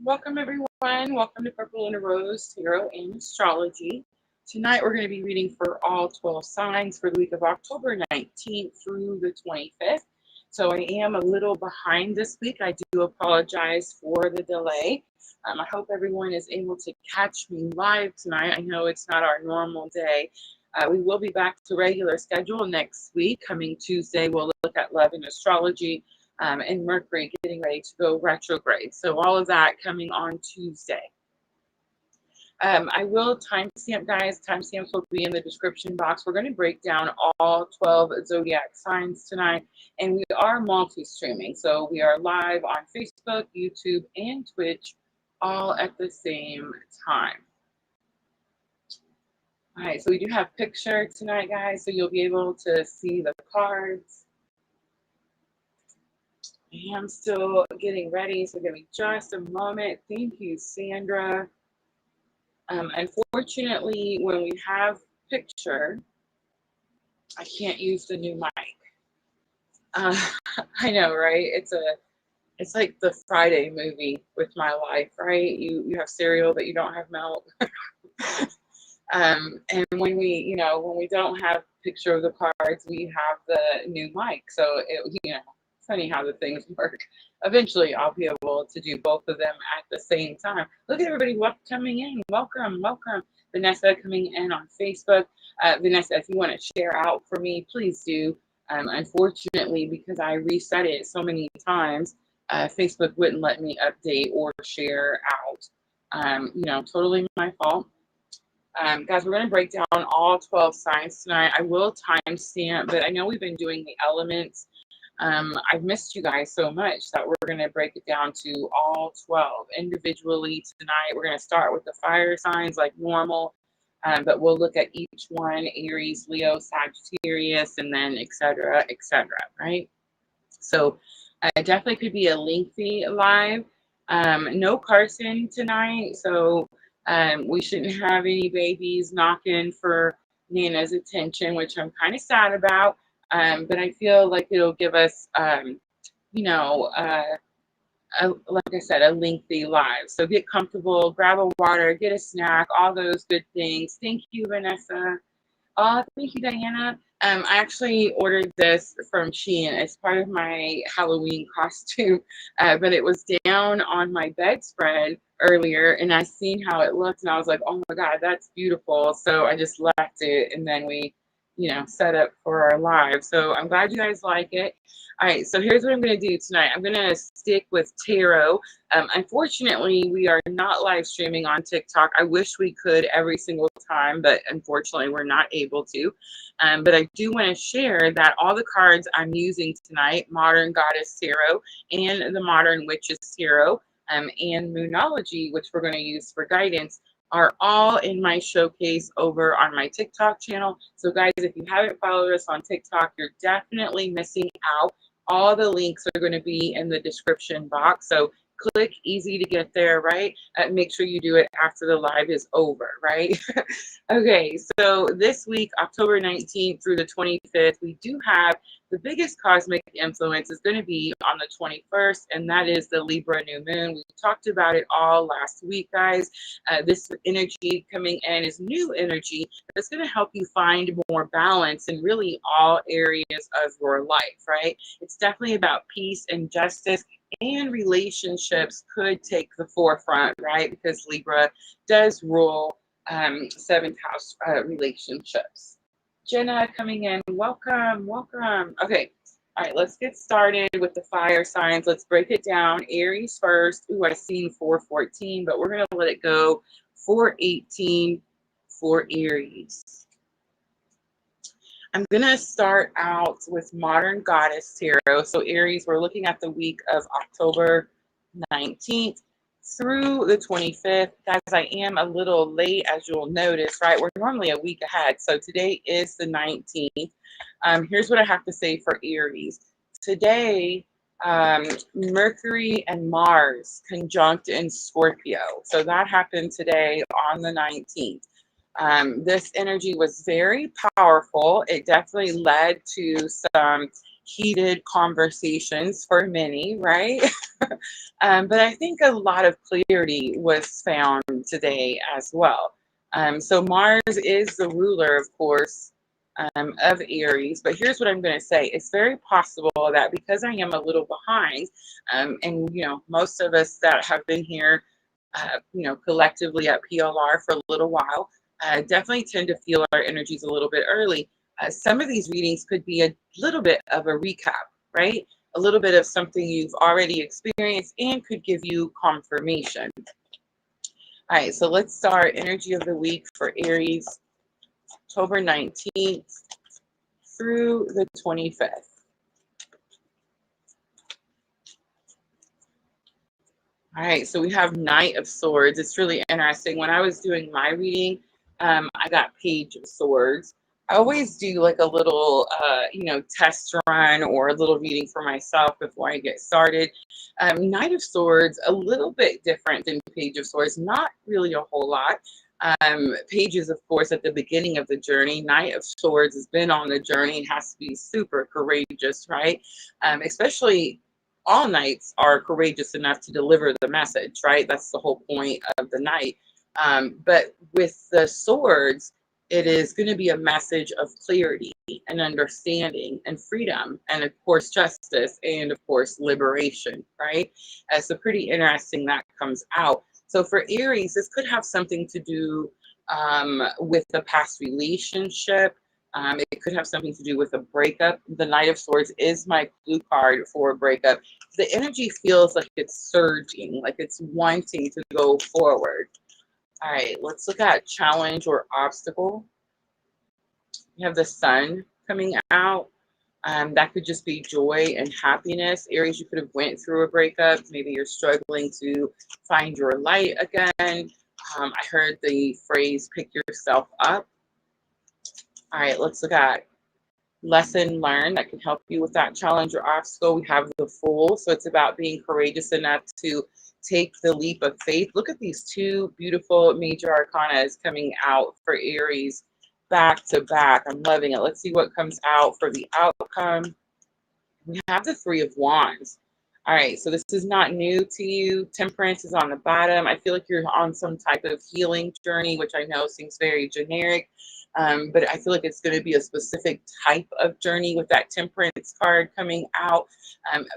Welcome everyone. Welcome to Purplelunarose Tarot and Astrology. Tonight we're going to be reading for all 12 signs for the week of October 19th through the 25th. So I am a little behind this week. I do apologize for the delay. I hope everyone is able to catch me live tonight. I know it's not our normal day. We will be back to regular schedule next week. Coming Tuesday, we'll look at love and astrology. And Mercury getting ready to go retrograde. So all of that coming on Tuesday. I will timestamp, guys. Timestamps will be in the description box. We're going to break down all 12 zodiac signs tonight. And we are multi-streaming. So we are live on Facebook, YouTube, and Twitch all at the same time. All right, so we do have picture tonight, guys. So you'll be able to see the cards. I am still getting ready, so give me just a moment. Thank you, Sandra. Unfortunately, when we have picture, I can't use the new mic. I know, right? It's like the Friday movie with my life, right? You have cereal, but you don't have milk. And when we don't have picture of the cards, we have the new mic. So funny how the things work. Eventually, I'll be able to do both of them at the same time. Look at everybody coming in. Welcome. Vanessa coming in on Facebook. Vanessa, if you want to share out for me, please do. Unfortunately, because I reset it so many times, Facebook wouldn't let me update or share out. Totally my fault. Guys, we're going to break down all 12 signs tonight. I will timestamp, but I know we've been doing the elements. I've missed you guys so much that we're going to break it down to all 12 individually tonight. We're going to start with the fire signs like normal, but we'll look at each one: Aries, Leo, Sagittarius, and then etc., right? So definitely could be a lengthy live. No Carson tonight, so we shouldn't have any babies knocking for Nana's attention, which I'm kind of sad about. But I feel like it'll give us, like I said, a lengthy live. So get comfortable, grab a water, get a snack, all those good things. Thank you, Vanessa. Oh, thank you, Diana. I actually ordered this from Shein as part of my Halloween costume, but it was down on my bedspread earlier, and I seen how it looked, and I was like, oh my God, that's beautiful. So I just left it, and then we set up for our live. So I'm glad you guys like it. All right, so here's what I'm going to do tonight. I'm going to stick with tarot. Unfortunately, we are not live streaming on TikTok. I wish we could every single time, but unfortunately, we're not able to. But I do want to share that all the cards I'm using tonight, Modern Goddess Tarot and the Modern Witches Tarot, and Moonology, which we're going to use for guidance, are all in my showcase over on my TikTok channel. So guys, if you haven't followed us on TikTok, you're definitely missing out. All the links are going to be in the description box. So click, easy to get there, right? Make sure you do it after the live is over, right? Okay, so this week, October 19th through the 25th, we do have the biggest cosmic influence is going to be on the 21st, and that is the Libra new moon. We talked about it all last week, guys. This energy coming in is new energy that's going to help you find more balance in really all areas of your life, right? It's definitely about peace and justice, and relationships could take the forefront, right? Because Libra does rule 7th house relationships. Jenna coming in. Welcome. Okay. All right, let's get started with the fire signs. Let's break it down. Aries first. Ooh, I seen 414, but we're going to let it go. 418 for Aries. I'm going to start out with Modern Goddess Tarot. So Aries, we're looking at the week of October 19th through the 25th. Guys, I am a little late, as you'll notice, right? We're normally a week ahead. So today is the 19th. Here's what I have to say for Aries. Today, Mercury and Mars conjunct in Scorpio. So that happened today on the 19th. This energy was very powerful. It definitely led to some heated conversations for many, right? But I think a lot of clarity was found today as well. So Mars is the ruler, of course, of Aries. But here's what I'm going to say. It's very possible that because I am a little behind, and, most of us that have been here, collectively at PLR for a little while, definitely tend to feel our energies a little bit early. Some of these readings could be a little bit of a recap, right? A little bit of something you've already experienced and could give you confirmation. All right, so let's start energy of the week for Aries, October 19th through the 25th. All right, so we have Knight of Swords. It's really interesting. When I was doing my reading, I got Page of Swords. I always do like a little, test run or a little reading for myself before I get started. Knight of Swords, a little bit different than Page of Swords, not really a whole lot. Pages, of course, at the beginning of the journey. Knight of Swords has been on the journey and has to be super courageous, right? Especially all knights are courageous enough to deliver the message, right? That's the whole point of the knight. But with the swords, it is going to be a message of clarity and understanding and freedom, and of course, justice, and of course, liberation, right? So pretty interesting that comes out. So for Aries, this could have something to do with the past relationship. It could have something to do with a breakup. The Knight of Swords is my clue card for a breakup. The energy feels like it's surging, like it's wanting to go forward. All right, let's look at challenge or obstacle. You have the Sun coming out. That could just be joy and happiness. Aries, you could have went through a breakup. Maybe you're struggling to find your light again. I heard the phrase pick yourself up. All right, let's look at lesson learned that can help you with that challenge or obstacle. We have the Fool. So it's about being courageous enough to take the leap of faith. Look at these two beautiful major arcanas coming out for Aries back to back. I'm loving it. Let's see what comes out for the outcome. We have the Three of Wands. All right, so this is not new to you. Temperance is on the bottom. I feel like you're on some type of healing journey, which I know seems very generic. But I feel like it's going to be a specific type of journey with that Temperance card coming out.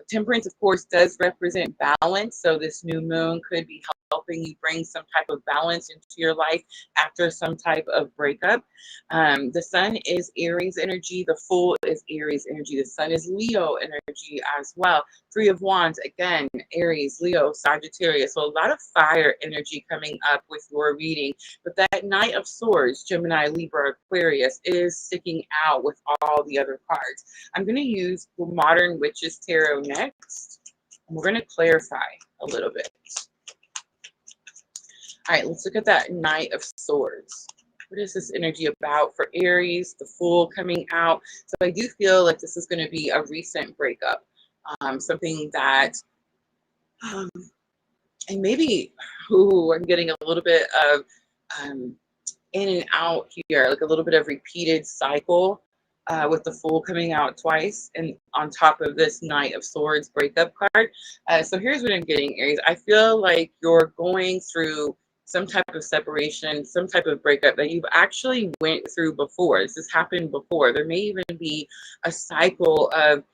Temperance, of course, does represent balance. So this new moon could be helping you bring some type of balance into your life after some type of breakup. The Sun is Aries energy. The Fool is Aries energy. The Sun is Leo energy as well. Three of Wands, again, Aries, Leo, Sagittarius. So a lot of fire energy coming up with your reading. But that Knight of Swords, Gemini, Libra, Aquarius, is sticking out with all the other cards. I'm going to use the Modern Witches Tarot next. And we're going to clarify a little bit. All right, let's look at that Knight of Swords. What is this energy about for Aries? The Fool coming out. So I do feel like this is going to be a recent breakup. Something that, and maybe, I'm getting a little bit of in and out here, like a little bit of repeated cycle with the Fool coming out twice, and on top of this Knight of Swords breakup card. So here's what I'm getting, Aries. I feel like you're going through some type of separation, some type of breakup that you've actually went through before. This has happened before. There may even be a cycle of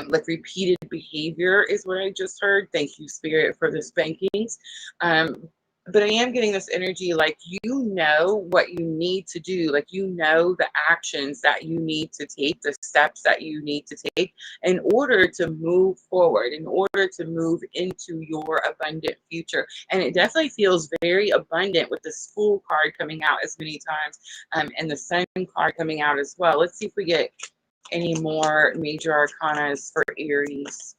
like repeated behavior is what I just heard. Thank you, Spirit, for the spankings. But I am getting this energy like you know what you need to do, like you know the actions that you need to take, the steps that you need to take in order to move forward, in order to move into your abundant future. And it definitely feels very abundant with this Fool card coming out as many times, and the Sun card coming out as well. Let's see if we get any more major arcanas for Aries.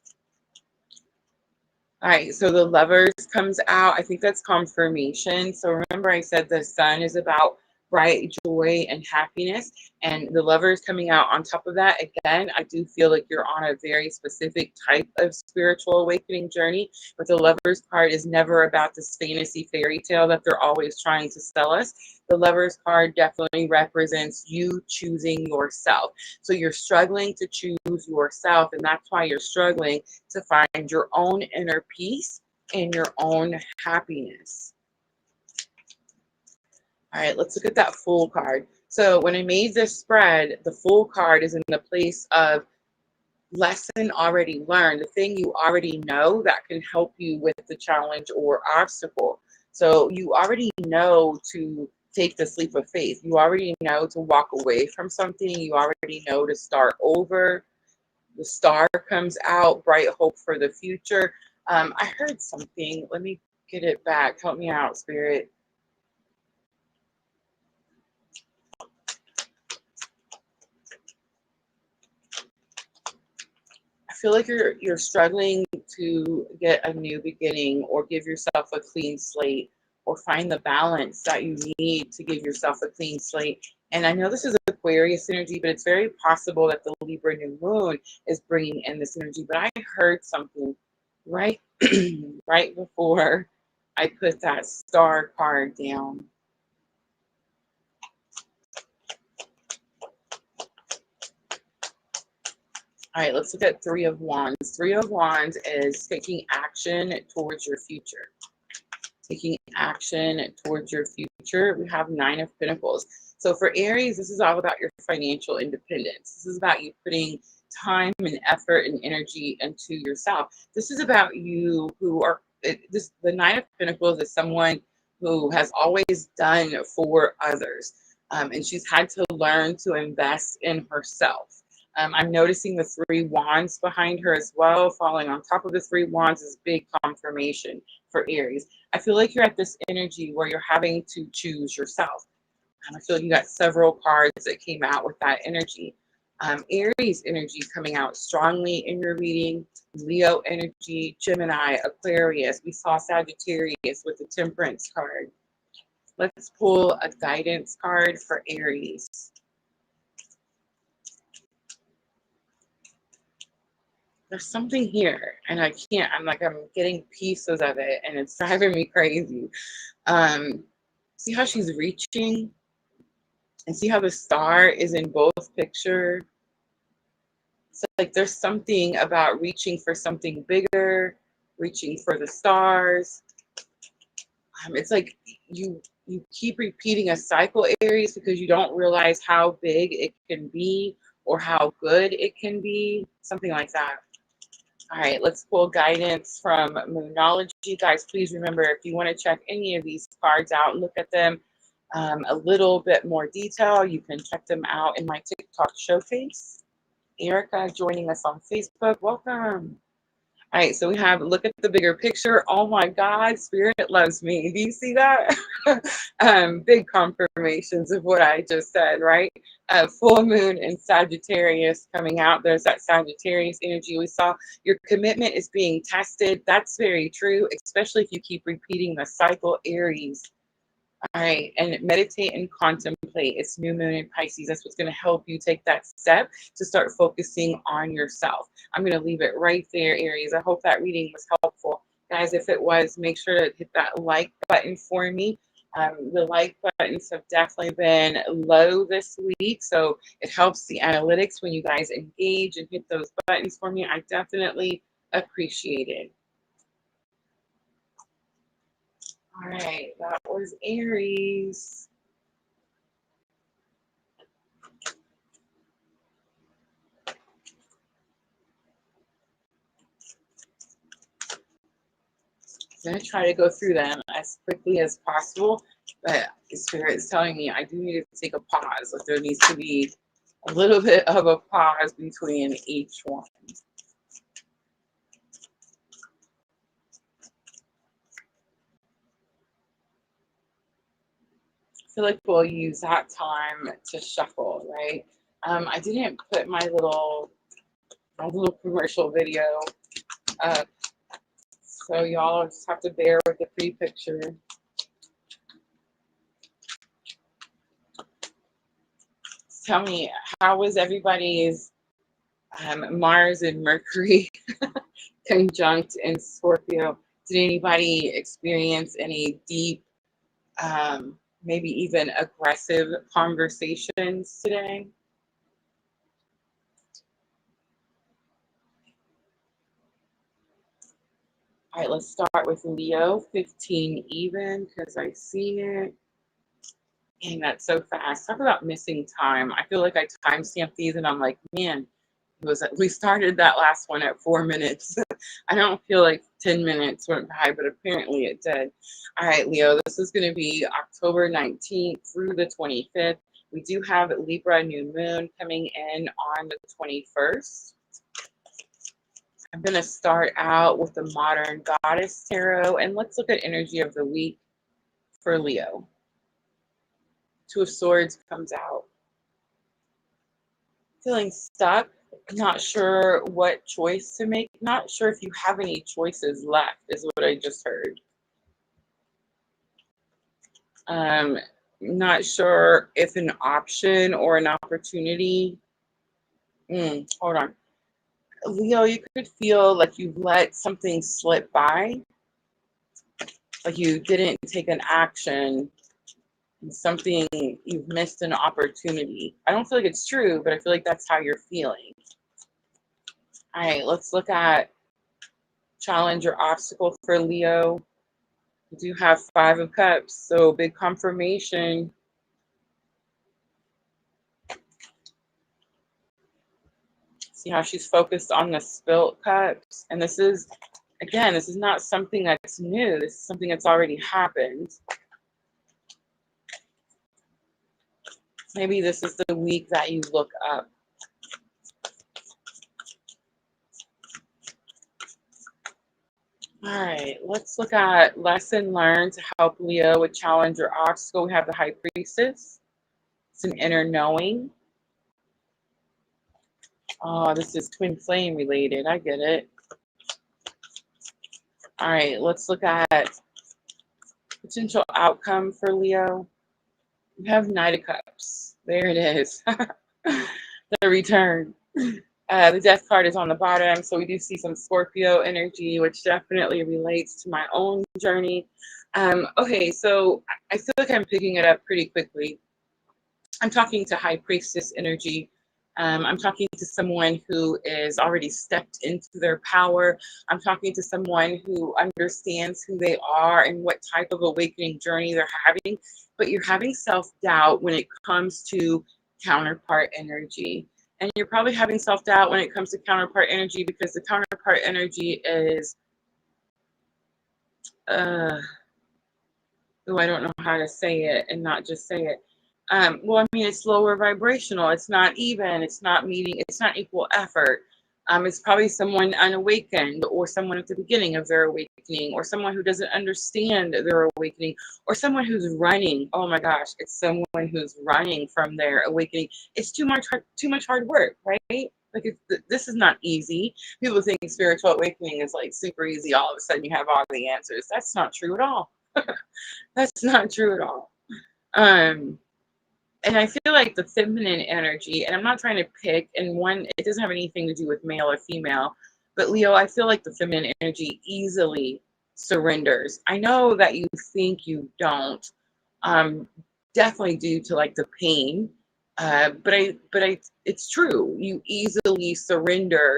All right, so the Lovers comes out. I think that's confirmation. So remember I said the Sun is about bright joy and happiness, and the Lovers coming out on top of that. Again, I do feel like you're on a very specific type of spiritual awakening journey, but the Lovers card is never about this fantasy fairy tale that they're always trying to sell us. The Lovers card definitely represents you choosing yourself. So you're struggling to choose yourself, and that's why you're struggling to find your own inner peace in your own happiness. All right, let's look at that Fool card. So when I made this spread, the Fool card is in the place of lesson already learned, the thing you already know that can help you with the challenge or obstacle. So you already know to take this leap of faith. You already know to walk away from something. You already know to start over. The star comes out, bright hope for the future. I heard something. Let me get it back. Help me out, Spirit. I feel like you're struggling to get a new beginning or give yourself a clean slate or find the balance that you need to give yourself a clean slate. And I know this is Aquarius energy, but it's very possible that the Libra new moon is bringing in this energy. But I heard something right right before I put that star card down. All right, let's look at Three of Wands. Three of Wands is taking action towards your future. Taking action towards your future. We have Nine of Pentacles. So for Aries, this is all about your financial independence. This is about you putting time and effort and energy into yourself. This is about you who are, the Nine of Pentacles is someone who has always done for others. And she's had to learn to invest in herself. I'm noticing the Three Wands behind her as well. Falling on top of the Three Wands is big confirmation for Aries. I feel like you're at this energy where you're having to choose yourself. I feel like you got several cards that came out with that energy. Aries energy coming out strongly in your reading. Leo energy, Gemini, Aquarius. We saw Sagittarius with the Temperance card. Let's pull a guidance card for Aries. There's something here and I can't, I'm getting pieces of it and it's driving me crazy. See how she's reaching and see how the star is in both pictures. So like there's something about reaching for something bigger, reaching for the stars. It's like you keep repeating a cycle, Aries, because you don't realize how big it can be or how good it can be, something like that. All right, let's pull guidance from Moonology. Guys, please remember, if you want to check any of these cards out and look at them a little bit more detail, you can check them out in my TikTok showcase. Erica joining us on Facebook. Welcome. All right, so we have look at the bigger picture. Oh my God, Spirit loves me. Do you see that? Big confirmations of what I just said, right? Full moon in Sagittarius coming out. There's that Sagittarius energy we saw. Your commitment is being tested. That's very true, especially if you keep repeating the cycle, Aries. All right, and meditate and contemplate. It's new moon in Pisces. That's what's going to help you take that step to start focusing on yourself. I'm going to leave it right there, Aries. I hope that reading was helpful. Guys, if it was, make sure to hit that like button for me. The like buttons have definitely been low this week, so it helps the analytics when you guys engage and hit those buttons for me. I definitely appreciate it. All right, that was Aries. I'm going to try to go through them as quickly as possible, but the Spirit is telling me I do need to take a pause. Like there needs to be a little bit of a pause between each one. I feel like we'll use that time to shuffle, right? I didn't put my little commercial video up, so y'all just have to bear with the pre-picture. Tell me, how was everybody's Mars and Mercury conjunct in Scorpio? Did anybody experience any deep, maybe even aggressive conversations today? All right, let's start with Leo, 15 even, because I see it. Dang, that's so fast. Talk about missing time. I feel like I timestamped these and I'm like, man, we started that last one at 4 minutes. I don't feel like 10 minutes went by, but apparently it did. All right, Leo, this is going to be October 19th through the 25th. We do have Libra new moon coming in on the 21st. I'm going to start out with the Modern Goddess Tarot, and let's look at energy of the week for Leo. Two of Swords comes out. Feeling stuck, not sure what choice to make, not sure if you have any choices left, is what I just heard. Not sure if an option or an opportunity. Hold on. Leo, you could feel like you've let something slip by, like you didn't take an action, something, you've missed an opportunity. I don't feel like it's true, but I feel like that's how you're feeling. All right, let's look at challenge or obstacle for Leo. We do have 5 of Cups, so big confirmation. See how she's focused on the spilt cups. And this is, again, this is not something that's new. This is something that's already happened. Maybe this is the week that you look up. All right, let's look at lesson learned to help Leo with challenge or obstacle. We have the High Priestess. It's an inner knowing. Oh, this is twin flame related. I get it. All right, let's look at potential outcome for Leo. We have Knight of Cups. There it is. The return. The Death card is on the bottom, so we do see some Scorpio energy, which definitely relates to my own journey. Okay, so I feel like I'm picking it up pretty quickly. I'm talking to High Priestess energy. I'm talking to someone who is already stepped into their power. I'm talking to someone who understands who they are and what type of awakening journey they're having. But you're having self-doubt when it comes to counterpart energy. And you're probably having self-doubt when it comes to counterpart energy because the counterpart energy is, I don't know how to say it and not just say it. Well, I mean, it's lower vibrational. It's not even. It's not meeting. It's not equal effort. It's probably someone unawakened, or someone at the beginning of their awakening, or someone who doesn't understand their awakening, or someone who's running. Oh my gosh, it's someone who's running from their awakening. It's too much hard work, right? Like this is not easy. People think spiritual awakening is like super easy. All of a sudden, you have all the answers. That's not true at all. That's not true at all. And I feel like the feminine energy, and I'm not trying to pick, and one, it doesn't have anything to do with male or female, but Leo, I feel like the feminine energy easily surrenders. I know that you think you don't, definitely due to like the pain, but it's true. You easily surrender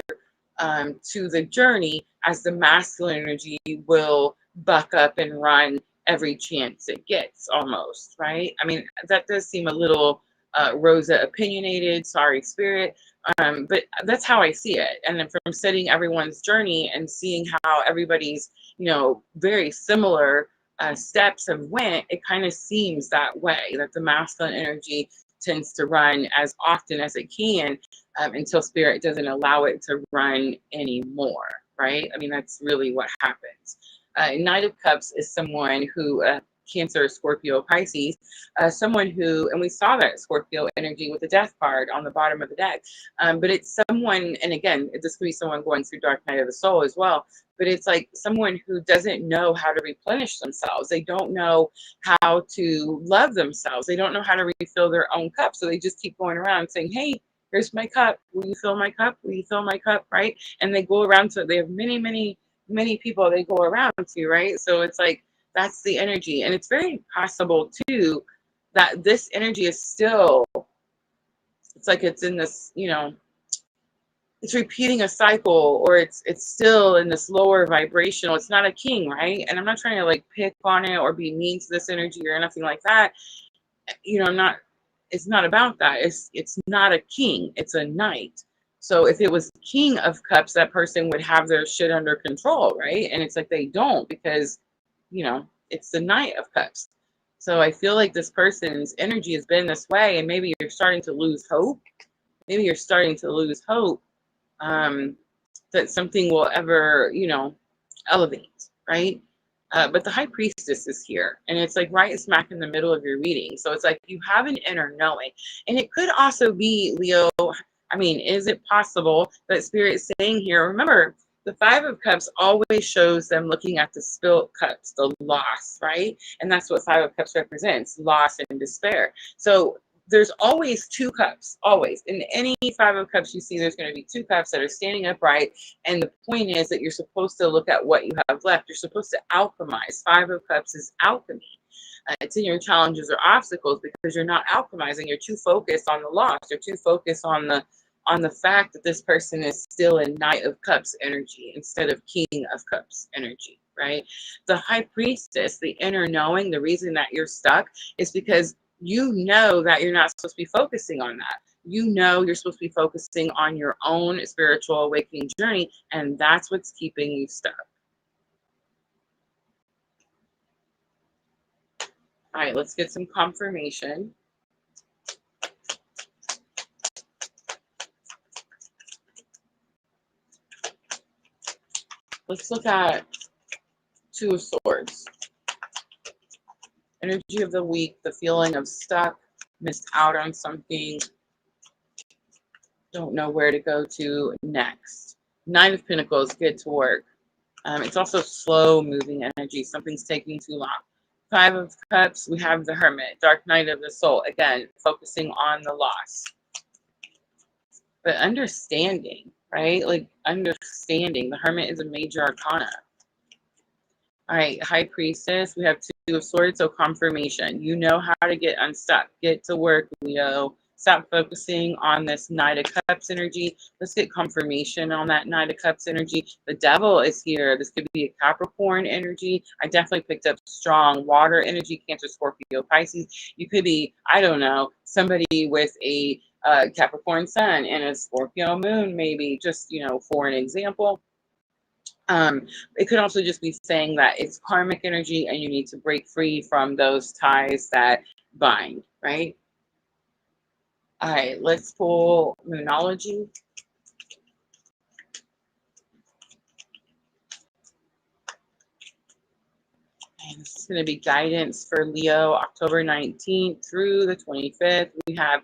to the journey, as the masculine energy will buck up and run every chance it gets, almost, right? I mean, that does seem a little Rosa opinionated, sorry spirit, but that's how I see it. And then from studying everyone's journey and seeing how everybody's, very similar steps have went, it kind of seems that way, that the masculine energy tends to run as often as it can until spirit doesn't allow it to run anymore, right? I mean, that's really what happens. Knight of Cups is someone who, Cancer, Scorpio, Pisces, someone who, and we saw that Scorpio energy with the Death card on the bottom of the deck, but it's someone, and again, this could be someone going through Dark Night of the Soul as well, but it's like someone who doesn't know how to replenish themselves. They don't know how to love themselves. They don't know how to refill their own cup, so they just keep going around saying, hey, here's my cup. Will you fill my cup? Will you fill my cup? Right? And they go around, so they have many people they go around to, right? So it's like, that's the energy. And it's very possible too that this energy is still, it's like it's in this, it's repeating a cycle, or it's still in this lower vibrational. It's not a king, right? And I'm not trying to like pick on it or be mean to this energy or anything like that. You know, I'm not, it's not about that. It's not a king, it's a knight. So if it was king of cups, that person would have their shit under control, right? And it's like they don't, because, you know, it's the knight of cups. So I feel like this person's energy has been this way, and maybe you're starting to lose hope. Maybe you're starting to lose hope, that something will ever, you know, elevate, right? But the high priestess is here, and it's like right smack in the middle of your reading. So it's like you have an inner knowing. And it could also be, Leo, I mean, is it possible that spirit is saying here, remember, the Five of Cups always shows them looking at the spilt cups, the loss, right? And that's what Five of Cups represents, loss and despair. So there's always two cups, always. In any Five of Cups you see, there's going to be two cups that are standing upright. And the point is that you're supposed to look at what you have left. You're supposed to alchemize. Five of Cups is alchemy. It's in your challenges or obstacles, because you're not alchemizing. You're too focused on the loss. You're too focused on the fact that this person is still in Knight of Cups energy instead of King of Cups energy, right? The High Priestess, the inner knowing, the reason that you're stuck is because you know that you're not supposed to be focusing on that. You know you're supposed to be focusing on your own spiritual awakening journey, and that's what's keeping you stuck. All right, let's get some confirmation. Let's look at Two of Swords. Energy of the week, the feeling of stuck, missed out on something, don't know where to go to next. Nine of Pentacles, get to work. It's also slow moving energy. Something's taking too long. Five of Cups, we have the Hermit, Dark Night of the Soul. Again, focusing on the loss. But understanding, right? Like understanding. The Hermit is a major arcana. All right, High Priestess, we have Two of Swords, so confirmation. You know how to get unstuck. Get to work, Leo. Stop focusing on this Knight of Cups energy. Let's get confirmation on that Knight of Cups energy. The Devil is here. This could be a Capricorn energy. I definitely picked up strong water energy, Cancer, Scorpio, Pisces. You could be, I don't know, somebody with a Capricorn sun and a Scorpio moon, maybe, just, you know, for an example. It could also just be saying that it's karmic energy and you need to break free from those ties that bind, right? All right, let's pull Moonology. And this is going to be guidance for Leo, October 19th through the 25th. We have,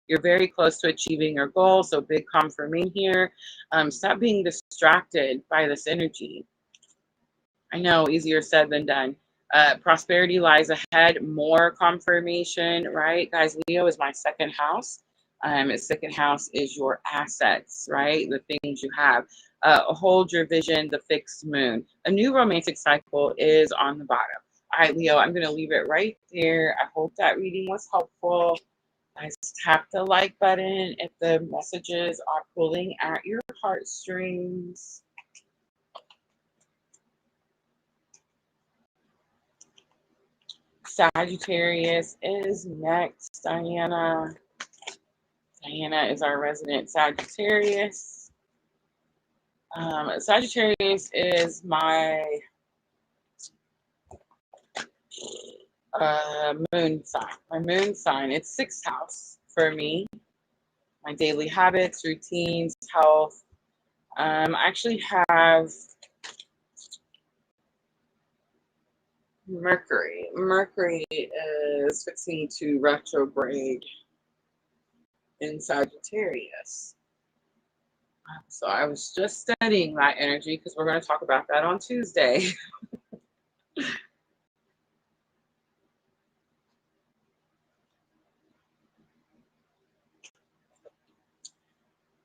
you're very close to achieving your goal, so big confirmation here. Stop being distracted by this energy. I know, easier said than done. Prosperity lies ahead, more confirmation, right? Guys, Leo is my second house. Its second house is your assets, right? The things you have. Hold your vision, the fixed moon. A new romantic cycle is on the bottom. All right, Leo, I'm going to leave it right there. I hope that reading was helpful. Guys, tap the like button if the messages are pulling at your heartstrings. Sagittarius is next. Diana. Diana is our resident Sagittarius. Sagittarius is my moon sign. My moon sign. It's sixth house for me. My daily habits, routines, health. I actually have Mercury. Mercury is fixing to retrograde in Sagittarius. So I was just studying that energy because we're going to talk about that on Tuesday.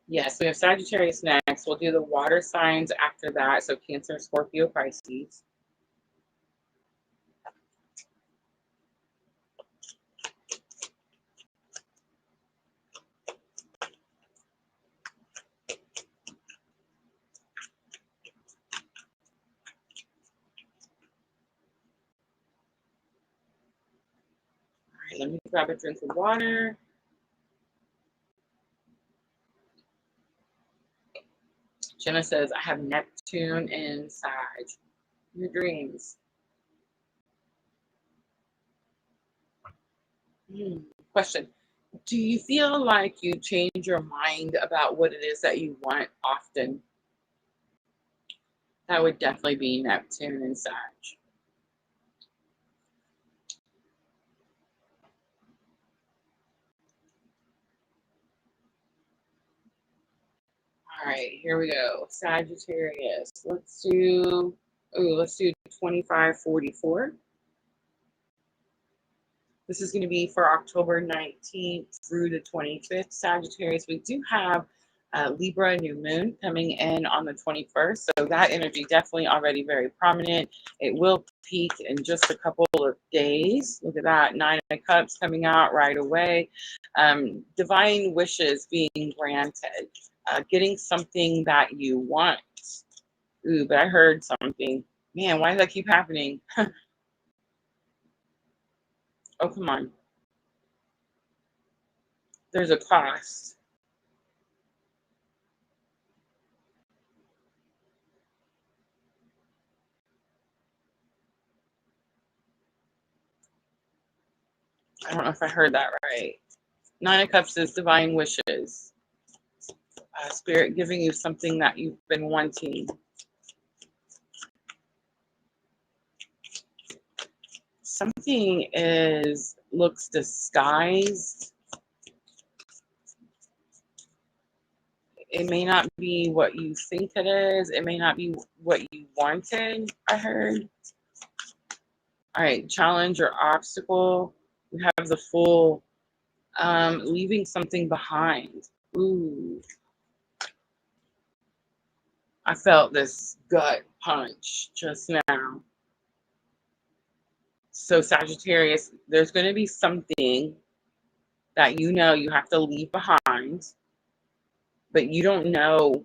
Yes, we have Sagittarius next. We'll do the water signs after that. So Cancer, Scorpio, Pisces. Let me grab a drink of water. Jenna says, I have Neptune in Sag. Your dreams. Question. Do you feel like you change your mind about what it is that you want often? That would definitely be Neptune and Sag. All right, here we go. Sagittarius. Let's do 2544. This is going to be for October 19th through the 25th. Sagittarius, we do have Libra new moon coming in on the 21st. So that energy definitely already very prominent. It will peak in just a couple of days. Look at that. 9 of Cups coming out right away. Divine wishes being granted. Getting something that you want. Ooh, but I heard something. Man, why does that keep happening? Oh, come on. There's a cost. I don't know if I heard that right. 9 of Cups is divine wishes. Spirit giving you something that you've been wanting. Something looks disguised. It may not be what you think it is. It may not be what you wanted, I heard. All right, challenge or obstacle. We have the Fool. Leaving something behind. Ooh. I felt this gut punch just now. So Sagittarius, there's going to be something that you know you have to leave behind, but you don't know.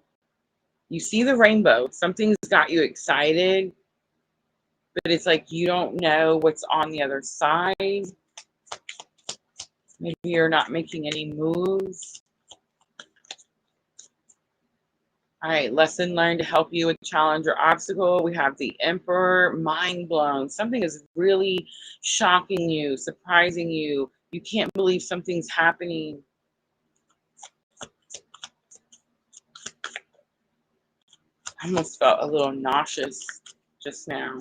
You see the rainbow. Something's got you excited, but it's like you don't know what's on the other side. Maybe you're not making any moves. All right, lesson learned to help you with challenge or obstacle. We have the Emperor, mind blown. Something is really shocking you, surprising you. You can't believe something's happening. I almost felt a little nauseous just now.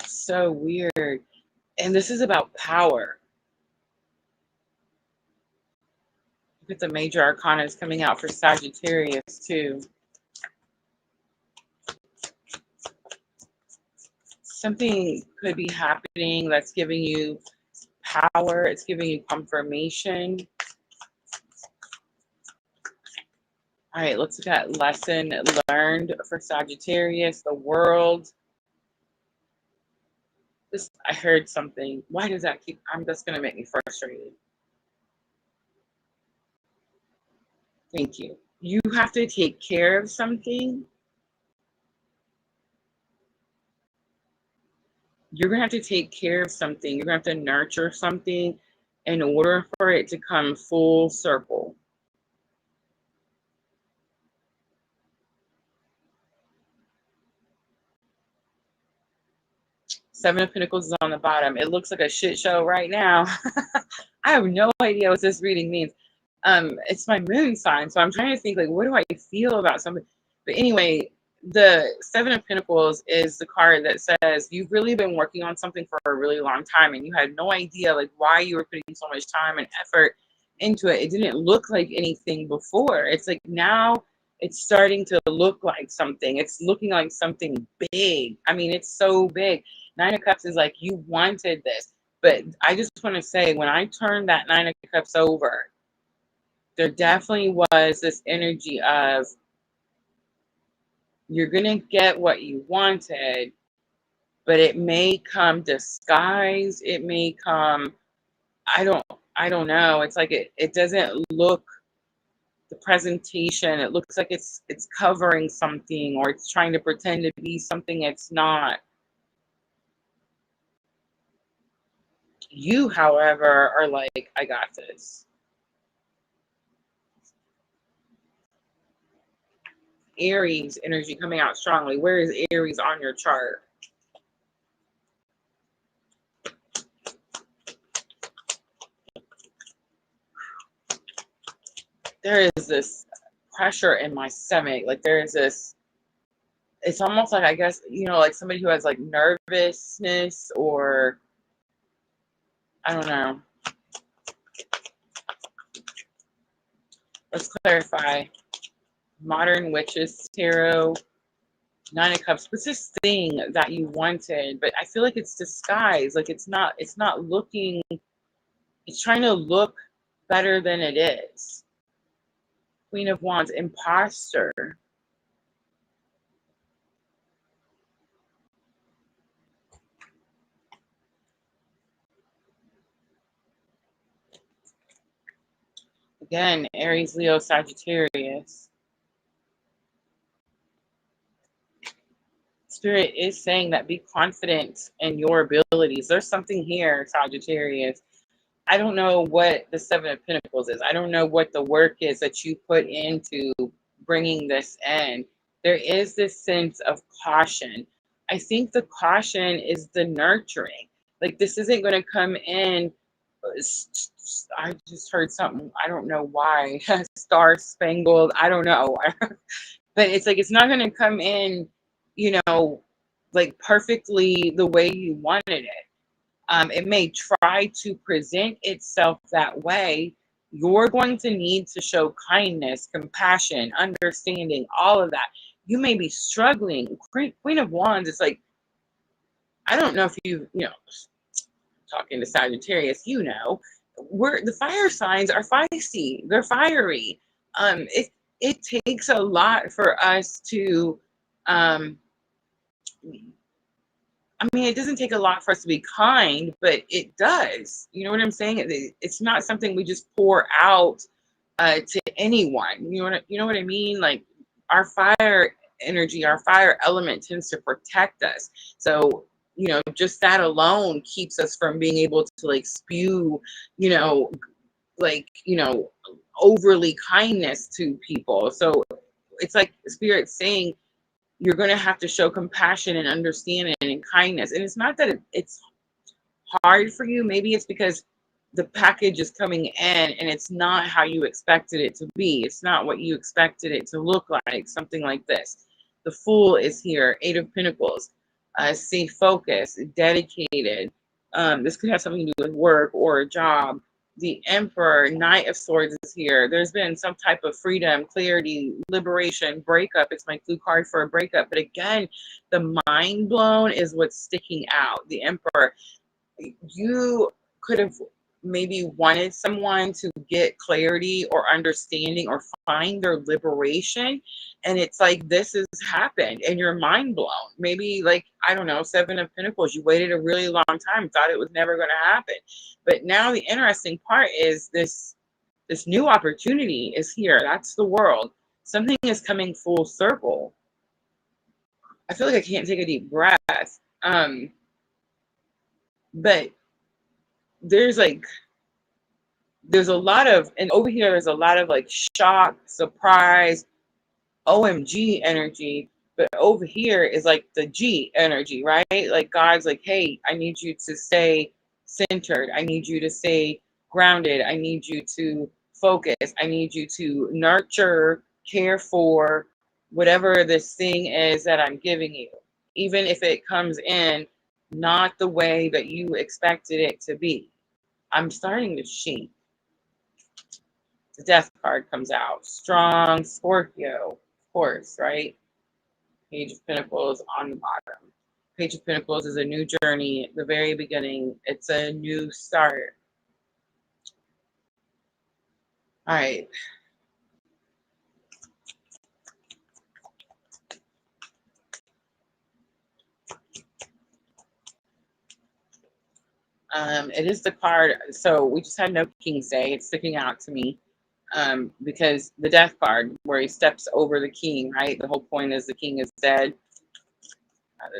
So weird. And this is about power. Look at the major arcana is coming out for Sagittarius too. Something could be happening that's giving you power. It's giving you confirmation. All right, let's look at lesson learned for Sagittarius, the world. I heard something. Why does that keep? That's going to make me frustrated. Thank you. You have to take care of something. You're going to have to take care of something. You're going to have to nurture something in order for it to come full circle. Seven of Pentacles is on the bottom. It looks like a shit show right now. I have no idea what this reading means. It's my moon sign, so I'm trying to think, like, what do I feel about something? But anyway, the Seven of Pentacles is the card that says you've really been working on something for a really long time, and you had no idea, like, why you were putting so much time and effort into it. It didn't look like anything before. It's like now it's starting to look like something. It's looking like something big. I mean, it's so big. 9 of Cups is like, you wanted this. But I just want to say, when I turned that 9 of Cups over, there definitely was this energy of you're going to get what you wanted, but it may come disguised. It may come, I don't know. It's like it doesn't look, the presentation, it looks like it's covering something, or it's trying to pretend to be something it's not. You, however, are like, I got this. Aries energy coming out strongly. Where is Aries on your chart? There is this pressure in my stomach. Like there is this, it's almost like, I guess, you know, like somebody who has like nervousness, or I don't know. Let's clarify. Modern Witches Tarot, Nine of Cups. What's this thing that you wanted? But I feel like it's disguised. Like it's not looking, it's trying to look better than it is. Queen of Wands, imposter. Again, Aries, Leo, Sagittarius. Spirit is saying that be confident in your abilities. There's something here, Sagittarius. I don't know what the Seven of Pentacles is. I don't know what the work is that you put into bringing this in. There is this sense of caution. I think the caution is the nurturing. Like this isn't going to come in. I just heard something. I don't know why. Star Spangled. I don't know. But it's like it's not going to come in, you know, like perfectly the way you wanted it. It may try to present itself that way. You're going to need to show kindness, compassion, understanding, all of that. You may be struggling. Queen of Wands is like, I don't know if you know, talking to Sagittarius, you know, the fire signs are feisty. They're fiery. It takes a lot for us to I mean, it doesn't take a lot for us to be kind, but it does. You know what I'm saying? It's not something we just pour out to anyone. You know what I mean? Like our fire energy, our fire element tends to protect us. So, you know, just that alone keeps us from being able to like spew, you know, like, you know, overly kindness to people. So it's like Spirit saying, you're going to have to show compassion and understanding and kindness. And it's not that it's hard for you. Maybe it's because the package is coming in and it's not how you expected it to be. It's not what you expected it to look like, something like this. The Fool is here, Eight of Pentacles. Stay focused, dedicated. This could have something to do with work or a job. The Emperor, Knight of Swords is here. There's been some type of freedom, clarity, liberation, breakup. It's my clue card for a breakup. But again, the mind blown is what's sticking out. The Emperor, you could have maybe wanted someone to get clarity or understanding or find their liberation, and it's like this has happened and you're mind blown. Maybe, like, I don't know, Seven of Pentacles, you waited a really long time, thought it was never going to happen, but now the interesting part is this new opportunity is here. That's the World. Something is coming full circle. I feel like I can't take a deep breath, but there's a lot of, and over here there's a lot of like shock, surprise, OMG energy. But over here is like the G energy, right? Like God's like, hey, I need you to stay centered. I need you to stay grounded. I need you to focus. I need you to nurture, care for whatever this thing is that I'm giving you. Even if it comes in not the way that you expected it to be. I'm starting to shake. The Death card comes out. Strong Scorpio, of course, right? Page of Pentacles on the bottom. Page of Pentacles is a new journey at the very beginning. It's a new start. All right. It is the card. So we just had no King's Day. It's sticking out to me. Because the Death card, where he steps over the king, right? The whole point is the king is dead.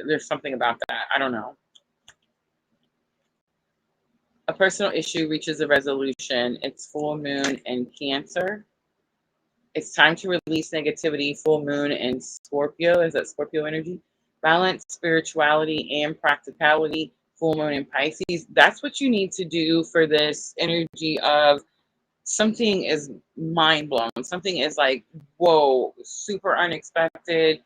There's something about that. I don't know. A personal issue reaches a resolution. It's full moon in Cancer. It's time to release negativity. Full moon in Scorpio. Is that Scorpio energy? Balance spirituality and practicality. Full moon in Pisces. That's what you need to do for this energy of something is mind blown. Something is like, whoa, super unexpected.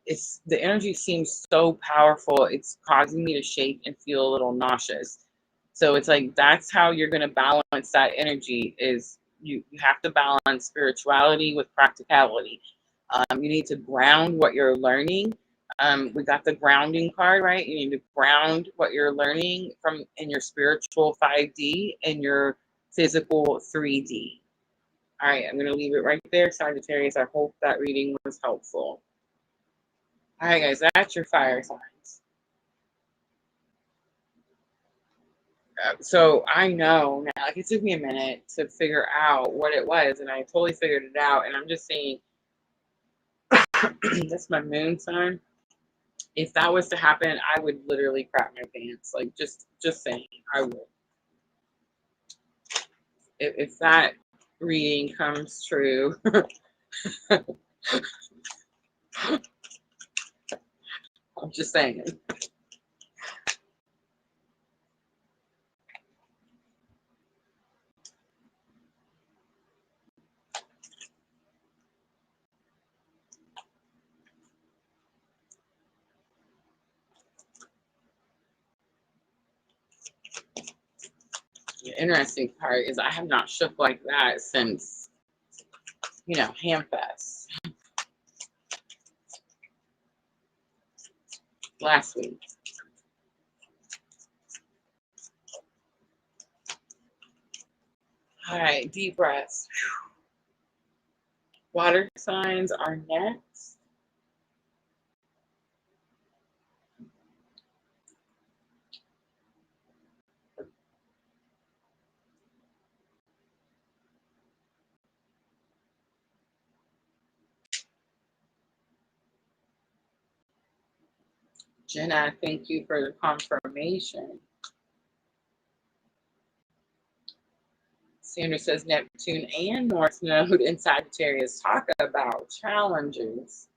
It's the energy seems so powerful. It's causing me to shake and feel a little nauseous. So it's like that's how you're going to balance that energy. Is you have to balance spirituality with practicality. You need to ground what you're learning. We got the grounding card, right? You need to ground what you're learning from in your spiritual 5D and your physical 3D. All right, I'm going to leave it right there, Sagittarius. I hope that reading was helpful. All right, guys, that's your fire signs. So I know now, like it took me a minute to figure out what it was, and I totally figured it out. And I'm just saying, that's my moon sign. If that was to happen, I would literally crap my pants. Like just saying, I would. If that reading comes true, I'm just saying. The interesting part is I have not shook like that since, Hamfest last week. All right, deep breaths. Water signs are next. Jenna, thank you for the confirmation. Sandra says Neptune and North Node in Sagittarius talk about challenges.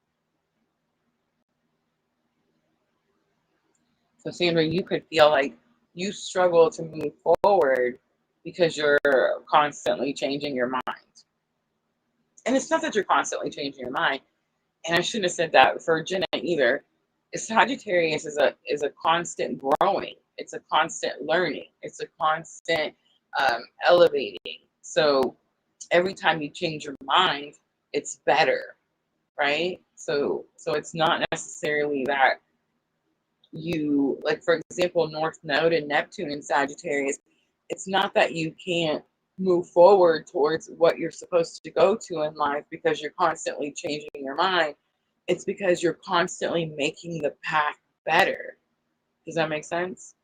So Sandra, you could feel like you struggle to move forward because you're constantly changing your mind. And it's not that you're constantly changing your mind. And I shouldn't have said that for Jenna either. Sagittarius is a constant growing. It's a constant learning. It's a constant elevating. So every time you change your mind, it's better, right? So it's not necessarily that you, like, for example, North Node and Neptune in Sagittarius, it's not that you can't move forward towards what you're supposed to go to in life because you're constantly changing your mind. It's because you're constantly making the path better. Does that make sense?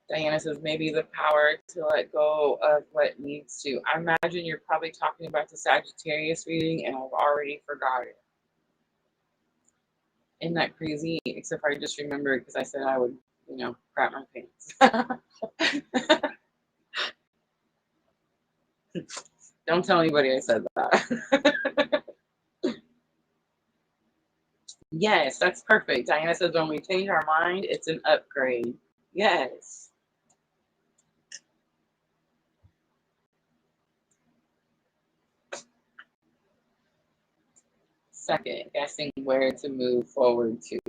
Diana says maybe the power to let go of what needs to. I imagine you're probably talking about the Sagittarius reading and I've already forgot it. Isn't that crazy? Except I just remembered because I said I would, crap my pants. Don't tell anybody I said that. Yes, that's perfect. Diana says when we change our mind, it's an upgrade. Yes. Second, guessing where to move forward to.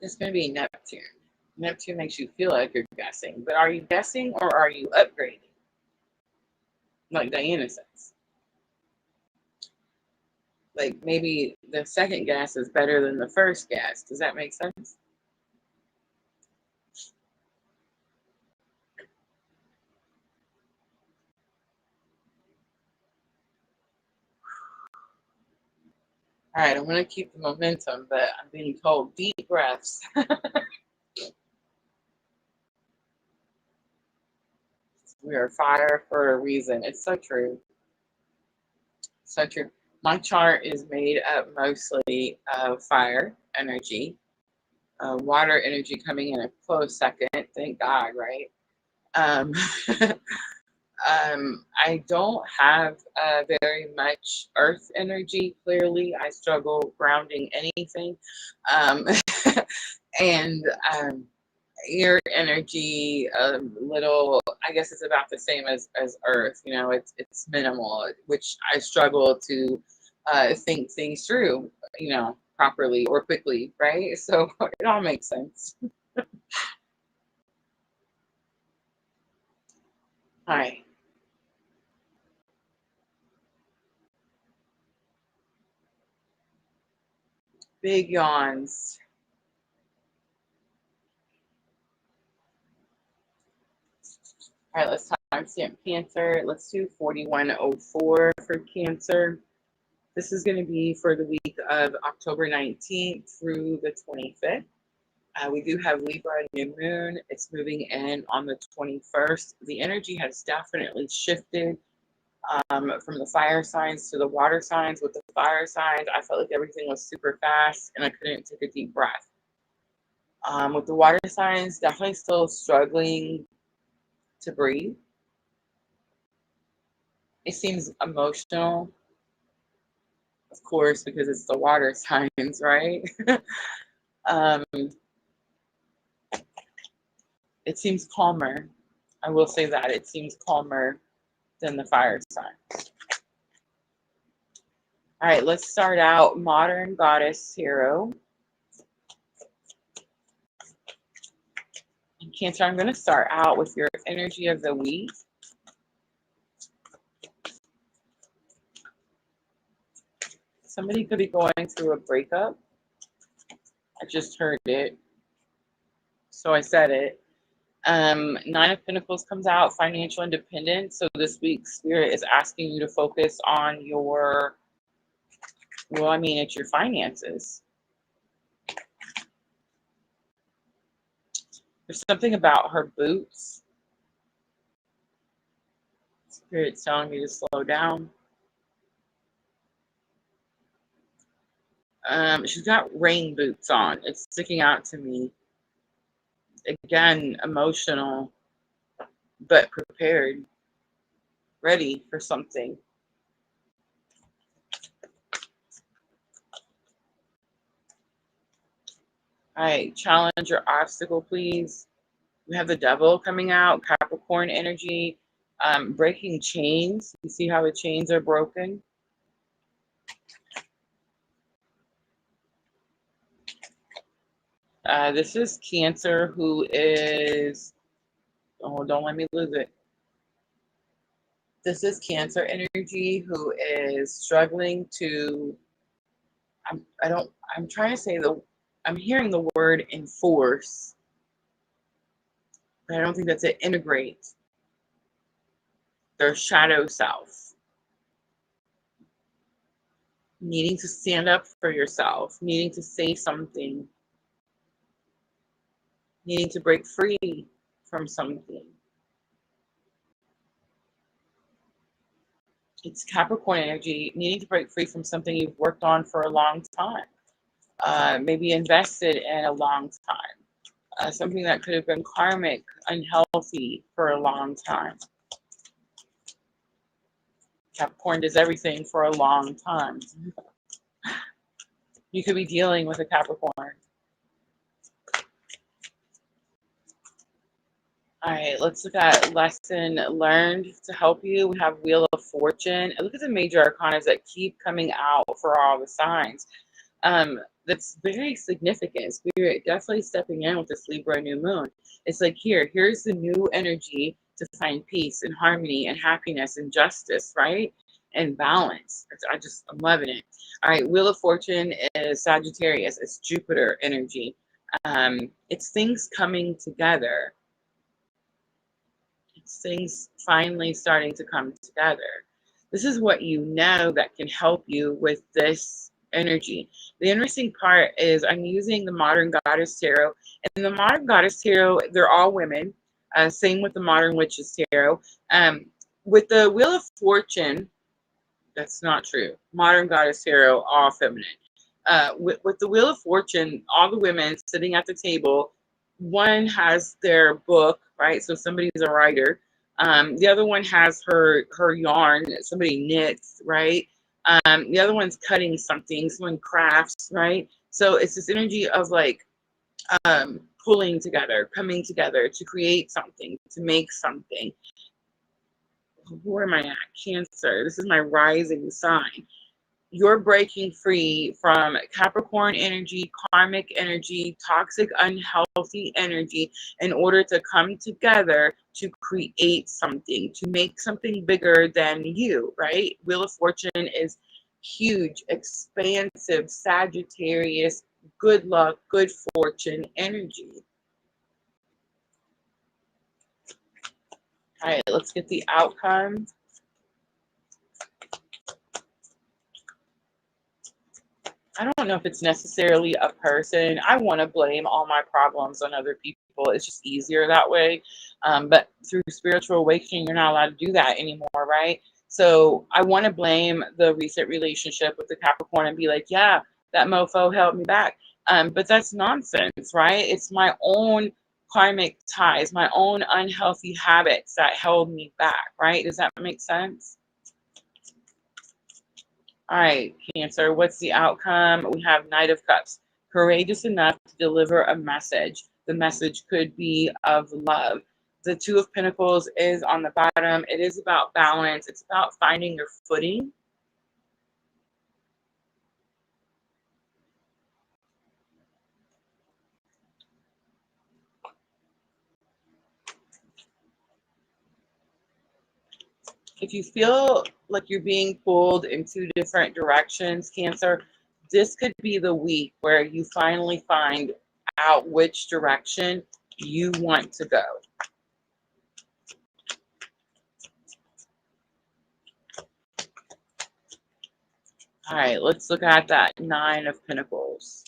It's going to be Neptune. Neptune makes you feel like you're guessing, but are you guessing or are you upgrading? Like Diana says. Like maybe the second guess is better than the first guess. Does that make sense? All right, I'm going to keep the momentum, but I'm being told deep breaths. We are fire for a reason. It's so true. So true. My chart is made up mostly of fire energy, water energy coming in a close second. Thank God, right? Um, I don't have very much earth energy. Clearly, I struggle grounding anything. Um, and air energy, little, I guess it's about the same as earth. You know, it's minimal, which I struggle to think things through, you know, properly or quickly, right? So it all makes sense. Hi. Big yawns. All right, let's timestamp Cancer. Let's do 4104 for Cancer. This is going to be for the week of October 19th through the 25th. We do have Libra new moon. It's moving in on the 21st. The energy has definitely shifted from the fire signs to the water signs. With the fire signs, I felt like everything was super fast and I couldn't take a deep breath. With the water signs, definitely still struggling to breathe. It seems emotional, of course, because it's the water signs, right? um, it seems calmer. I will say that it seems calmer than the fire sign. All right, let's start out Modern Goddess Tarot. In Cancer, I'm going to start out with your energy of the week. Somebody could be going through a breakup. I just heard it, so I said it. Nine of Pentacles comes out, financial independence. So this week, Spirit is asking you to focus on your, well, I mean, it's your finances. There's something about her boots. Spirit's telling me to slow down. She's got rain boots on. It's sticking out to me. Again, emotional, but prepared, ready for something. All right, challenge or obstacle, please. We have the Devil coming out, Capricorn energy, breaking chains. You see how the chains are broken? This is Cancer who is, oh, don't let me lose it. This is Cancer energy who is struggling to, I'm trying to say I'm hearing the word enforce, but I don't think that's it. Integrate their shadow self. Needing to stand up for yourself, needing to say something, needing to break free from something. It's Capricorn energy, needing to break free from something you've worked on for a long time, maybe invested in a long time, something that could have been karmic, unhealthy for a long time. Capricorn does everything for a long time. You could be dealing with a Capricorn. All right, let's look at lesson learned to help you. We have Wheel of Fortune. And look at the major arcanas that keep coming out for all the signs. That's very significant. Spirit definitely stepping in with this Libra new moon. It's like here's the new energy to find peace and harmony and happiness and justice, right? And balance. I'm loving it. All right, Wheel of Fortune is Sagittarius. It's Jupiter energy. It's things coming together. Things finally starting to come together. This is what you know that can help you with this energy. The interesting part is I'm using the Modern Goddess Tarot. And the Modern Goddess Tarot, they're all women. Same with the Modern Witches Tarot. With the Wheel of Fortune, That's not true. Modern Goddess Tarot, all feminine. With the Wheel of Fortune, all the women sitting at the table, one has their book, right? So somebody's a writer. The other one has her yarn. Somebody knits, right? The other one's cutting something. Someone crafts, right? So it's this energy of like pulling together, coming together to create something, to make something. Where am I at? Cancer. This is my rising sign. You're breaking free from Capricorn energy, karmic energy, toxic, unhealthy energy in order to come together to create something, to make something bigger than you, right? Wheel of Fortune is huge, expansive, Sagittarius, good luck, good fortune energy. All right, let's get the outcome. I don't know if it's necessarily a person. I want to blame all my problems on other people. It's just easier that way. But through spiritual awakening, you're not allowed to do that anymore, right? So I want to blame the recent relationship with the Capricorn and be like, yeah, that mofo held me back. But that's nonsense, right? It's my own karmic ties, my own unhealthy habits that held me back, right? Does that make sense? All right, Cancer, what's the outcome? We have Knight of Cups. Courageous enough to deliver a message. The message could be of love. The Two of Pentacles is on the bottom. It is about balance. It's about finding your footing. If you feel like you're being pulled in two different directions, Cancer, this could be the week where you finally find out which direction you want to go. All right, let's look at that Nine of Pentacles.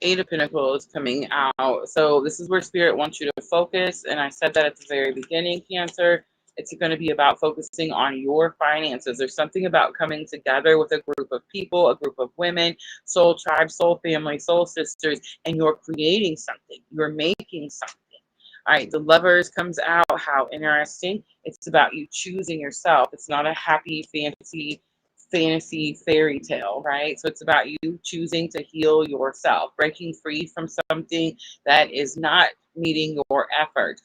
Eight of Pentacles coming out. So this is where Spirit wants you to focus. And I said that at the very beginning, Cancer. It's going to be about focusing on your finances. There's something about coming together with a group of people, a group of women, soul tribe, soul family, soul sisters, and you're creating something. You're making something. All right, the Lovers comes out. How interesting. It's about you choosing yourself. It's not a happy, fantasy fairy tale, right? So it's about you choosing to heal yourself, breaking free from something that is not meeting your effort.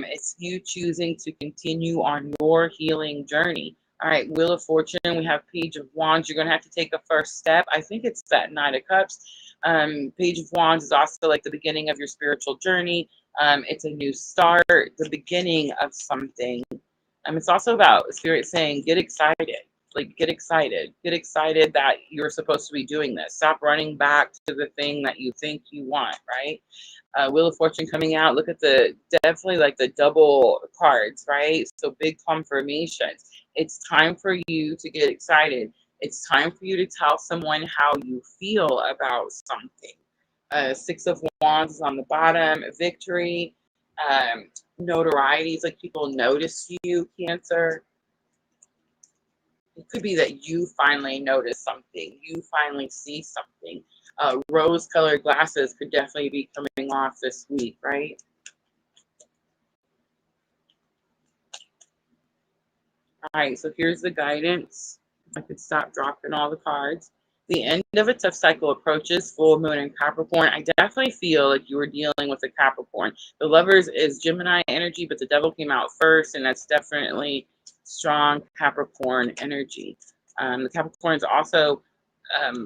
It's you choosing to continue on your healing journey. All right, Wheel of Fortune, we have Page of Wands. You're going to have to take a first step. I think it's that Knight of Cups. Page of Wands is also like the beginning of your spiritual journey. It's a new start, the beginning of something. It's also about Spirit saying, get excited. Like, get excited. Get excited that you're supposed to be doing this. Stop running back to the thing that you think you want, right? Wheel of Fortune coming out. Look at definitely like the double cards, right? So big confirmations. It's time for you to get excited. It's time for you to tell someone how you feel about something. Six of Wands is on the bottom. Victory. Notoriety is like people notice you, Cancer. It could be that you finally notice something. You finally see something. Rose-colored glasses could definitely be coming off this week, right? All right, so here's the guidance. I could stop dropping all the cards. The end of a tough cycle approaches. Full moon in Capricorn. I definitely feel like you were dealing with a Capricorn. The Lovers is Gemini energy, but the Devil came out first, and that's definitely strong Capricorn energy. The Capricorn is also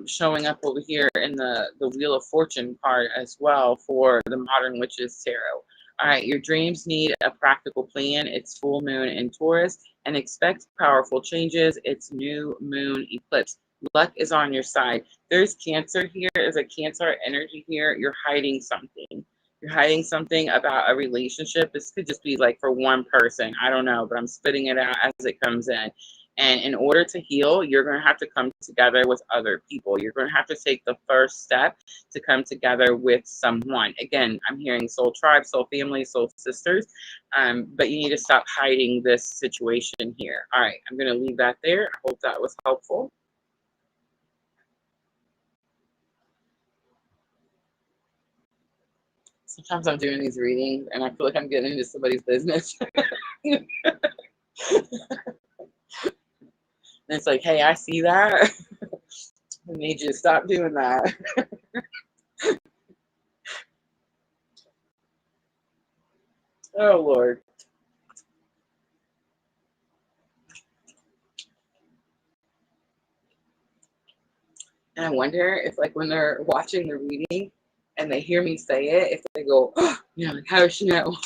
showing up over here in the Wheel of Fortune card as well for the Modern Witches Tarot. All right, your dreams need a practical plan. It's full moon in Taurus, and expect powerful changes. It's new moon eclipse. Luck is on your side. There's Cancer here. There's a Cancer energy here. You're hiding something. You're hiding something about a relationship. This could just be like for one person. I don't know, but I'm spitting it out as it comes in. And in order to heal, you're going to have to come together with other people. You're going to have to take the first step to come together with someone. Again, I'm hearing soul tribe, soul family, soul sisters, but you need to stop hiding this situation here. All right, I'm going to leave that there. I hope that was helpful. Sometimes I'm doing these readings and I feel like I'm getting into somebody's business. And it's like, hey, I see that. I need you to stop doing that. Oh, Lord. And I wonder if, like, when they're watching the reading and they hear me say it, if they go, oh, you know, like, how does she know?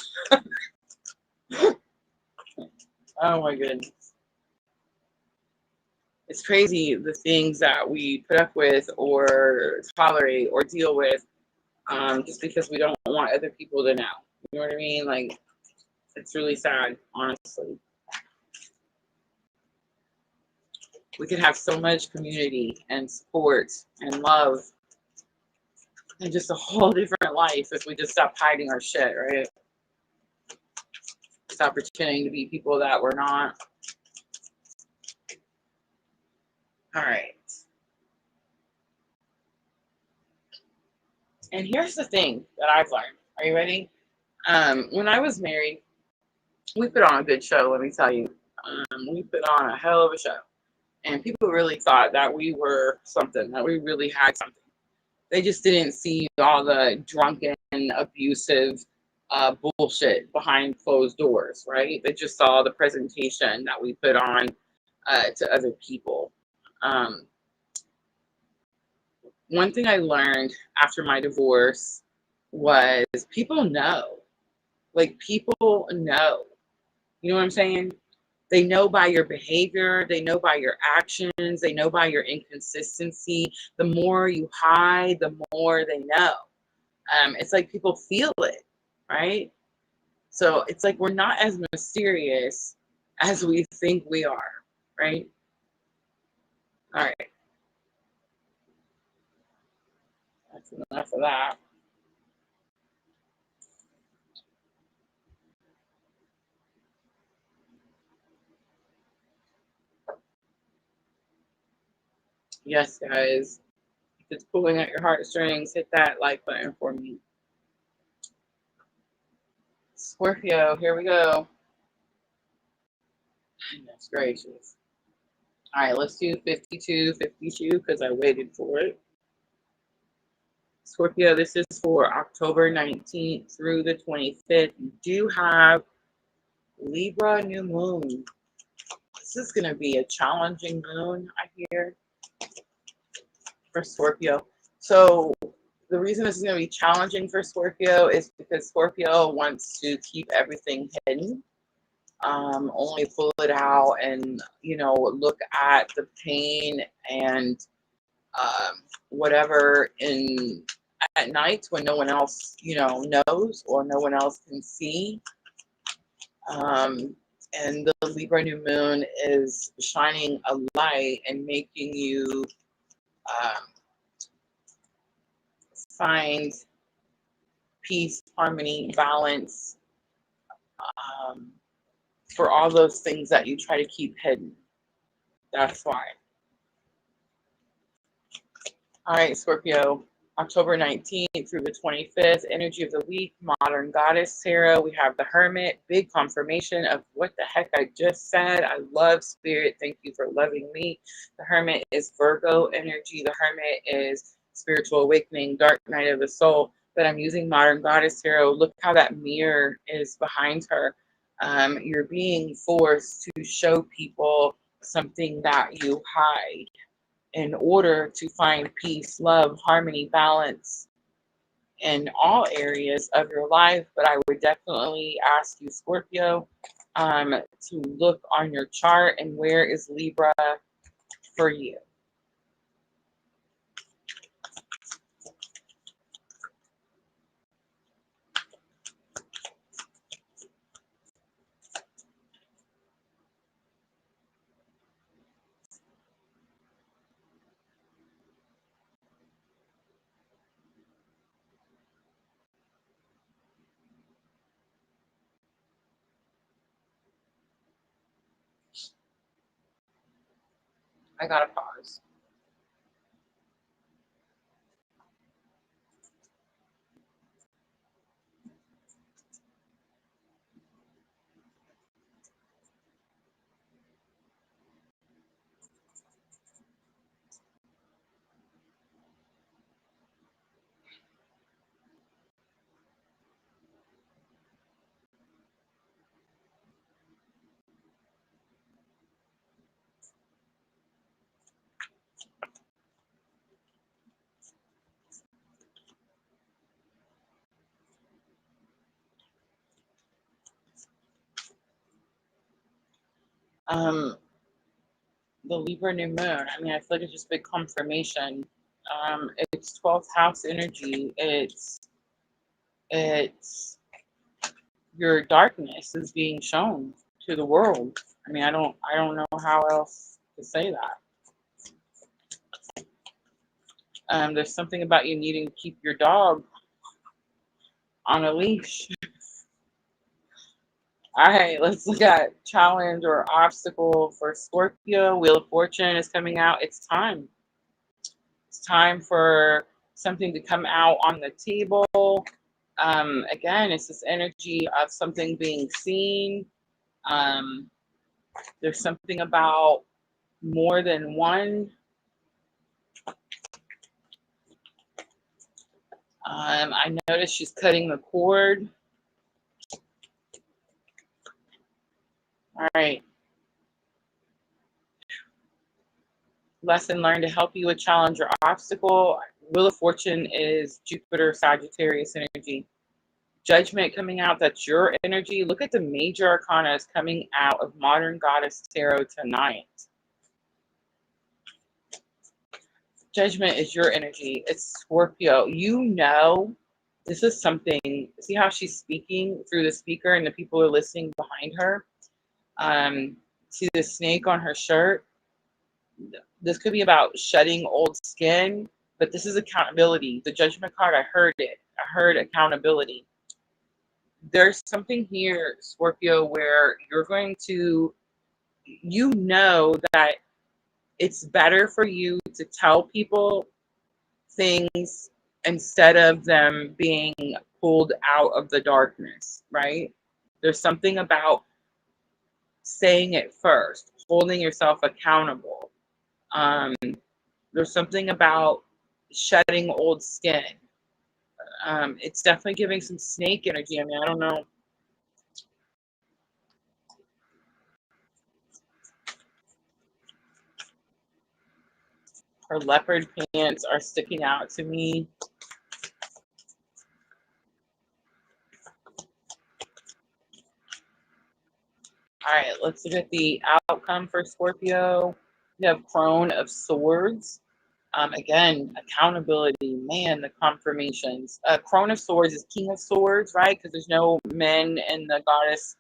Oh, my goodness. It's crazy the things that we put up with or tolerate or deal with just because we don't want other people to know. You know what I mean? Like, it's really sad, honestly. We could have so much community and support and love and just a whole different life if we just stop hiding our shit, right? Stop pretending to be people that we're not. All right. And here's the thing that I've learned. Are you ready? When I was married, we put on a good show, let me tell you. We put on a hell of a show. And people really thought that we were something, that we really had something. They just didn't see all the drunken, abusive bullshit behind closed doors, right? They just saw the presentation that we put on to other people. One thing I learned after my divorce was people know. Like, people know. You know what I'm saying? They know by your behavior. They know by your actions. They know by your inconsistency. The more you hide, the more they know. It's like people feel it, right? So it's like we're not as mysterious as we think we are, right? All right. That's enough of that. Yes, guys. If it's pulling at your heartstrings, hit that like button for me. Scorpio, here we go. Goodness gracious. All right, let's do 52 because I waited for it. Scorpio, this is for October 19th through the 25th. You do have Libra new moon. This is going to be a challenging moon, I hear, for Scorpio. So the reason this is going to be challenging for Scorpio is because Scorpio wants to keep everything hidden. Only pull it out and, you know, look at the pain and whatever in at night when no one else, you know, knows or no one else can see. And the Libra new moon is shining a light and making you find peace, harmony, balance for all those things that you try to keep hidden. That's why. All right, Scorpio, October 19th through the 25th, energy of the week, modern goddess tarot. We have the Hermit, big confirmation of what the heck I just said. I love spirit. Thank you for loving me. The Hermit is Virgo energy. The Hermit is spiritual awakening, dark night of the soul. But I'm using modern goddess tarot. Look how that mirror is behind her. You're being forced to show people something that you hide in order to find peace, love, harmony, balance in all areas of your life. But I would definitely ask you, Scorpio, to look on your chart and where is Libra for you. I gotta pause. The Libra new moon. I mean, I feel like it's just big confirmation. It's 12th house energy. It's your darkness is being shown to the world. I mean, I don't know how else to say that. There's something about you needing to keep your dog on a leash. All right, let's look at challenge or obstacle for Scorpio. Wheel of Fortune is coming out. It's time. It's time for something to come out on the table. Again, it's this energy of something being seen. Um, there's something about more than one. I noticed she's cutting the cord. All right. Lesson learned to help you with challenge or obstacle. Wheel of Fortune is Jupiter, Sagittarius energy. Judgment coming out, that's your energy. Look at the major arcana coming out of Modern Goddess Tarot tonight. Judgment is your energy. It's Scorpio. You know, this is something. See how she's speaking through the speaker and the people are listening behind her? See the snake on her shirt? This could be about shedding old skin, but this is accountability. The Judgment card, I heard it. I heard accountability. There's something here, Scorpio, where you're going to, you know that it's better for you to tell people things instead of them being pulled out of the darkness, right? There's something about saying it first, holding yourself accountable. There's something about shedding old skin. It's definitely giving some snake energy. I mean, I don't know. Her leopard pants are sticking out to me. All right, let's look at the outcome for Scorpio. We have Crone of Swords. Again, accountability. Man, the confirmations. Crone of Swords is King of Swords, right? Because there's no men in the goddess,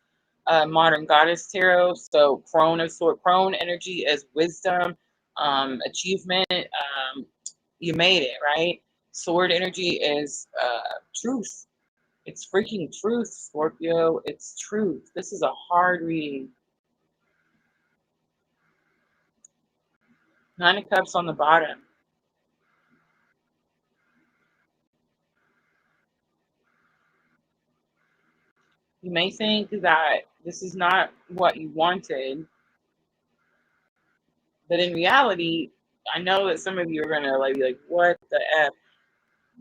modern goddess tarot. So Crone of Sword, Crone energy is wisdom, achievement. You made it, right? Sword energy is truth. It's freaking truth, Scorpio. It's truth. This is a hard reading. Nine of Cups on the bottom. You may think that this is not what you wanted, but in reality, I know that some of you are gonna like be like, "What the f?"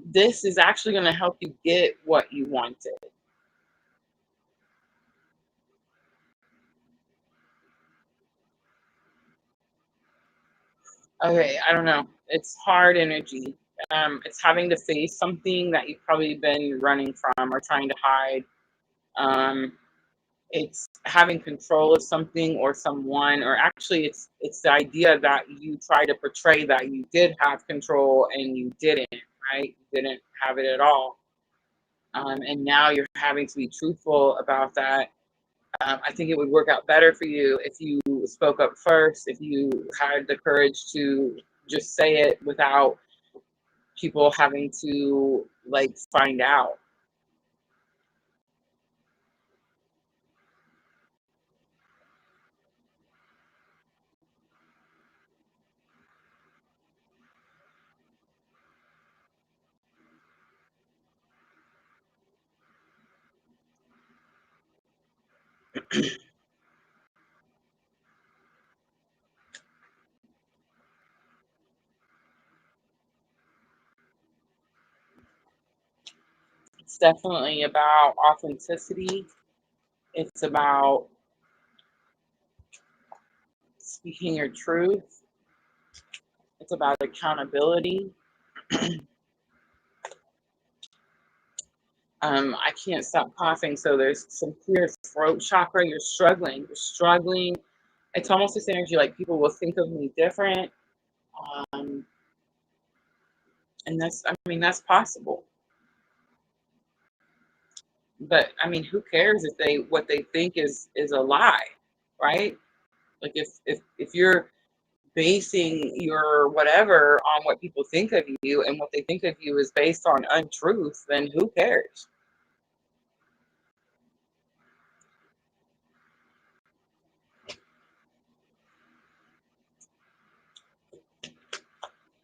This is actually gonna help you get what you wanted. Okay, I don't know. It's hard energy. It's having to face something that you've probably been running from or trying to hide. Um, it's having control of something or someone, or actually it's the idea that you try to portray that you did have control and you didn't, right? You didn't have it at all. And now you're having to be truthful about that. I think it would work out better for you if you spoke up first, if you had the courage to just say it without people having to like find out. It's definitely about authenticity. It's about speaking your truth. It's about accountability. I can't stop coughing, so there's some clear throat chakra. You're struggling. You're struggling. It's almost this energy like people will think of me different. Um, and that's possible. But I mean, who cares if what they think is a lie, right? Like if you're basing your whatever on what people think of you, and what they think of you is based on untruth, then who cares?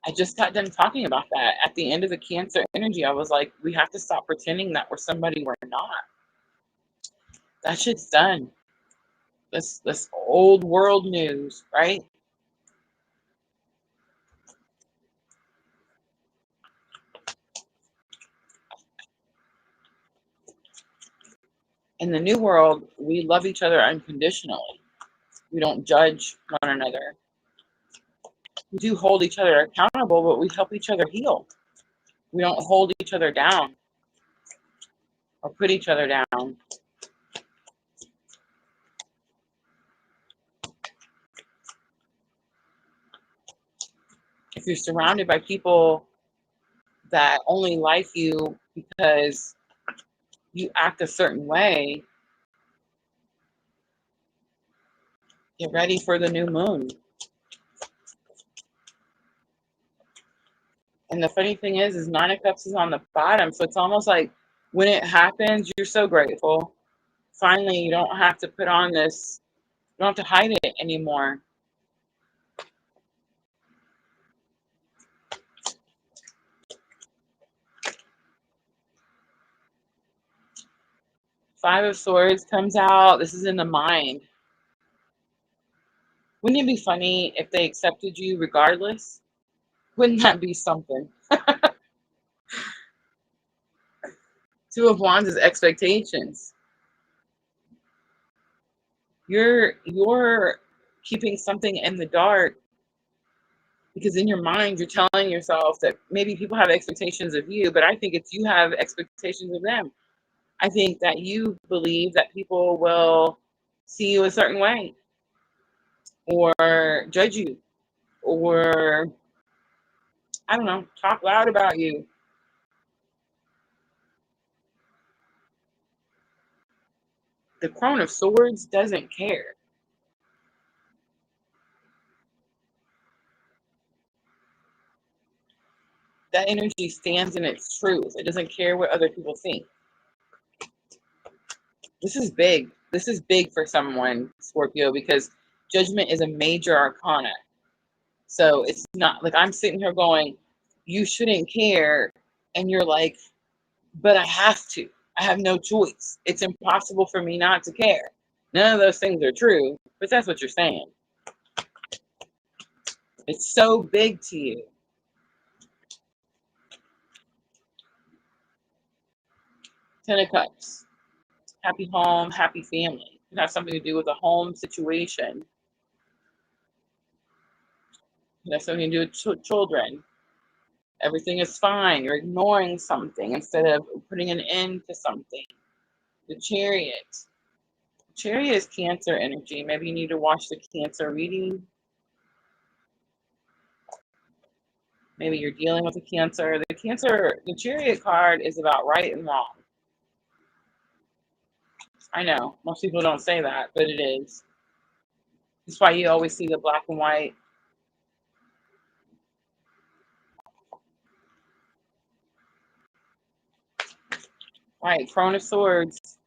I just got done talking about that. At the end of the Cancer energy, I was like, we have to stop pretending that we're somebody we're not. That shit's done. This old world news, right? In the new world, we love each other unconditionally. We don't judge one another. We do hold each other accountable, but we help each other heal. We don't hold each other down or put each other down. If you're surrounded by people that only like you because you act a certain way, get ready for the new moon. And the funny thing is Nine of Cups is on the bottom. So it's almost like when it happens, you're so grateful. Finally, you don't have to put on this, you don't have to hide it anymore. Five of Swords comes out. This is in the mind. Wouldn't it be funny if they accepted you regardless? Wouldn't that be something? Two of Wands is expectations. You're keeping something in the dark because in your mind you're telling yourself that maybe people have expectations of you, but I think it's you have expectations of them. I think that you believe that people will see you a certain way or judge you or, I don't know, talk loud about you. The Crone of Swords doesn't care. That energy stands in its truth. It doesn't care what other people think. This is big. This is big for someone, Scorpio, because Judgment is a major arcana. So it's not like I'm sitting here going, you shouldn't care. And you're like, but I have to. I have no choice. It's impossible for me not to care. None of those things are true, but that's what you're saying. It's so big to you. Ten of Cups. Happy home, happy family. It has something to do with a home situation. It has something to do with children. Everything is fine. You're ignoring something instead of putting an end to something. The Chariot. Chariot is Cancer energy. Maybe you need to watch the Cancer reading. Maybe you're dealing with a Cancer. The Chariot card is about right and wrong. I know most people don't say that, but it is. That's why you always see the black and white. Right, Crone of Swords.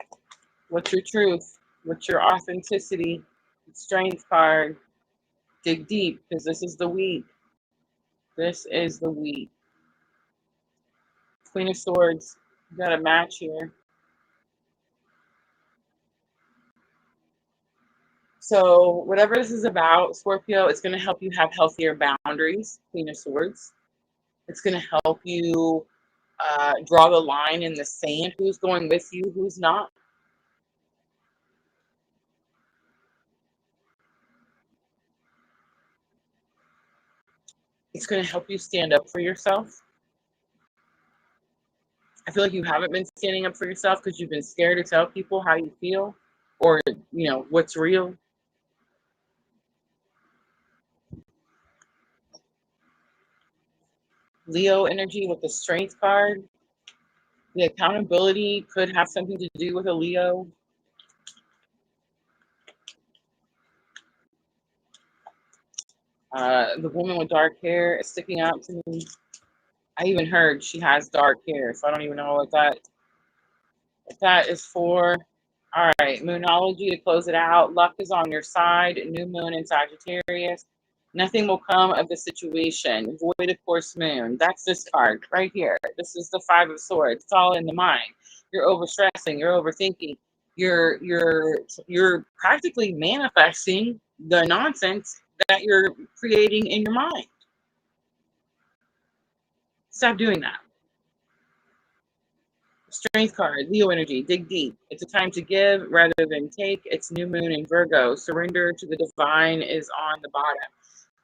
What's your truth? What's your authenticity? Strength card. Dig deep, because this is the week. This is the week. Queen of Swords. You got a match here. So whatever this is about, Scorpio, it's going to help you have healthier boundaries, Queen of Swords. It's going to help you draw the line in the sand, who's going with you, who's not. It's going to help you stand up for yourself. I feel like you haven't been standing up for yourself because you've been scared to tell people how you feel or, what's real. Leo energy with the Strength card. The accountability could have something to do with a Leo. The woman with dark hair is sticking out to me. I even heard she has dark hair, so I don't even know what that is for. All right, Moonology to close it out. Luck is on your side. New moon in Sagittarius. Nothing will come of the situation. Void of course moon. That's this card right here. This is the Five of Swords. It's all in the mind. You're overstressing. You're overthinking. You're practically manifesting the nonsense that you're creating in your mind. Stop doing that. Strength card, Leo energy, dig deep. It's a time to give rather than take. It's new moon in Virgo. Surrender to the divine is on the bottom.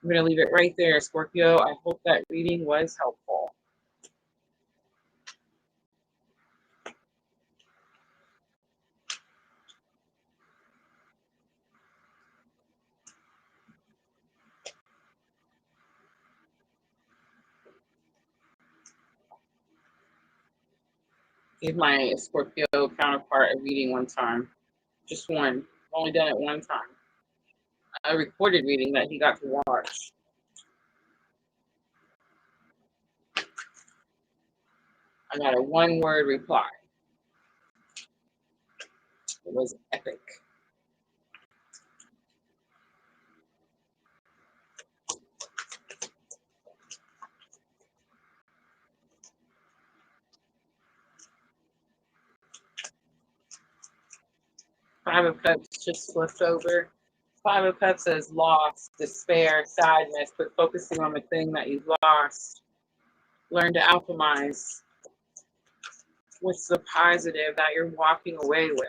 I'm going to leave it right there, Scorpio. I hope that reading was helpful. Give my Scorpio counterpart a reading one time. Just one. I've only done it one time. A recorded reading that he got to watch. I got a one-word reply. It was epic. Five of Cups just flipped over. Five of Cups says loss, despair, sadness, but focusing on the thing that you've lost. Learn to alchemize. What's the positive that you're walking away with?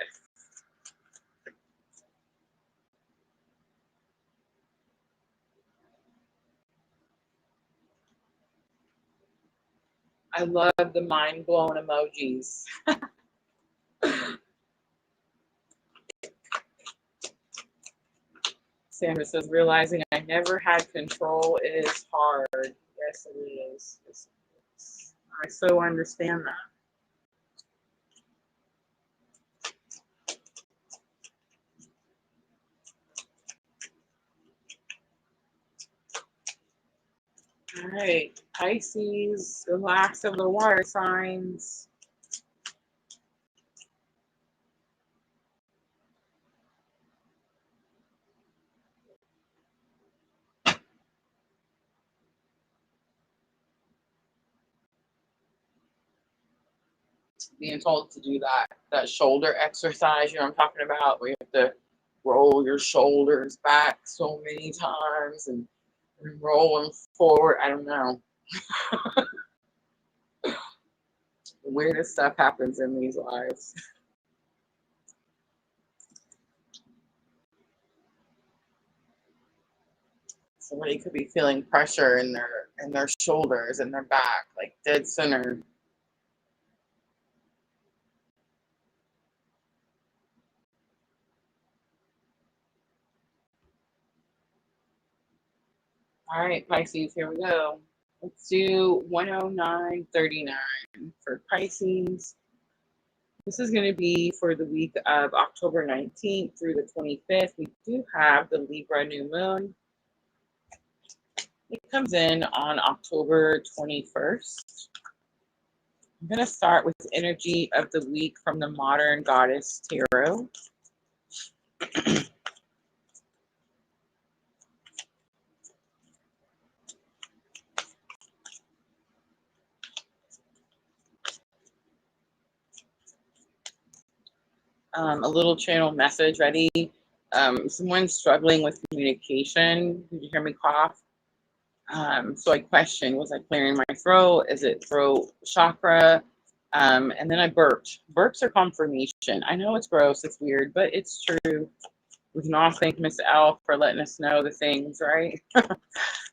I love the mind blown emojis. Sandra says, realizing I never had control is hard. Yes, it is. Yes, it is. I so understand that. All right, Pisces, the last of the water signs. Being told to do that shoulder exercise, I'm talking about, where you have to roll your shoulders back so many times and roll them forward. I don't know. The weirdest stuff happens in these lives. Somebody could be feeling pressure in their shoulders and their back, like dead center. All right, Pisces, here we go. Let's do 109.39 for Pisces. This is going to be for the week of October 19th through the 25th. We do have the Libra new moon. It comes in on October 21st. I'm going to start with the energy of the week from the Modern Goddess Tarot. A little channel message ready. Someone's struggling with communication. Did you hear me cough? So I questioned, was I clearing my throat? Is it throat chakra? And then I burped. Burps are confirmation. I know it's gross, it's weird, but it's true. We can all thank Miss L for letting us know the things, right?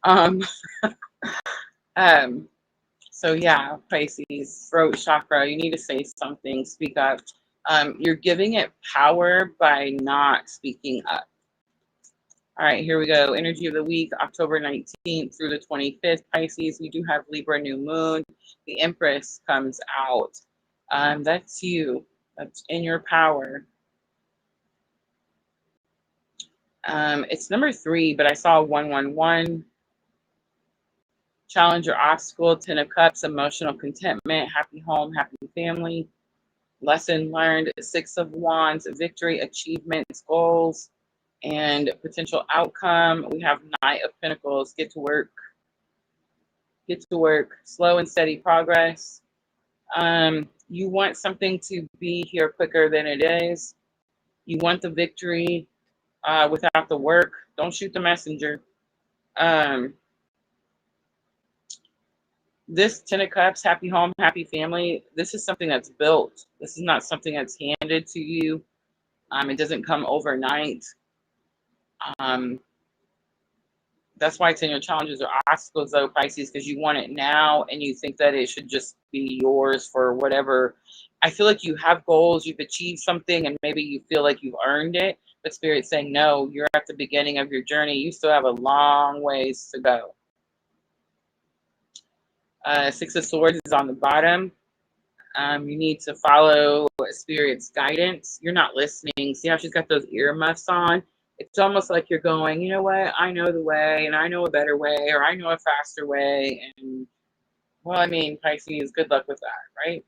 um, um, so yeah, Pisces, throat chakra, you need to say something, speak up. You're giving it power by not speaking up. All right, here we go. Energy of the week, October 19th through the 25th. Pisces, we do have Libra new moon. The Empress comes out. That's you. That's in your power. It's number 3, but I saw 111. Challenge or obstacle, 10 of Cups, emotional contentment, happy home, happy family. Lesson learned, 6 of Wands, victory, achievements, goals, and potential outcome. We have Knight of Pentacles, get to work. Get to work, slow and steady progress. You want something to be here quicker than it is. You want the victory without the work. Don't shoot the messenger. This 10 of Cups, happy home, happy family, this is something that's built. This is not something that's handed to you. It doesn't come overnight. That's why it's in your challenges or obstacles, though, Pisces, because you want it now and you think that it should just be yours for whatever. I feel like you have goals, you've achieved something, and maybe you feel like you've earned it, but Spirit's saying, no, you're at the beginning of your journey. You still have a long ways to go. 6 of Swords is on the bottom. You need to follow Spirit's guidance. You're not listening. See how she's got those earmuffs on? It's almost like you're going, you know what? I know the way, and I know a better way, or I know a faster way. And, well, I mean, Pisces, good luck with that, right?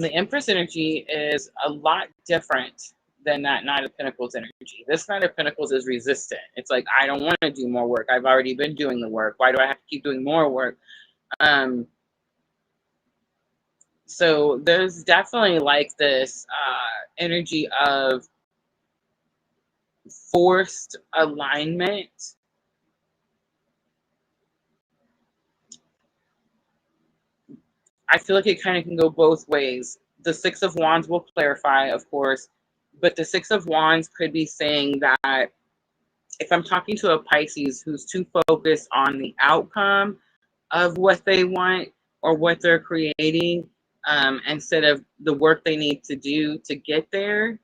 The Empress energy is a lot different than that Knight of Pentacles energy. This Knight of Pentacles is resistant. It's like, I don't want to do more work. I've already been doing the work. Why do I have to keep doing more work? So there's definitely like this energy of forced alignment. I feel like it kind of can go both ways. The 6 of Wands will clarify, of course, but the 6 of Wands could be saying that if I'm talking to a Pisces who's too focused on the outcome of what they want or what they're creating, instead of the work they need to do to get there.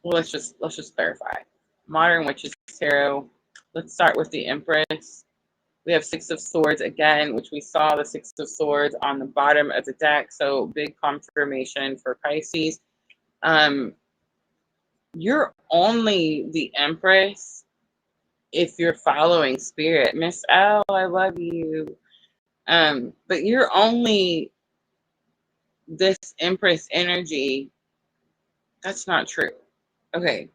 Well, let's just clarify. Modern Witches Tarot. Let's start with the Empress. We have 6 of Swords again, which we saw the 6 of Swords on the bottom of the deck. So big confirmation for Pisces. You're only the Empress if you're following Spirit. Miss L, I love you. But you're only this Empress energy. That's not true. Okay.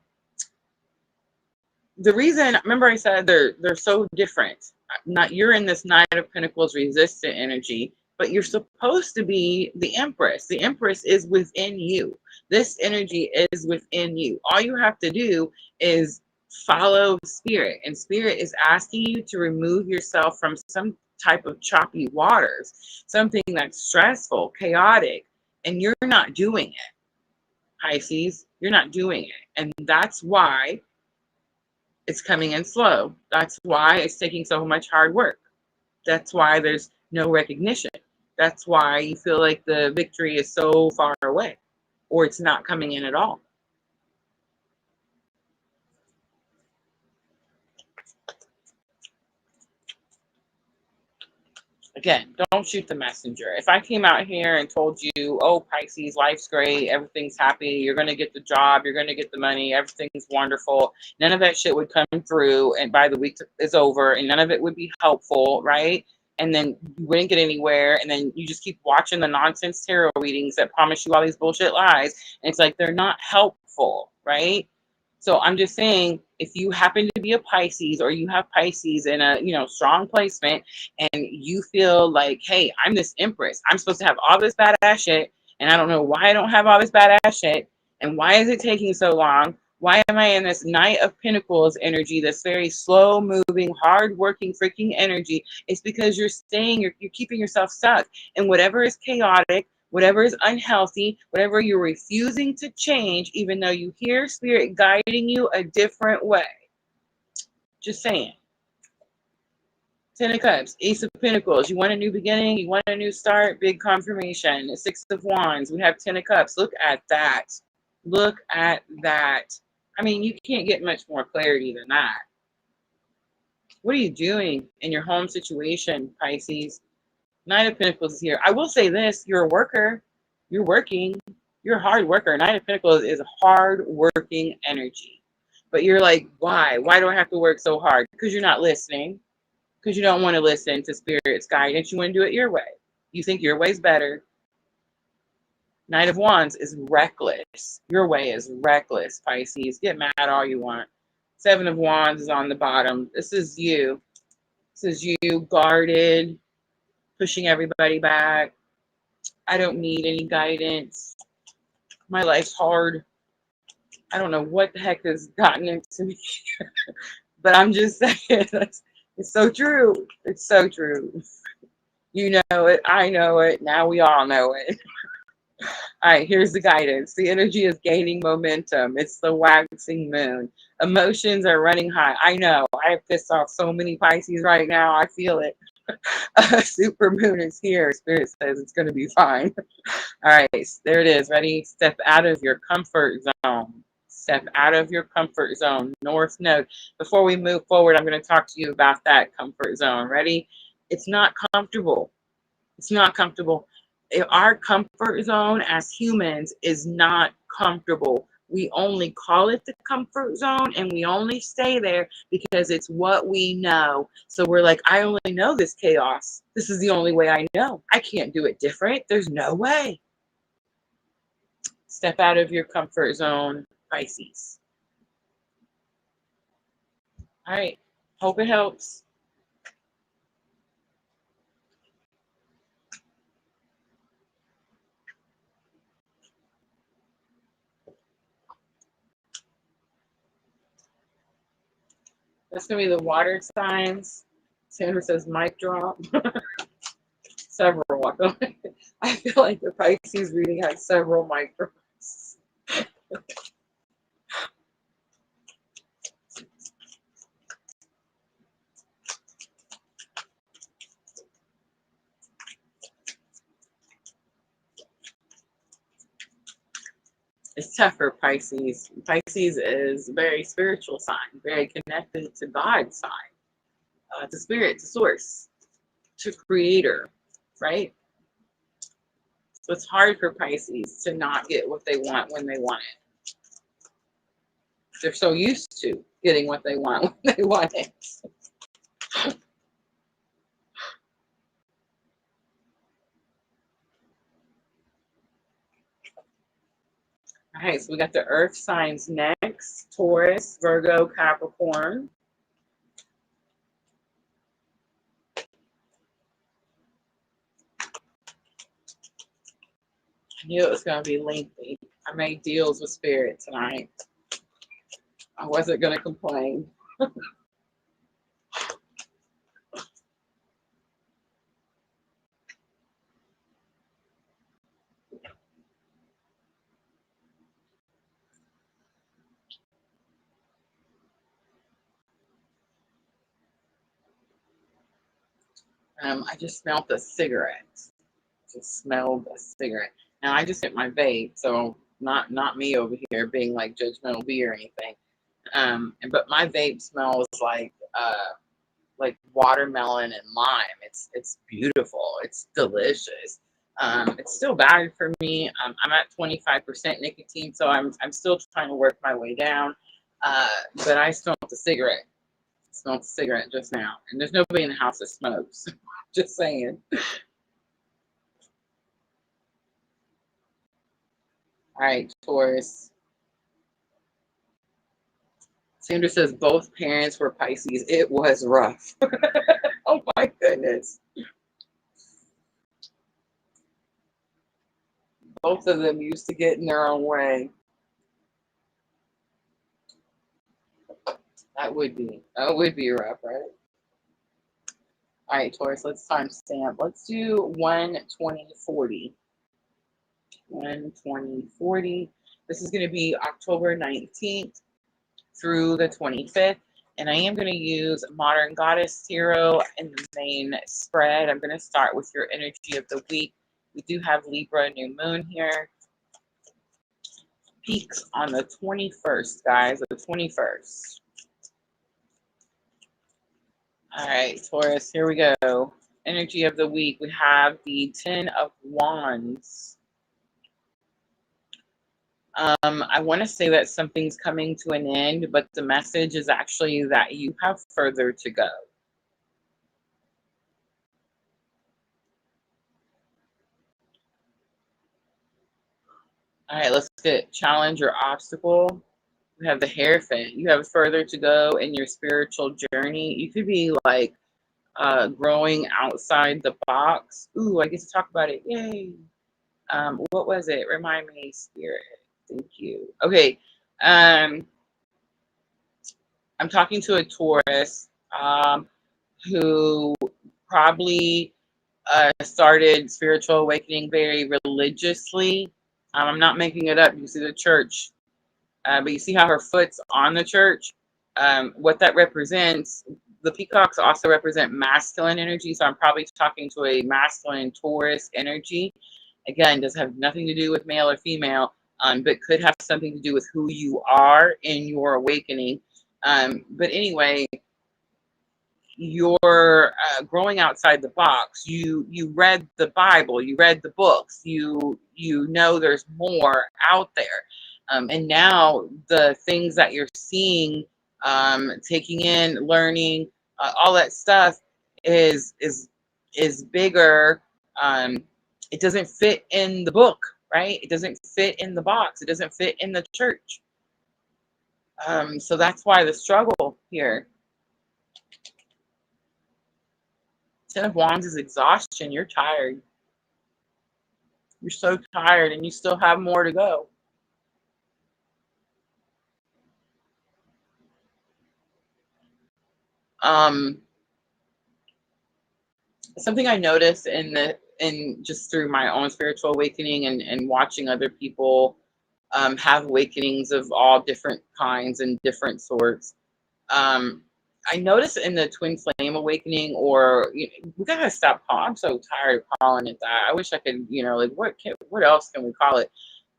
The reason, remember I said they're so different. Not, you're in this Knight of Pentacles resistant energy, but you're supposed to be the Empress. The Empress is within you. This energy is within you. All you have to do is follow Spirit, and Spirit is asking you to remove yourself from some type of choppy waters, something that's stressful, chaotic, and you're not doing it, Pisces. You're not doing it, and that's why it's coming in slow. That's why it's taking so much hard work. That's why there's no recognition. That's why you feel like the victory is so far away, or it's not coming in at all. Again, don't shoot the messenger. If I came out here and told you, oh, Pisces, life's great, everything's happy, you're going to get the job, you're going to get the money, everything's wonderful, none of that shit would come through, and by the week is over, and none of it would be helpful, right? And then you wouldn't get anywhere, and then you just keep watching the nonsense tarot readings that promise you all these bullshit lies, and it's like, they're not helpful. helpful, right? So I'm just saying, if you happen to be a Pisces, or you have Pisces in a, strong placement, and you feel like, hey, I'm this empress, I'm supposed to have all this badass shit, and I don't know why I don't have all this badass shit, and why is it taking so long? Why am I in this Knight of Pentacles energy, this very slow moving, hard working freaking energy? It's because you're keeping yourself stuck. And whatever is chaotic, whatever is unhealthy, whatever you're refusing to change, even though you hear spirit guiding you a different way. Just saying. Ten of Cups, Ace of Pentacles. You want a new beginning? You want a new start? Big confirmation. The Six of Wands. We have Ten of Cups. Look at that. Look at that. I mean, you can't get much more clarity than that. What are you doing in your home situation, Pisces? Nine of Pentacles is here. I will say this. You're a worker. You're working. You're a hard worker. Nine of Pentacles is a hard working energy. But you're like, why? Why do I have to work so hard? Because you're not listening. Because you don't want to listen to Spirit's guidance. You want to do it your way. You think your way's better. Knight of Wands is reckless. Your way is reckless, Pisces. Get mad all you want. Seven of Wands is on the bottom. This is you. This is you, guarded, pushing everybody back. I don't need any guidance. My life's hard. I don't know what the heck has gotten into me. But I'm just saying, it's so true. It's so true. You know it. I know it. Now we all know it. All right, here's the guidance. The energy is gaining momentum. It's the waxing moon. Emotions are running high. I know. I have pissed off so many Pisces right now. I feel it. Super moon is here. Spirit says it's going to be fine. All right, there it is. Ready? Step out of your comfort zone. Step out of your comfort zone. North Node. Before we move forward, I'm going to talk to you about that comfort zone. Ready? It's not comfortable. It's not comfortable. Our comfort zone as humans is not comfortable. We only call it the comfort zone, and we only stay there because it's what we know. So we're like, I only know this chaos. This is the only way I know. I can't do it different. There's no way. Step out of your comfort zone, Pisces. All right. Hope it helps. That's going to be the water signs. Sandra says, mic drop. Several. I feel like the Pisces reading has several mic drops. It's tough for Pisces. Pisces is a very spiritual sign, very connected to God's sign, to spirit, to source, to creator, right? So it's hard for Pisces to not get what they want when they want it. They're so used to getting what they want when they want it. All right, so we got the earth signs next. Taurus, Virgo, Capricorn. I knew it was going to be lengthy. I made deals with spirit tonight. I wasn't going to complain. I just smelled a cigarette. Just smelled a cigarette. Now I just hit my vape, so not me over here being like judgmental bee or anything. But my vape smells like watermelon and lime. It's beautiful. It's delicious. It's still bad for me. I'm at 25% nicotine, so I'm still trying to work my way down. But I smelled a cigarette. Smelled a cigarette just now, and there's nobody in the house that smokes. Just saying. All right, Taurus. Sandra says both parents were Pisces. It was rough. Oh my goodness. Both of them used to get in their own way. That would be rough, right? All right, Taurus, let's timestamp. Let's do 1/20/40. 1/20/40. This is going to be October 19th through the 25th. And I am going to use Modern Goddess Tarot in the main spread. I'm going to start with your energy of the week. We do have Libra new moon here. Peaks on the 21st, guys, the 21st. All right, Taurus, here we go. Energy of the week. We have the 10 of Wands. I want to say that something's coming to an end, but the message is actually that you have further to go. All right, let's get challenge or obstacle. We have the Hierophant. You have further to go in your spiritual journey. You could be like growing outside the box. Ooh, I get to talk about it. Yay. What was it? Remind me, Spirit. Thank you. Okay. I'm talking to a Taurus who probably started spiritual awakening very religiously. I'm not making it up. You see the church, but you see how her foot's on the church. What that represents, the peacocks also represent masculine energy. So I'm probably talking to a masculine Taurus energy. Again, does have nothing to do with male or female, but could have something to do with who you are in your awakening. But anyway, you're growing outside the box. You read the Bible, you read the books, you know there's more out there, and now the things that you're seeing, taking in, learning, all that stuff is bigger. It doesn't fit in the book, right? It doesn't fit in the box. It doesn't fit in the church. So that's why the struggle here. 10 of Wands is exhaustion. You're tired. You're so tired and you still have more to go. Something I noticed in just through my own spiritual awakening and watching other people have awakenings of all different kinds and different sorts. I noticed in the twin flame awakening, or we gotta stop calling. I'm so tired of calling it that. I wish I could, like what else can we call it?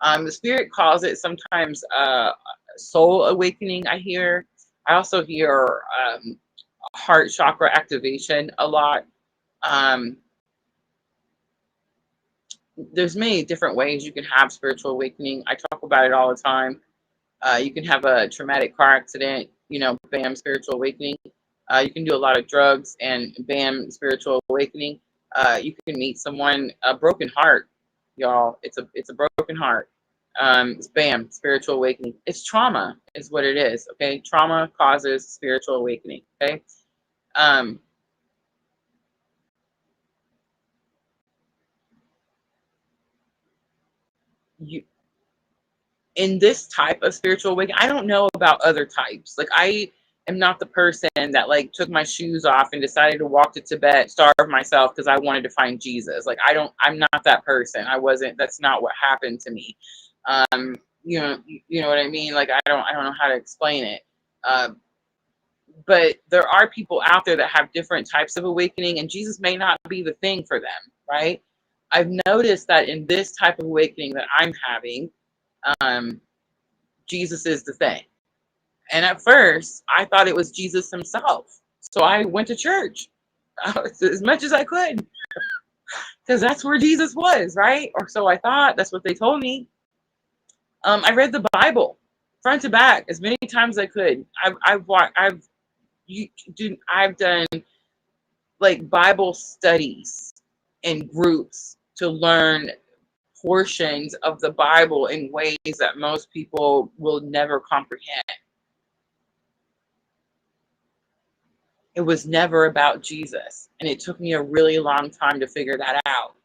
The spirit calls it sometimes soul awakening. I also hear heart chakra activation a lot. There's many different ways you can have spiritual awakening. I talk about it all the time. You can have a traumatic car accident, bam, spiritual awakening. You can do a lot of drugs and bam, spiritual awakening. You can meet someone, a broken heart, y'all. It's a broken heart. It's bam, spiritual awakening. It's trauma is what it is. Okay. Trauma causes spiritual awakening. Okay. You in this type of spiritual awakening, I don't know about other types. Like I am not the person that like took my shoes off and decided to walk to Tibet, starve myself because I wanted to find Jesus. Like I'm not that person. That's not what happened to me. You know what I mean? Like I don't know how to explain it. But there are people out there that have different types of awakening, and Jesus may not be the thing for them, right? I've noticed that in this type of awakening that I'm having, Jesus is the thing. And at first, I thought it was Jesus himself. So I went to church as much as I could because that's where Jesus was, right? Or so I thought. That's what they told me. I read the Bible front to back as many times as I could. I've done like Bible studies in groups to learn portions of the Bible in ways that most people will never comprehend. It was never about Jesus. And it took me a really long time to figure that out.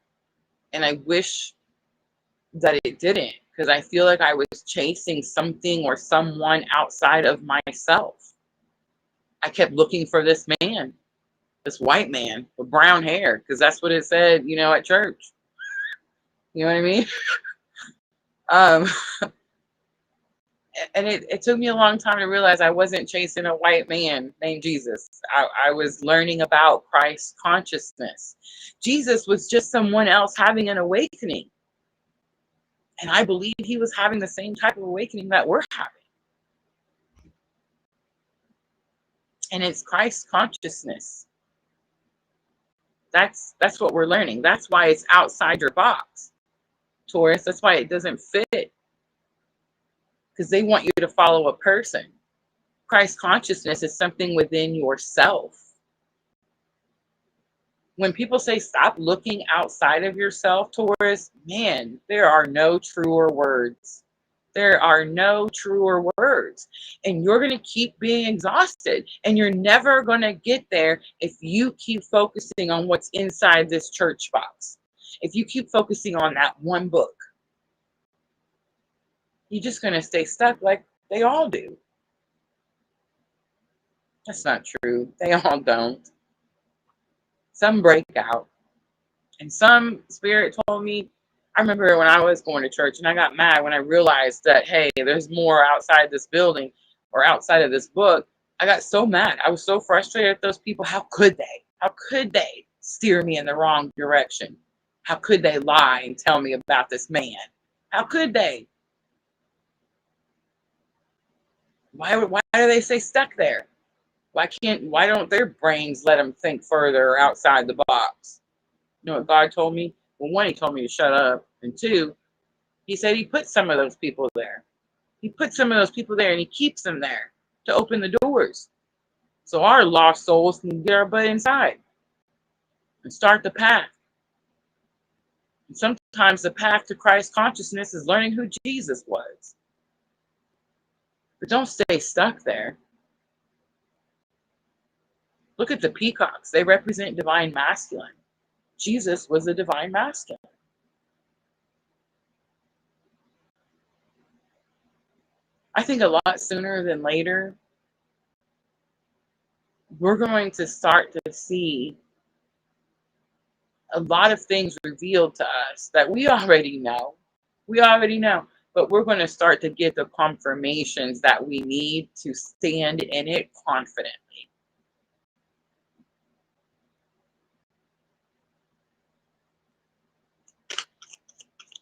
And I wish that it didn't, because I feel like I was chasing something or someone outside of myself. I kept looking for this man, this white man with brown hair, because that's what it said, you know, at church. You know what I mean? And it took me a long time to realize I wasn't chasing a white man named Jesus. I was learning about Christ consciousness. Jesus was just someone else having an awakening. And I believe he was having the same type of awakening that we're having. And it's Christ consciousness. That's what we're learning. That's why it's outside your box, Taurus. That's why it doesn't fit. Because they want you to follow a person. Christ consciousness is something within yourself. When people say stop looking outside of yourself, Taurus, man, there are no truer words. There are no truer words. And you're going to keep being exhausted. And you're never going to get there if you keep focusing on what's inside this church box. If you keep focusing on that one book, you're just going to stay stuck like they all do. That's not true. They all don't. Some break out. And some spirit told me, I remember when I was going to church and I got mad when I realized that, hey, there's more outside this building or outside of this book. I got so mad. I was so frustrated at those people. How could they? How could they steer me in the wrong direction? How could they lie and tell me about this man? How could they? Why do they stay stuck there? Why don't their brains let them think further outside the box? You know what God told me? Well, one, he told me to shut up. And two, he said he put some of those people there. He put some of those people there and he keeps them there to open the doors. So our lost souls can get our butt inside and start the path. And sometimes the path to Christ consciousness is learning who Jesus was. But don't stay stuck there. Look at the peacocks. They represent divine masculine. Jesus was a divine masculine. I think a lot sooner than later, we're going to start to see a lot of things revealed to us that we already know. We already know. But we're going to start to get the confirmations that we need to stand in it confidently.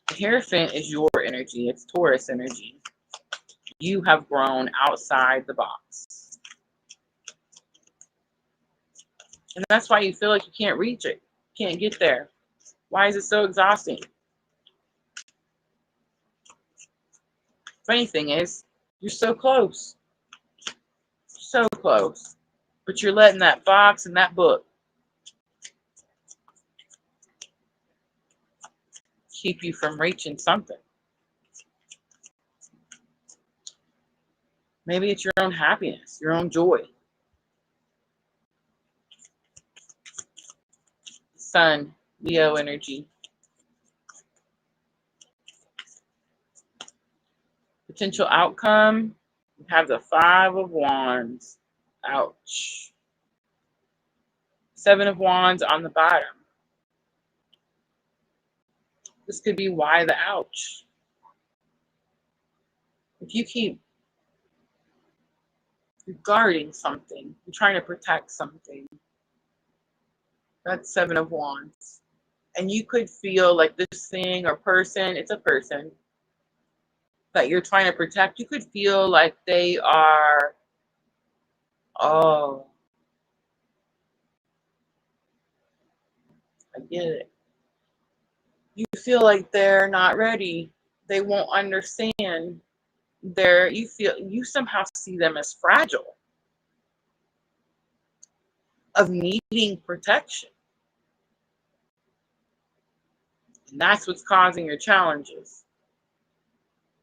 The Hierophant is your energy. It's Taurus energy. You have grown outside the box. And that's why you feel like you can't reach it. Can't get there. Why is it so exhausting? Funny thing is, you're so close. So close. But you're letting that box and that book keep you from reaching something. Maybe it's your own happiness, your own joy. Sun, Leo energy. Potential outcome, you have the Five of Wands. Ouch. Seven of Wands on the bottom. This could be why the ouch. If you keep guarding something, you're trying to protect something. That's Seven of Wands. And you could feel like this thing or person, it's a person that you're trying to protect. You could feel like they are, oh, I get it. You feel like they're not ready. They won't understand. You somehow see them as fragile, of needing protection. And that's what's causing your challenges.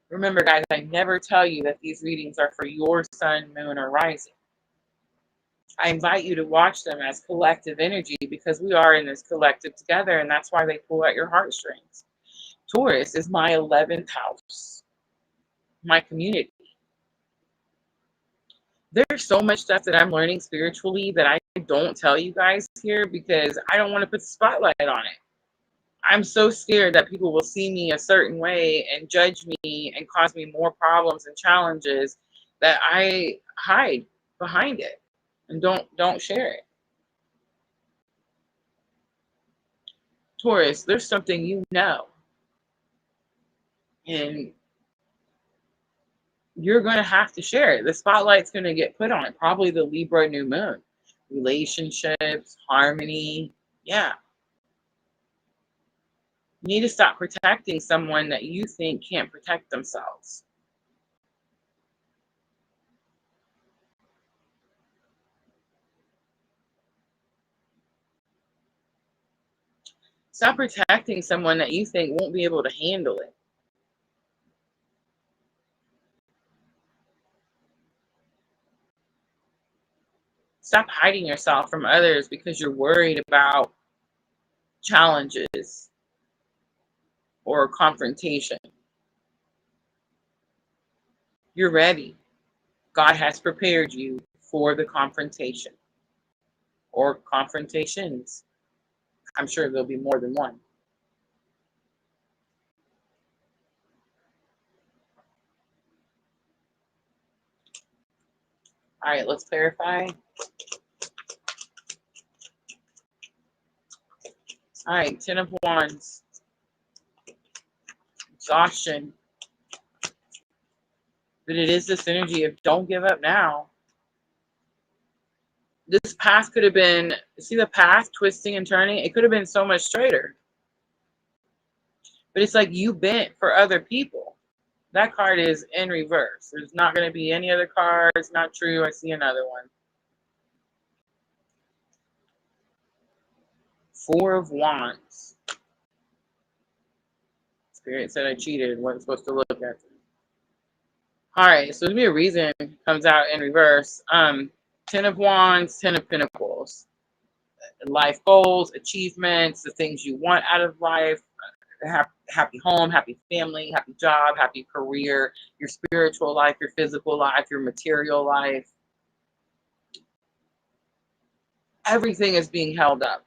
Remember, guys, I never tell you that these readings are for your sun, moon, or rising. I invite you to watch them as collective energy because we are in this collective together, and that's why they pull at your heartstrings. Taurus is my 11th house, my community. There's so much stuff that I'm learning spiritually that I don't tell you guys here because I don't want to put the spotlight on it. I'm so scared that people will see me a certain way and judge me and cause me more problems and challenges that I hide behind it and don't share it. Taurus, there's something you know, and you're going to have to share it. The spotlight's going to get put on it, probably the Libra new moon. Relationships, harmony, yeah. You need to stop protecting someone that you think can't protect themselves. Stop protecting someone that you think won't be able to handle it. Stop hiding yourself from others because you're worried about challenges or confrontation. You're ready. God has prepared you for the confrontation or confrontations. I'm sure there'll be more than one. All right, let's clarify. All right, 10 of Wands. Exhaustion. But it is this energy of don't give up now. This path could have been, see the path twisting and turning? It could have been so much straighter. But it's like you bent for other people. That card is in reverse. There's not going to be any other cards. Not true. I see another one. 4 of Wands. Spirit said I cheated. Wasn't supposed to look at them. All right, so there's be a reason comes out in reverse. 10 of Wands, 10 of Pentacles. Life goals, achievements, the things you want out of life. Happy home, happy family, happy job, happy career, your spiritual life, your physical life, your material life. Everything is being held up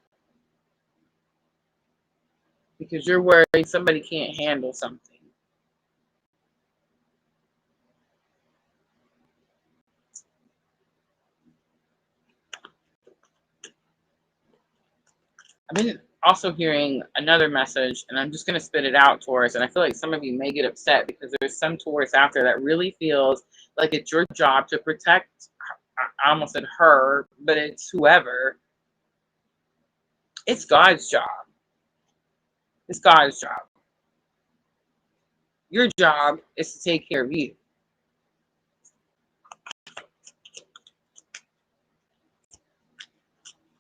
because you're worried somebody can't handle something. I've been also hearing another message, and I'm just going to spit it out, Taurus, and I feel like some of you may get upset because there's some Taurus out there that really feels like it's your job to protect, I almost said her, but it's whoever. It's God's job. It's God's job. Your job is to take care of you.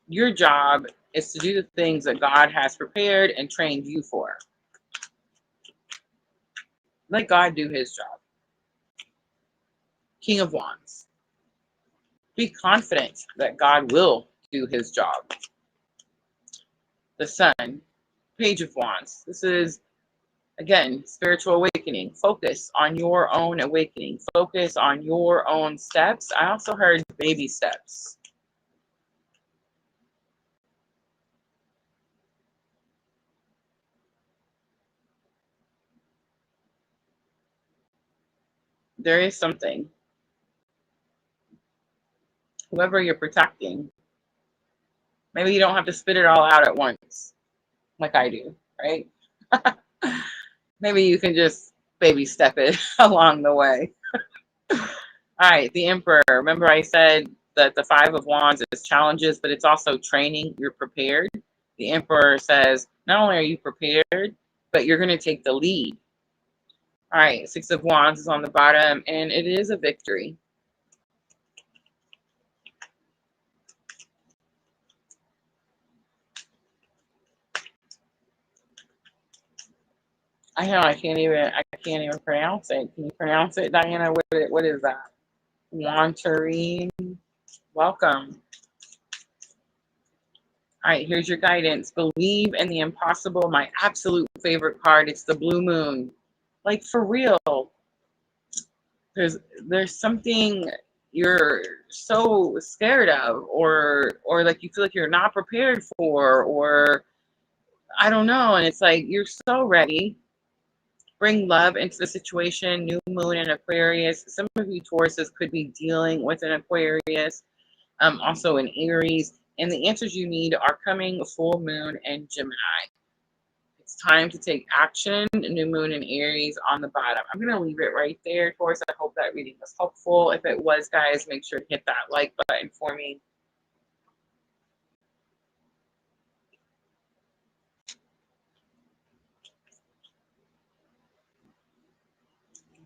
Your job is to do the things that God has prepared and trained you for. Let God do his job. King of Wands. Be confident that God will do his job. The Sun. Page of Wands. This is, again, spiritual awakening. Focus on your own awakening. Focus on your own steps. I also heard baby steps. There is something. Whoever you're protecting, maybe you don't have to spit it all out at once, like I do, right? Maybe you can just baby step it along the way. All right, the Emperor. Remember I said that the 5 of Wands is challenges, but it's also training. You're prepared. The Emperor says, not only are you prepared, but you're going to take the lead. All right, 6 of Wands is on the bottom, and it is a victory. I know I can't even pronounce it. Can you pronounce it, Diana? What is that? Wantarine. Welcome. All right, here's your guidance. Believe in the impossible. My absolute favorite card. It's the blue moon. Like, for real. There's something you're so scared of, or like you feel like you're not prepared for, or I don't know. And it's like you're so ready. Bring love into the situation. New moon in Aquarius. Some of you Tauruses could be dealing with an Aquarius. Also in Aries. And the answers you need are coming full moon and Gemini. It's time to take action. New moon in Aries on the bottom. I'm going to leave it right there. Of course, I hope that reading was helpful. If it was, guys, make sure to hit that like button for me.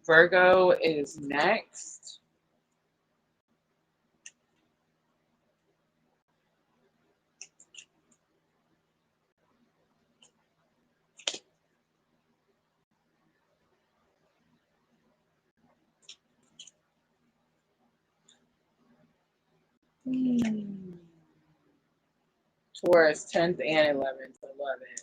Virgo is next. Taurus, 10th and 11th. I love it.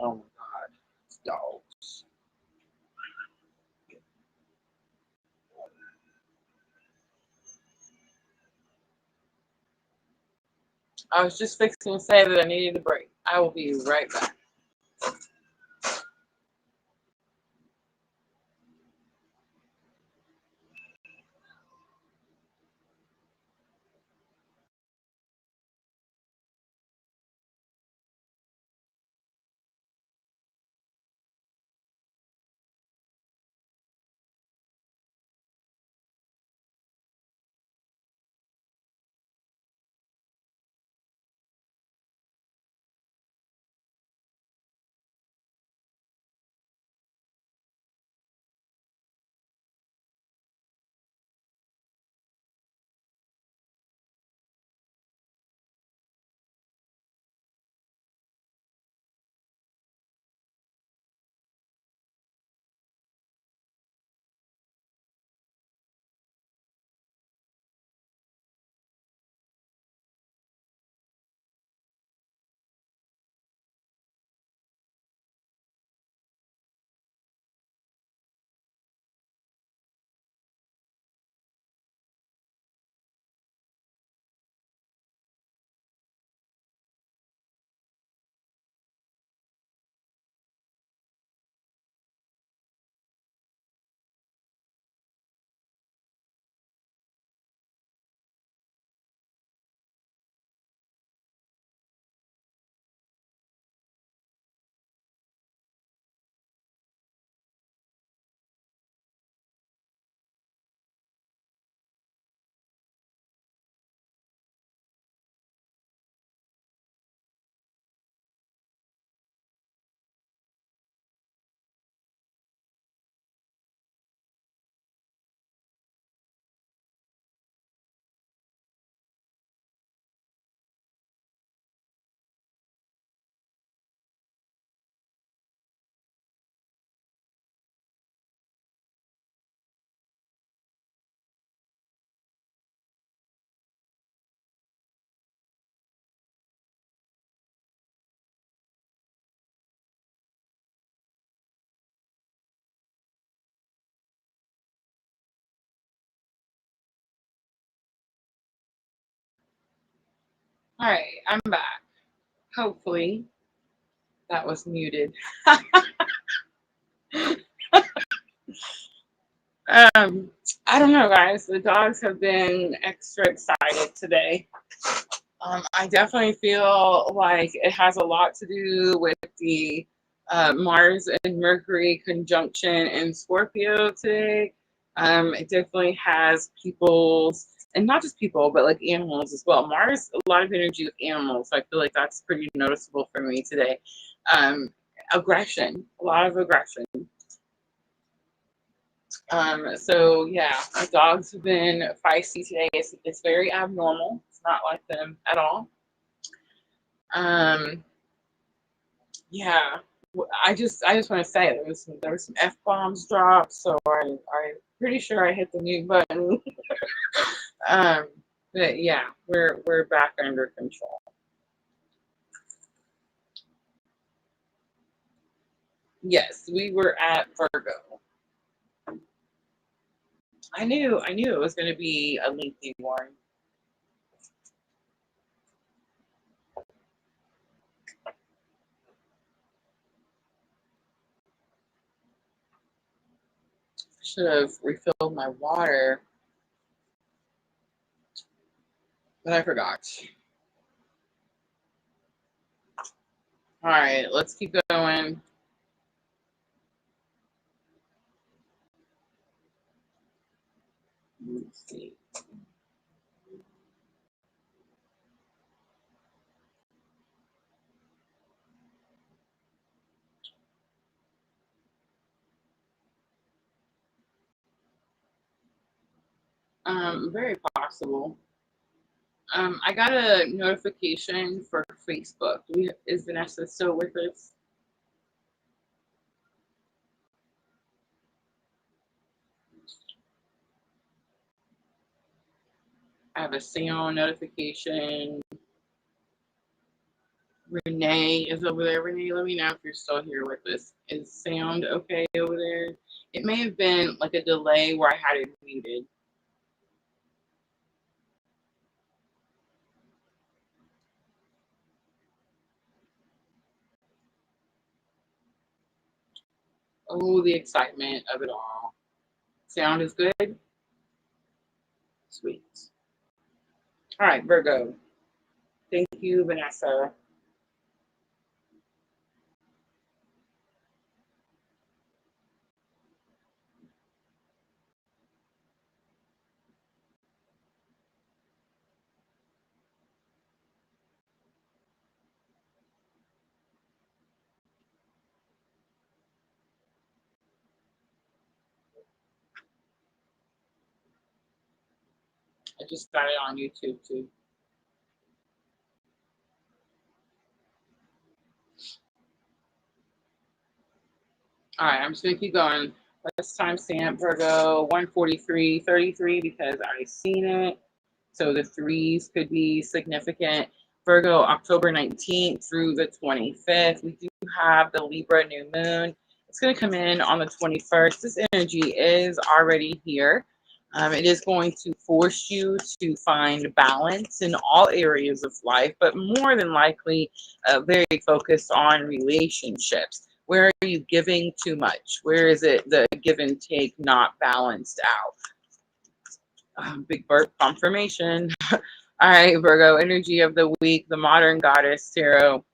Oh my God. Dogs. I was just fixing to say that I needed a break. I will be right back. All right, I'm back. Hopefully that was muted. I don't know, guys. The dogs have been extra excited today. I definitely feel like it has a lot to do with the Mars and Mercury conjunction in Scorpio today. It definitely has people's, and not just people, but like animals as well. Mars, a lot of energy with animals. So I feel like that's pretty noticeable for me today. Aggression, a lot of aggression. So yeah, my dogs have been feisty today. It's very abnormal. It's not like them at all. Um, yeah, I just want to say there was some F-bombs dropped, so I'm pretty sure I hit the mute button. um, but yeah, we're back under control. Yes, we were at Virgo. I knew it was going to be a lengthy one. Should have refilled my water, but I forgot. All right, let's keep going. Let's see. Very possible. I got a notification for Facebook. Is Vanessa still with us? I have a sound notification. Renee is over there. Renee, let me know if you're still here with us. Is sound okay over there? It may have been like a delay where I had it muted. Oh, the excitement of it all. Sound is good? Sweet. All right, Virgo. Thank you, Vanessa. I just got it on YouTube too. All right, I'm just gonna keep going. Let's timestamp Virgo 143:33 because I seen it. So the threes could be significant. Virgo, October 19th through the 25th. We do have the Libra new moon. It's going to come in on the 21st. This energy is already here. It is going to force you to find balance in all areas of life, but more than likely, very focused on relationships. Where are you giving too much? Where is it the give and take not balanced out? Big burp confirmation. All right, Virgo, energy of the week, the modern goddess tarot.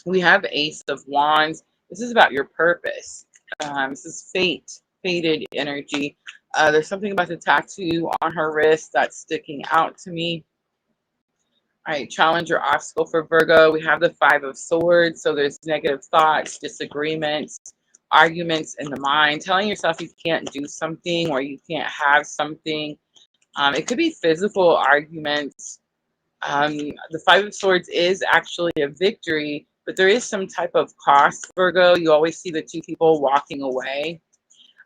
We have Ace of Wands. This is about your purpose. This is fated energy. There's something about the tattoo on her wrist that's sticking out to me. All right, challenge or obstacle for Virgo. We have the Five of Swords. So there's negative thoughts, disagreements, arguments in the mind, telling yourself you can't do something or you can't have something. It could be physical arguments. The Five of Swords is actually a victory, but there is some type of cost, Virgo. You always see the two people walking away.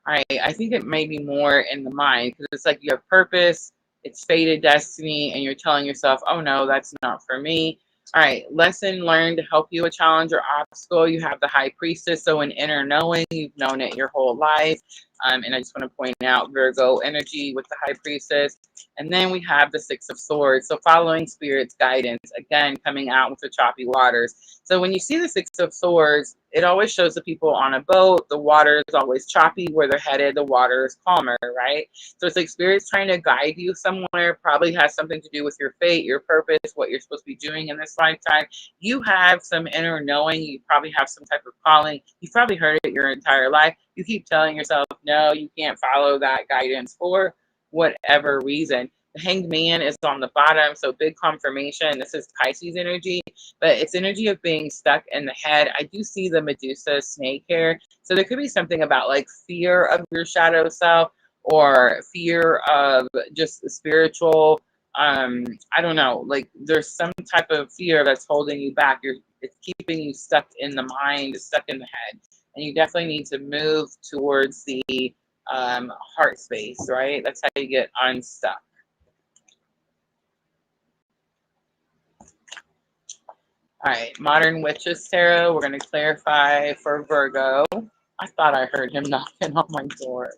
I think it may be more in the mind because it's like you have purpose, it's fated destiny, and you're telling yourself, oh no, that's not for me. All right, lesson learned to help you a challenge or obstacle. You have the High Priestess, so an inner knowing, you've known it your whole life. And I just want to point out Virgo energy with the High Priestess. And then we have the Six of Swords. So following Spirit's guidance, again, coming out with the choppy waters. So when you see the Six of Swords, it always shows the people on a boat. The water is always choppy. Where they're headed, the water is calmer, right? So it's like Spirit's trying to guide you somewhere. Probably has something to do with your fate, your purpose, what you're supposed to be doing in this lifetime. You have some inner knowing. You probably have some type of calling. You've probably heard it your entire life. You keep telling yourself, no, you can't follow that guidance for whatever reason. The Hanged Man is on the bottom, so big confirmation. This is Pisces energy, but it's energy of being stuck in the head. I do see the Medusa snake here, so there could be something about like fear of your shadow self or fear of just spiritual. I don't know. Like there's some type of fear that's holding you back. It's keeping you stuck in the mind, stuck in the head, and you definitely need to move towards the heart space, right? That's how you get unstuck. All right, Modern Witches Tarot. We're going to clarify for Virgo. I thought I heard him knocking on my door.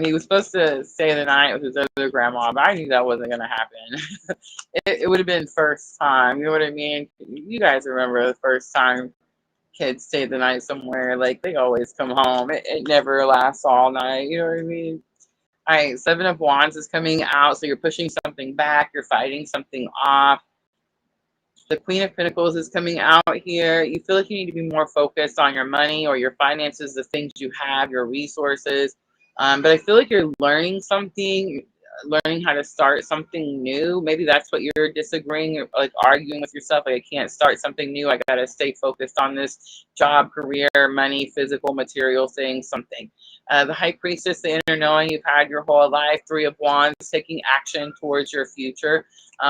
He was supposed to stay the night with his other grandma, but I knew that wasn't going to happen. It would have been first time. You know what I mean? You guys remember the first time kids stayed the night somewhere. Like, they always come home. It never lasts all night. You know what I mean? All right, Seven of Wands is coming out. So you're pushing something back. You're fighting something off. The Queen of Pentacles is coming out here. You feel like you need to be more focused on your money or your finances, the things you have, your resources. But I feel like you're learning something, learning how to start something new. Maybe that's what you're disagreeing or like arguing with yourself. Like, I can't start something new. I got to stay focused on this job, career, money, physical, material thing, something. The High Priestess, the inner knowing you've had your whole life. Three of Wands, taking action towards your future.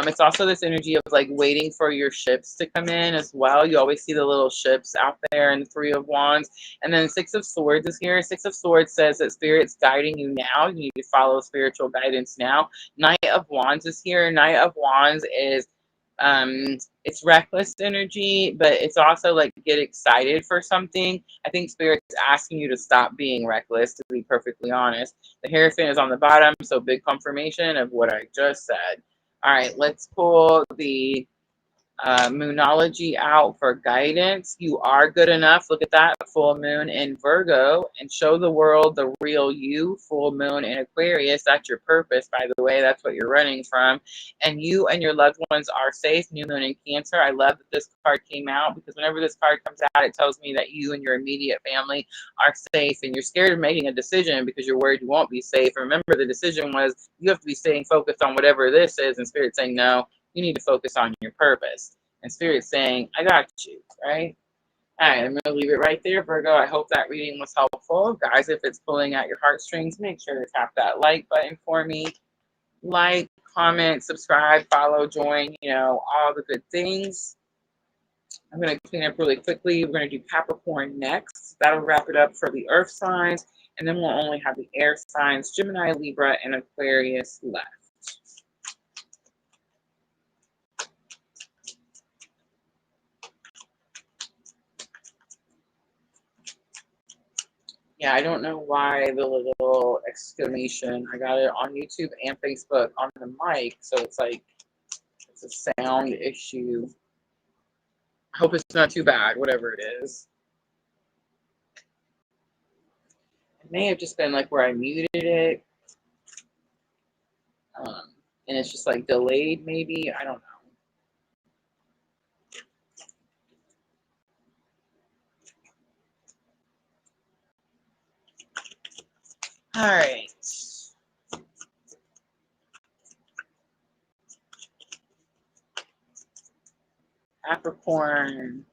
It's also this energy of like waiting for your ships to come in as well. You always see the little ships out there in the Three of Wands. And then Six of Swords is here. Six of Swords says that Spirit's guiding you now. You need to follow spiritual guidance now. Knight of Wands is here. Knight of Wands is it's reckless energy, but it's also like get excited for something. I think Spirit's asking you to stop being reckless, to be perfectly honest. The Hierophant is on the bottom, so big confirmation of what I just said. All right, let's pull the Moonology out for guidance. You are good enough. Look at that full moon in Virgo and show the world the real you. Full moon in Aquarius. That's your purpose, by the way. That's what you're running from. And you and your loved ones are safe. New moon in Cancer. I love that this card came out because whenever this card comes out, it tells me that you and your immediate family are safe, and you're scared of making a decision because you're worried you won't be safe. Remember, the decision was you have to be staying focused on whatever this is, and Spirit saying no. You need to focus on your purpose. And Spirit saying, I got you, right? All right, I'm going to leave it right there, Virgo. I hope that reading was helpful. Guys, if it's pulling at your heartstrings, make sure to tap that like button for me. Like, comment, subscribe, follow, join, you know, all the good things. I'm going to clean up really quickly. We're going to do Capricorn next. That'll wrap it up for the earth signs. And then we'll only have the air signs, Gemini, Libra, and Aquarius left. Yeah, I don't know why the little exclamation. I got it on YouTube and Facebook on the mic, so it's like it's a sound issue. I hope it's not too bad, whatever it is. It may have just been like where I muted it. And it's just like delayed, maybe. I don't know. All right. Capricorn.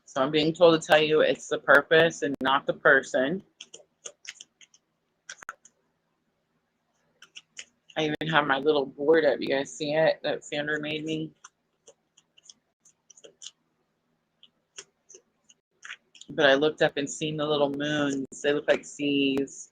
So I'm being told to tell you it's the purpose and not the person. I even have my little board up. You guys see it that Sandra made me? but I looked up and seen the little moons. They look like seas.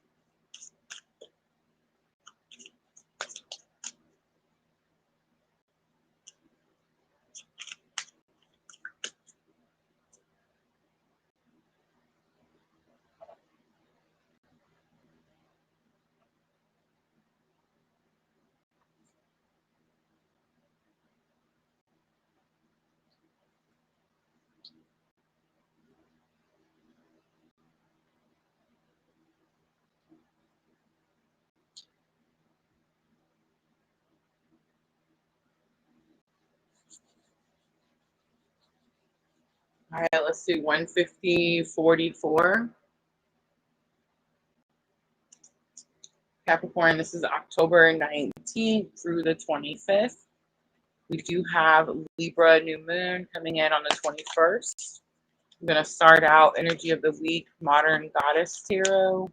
All right, let's do 15044. Capricorn, this is October 19th through the 25th. We do have Libra new moon coming in on the 21st. I'm going to start out energy of the week, Modern Goddess Tarot.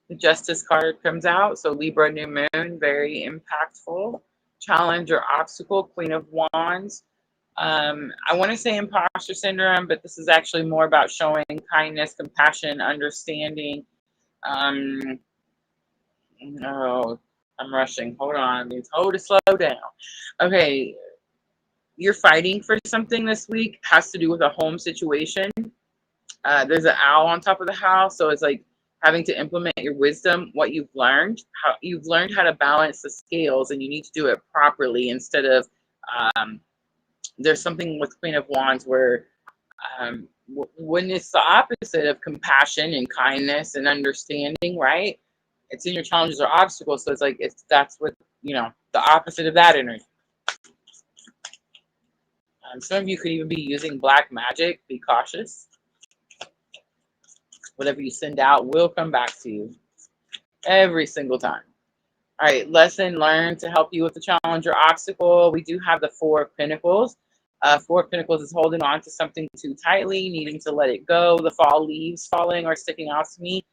The Justice card comes out, so Libra new moon, very impactful. Challenge or obstacle, Queen of Wands. I want to say imposter syndrome, but this is actually more about showing kindness, compassion, understanding. No, I'm rushing. Hold on. It's to slow down. Okay, you're fighting for something this week. Has to do with a home situation. There's an owl on top of the house, so it's like having to implement your wisdom, what you've learned, how you've learned how to balance the scales, and you need to do it properly instead of. There's something with Queen of Wands where when it's the opposite of compassion and kindness and understanding, right? It's in your challenges or obstacles, so it's like that's what the opposite of that energy. Some of you could even be using black magic. Be cautious. Whatever you send out will come back to you every single time. All right, lesson learned to help you with the challenge or obstacle. We do have the Four of Pentacles. Four of Pentacles is holding on to something too tightly, needing to let it go. The fall leaves falling are sticking out to me.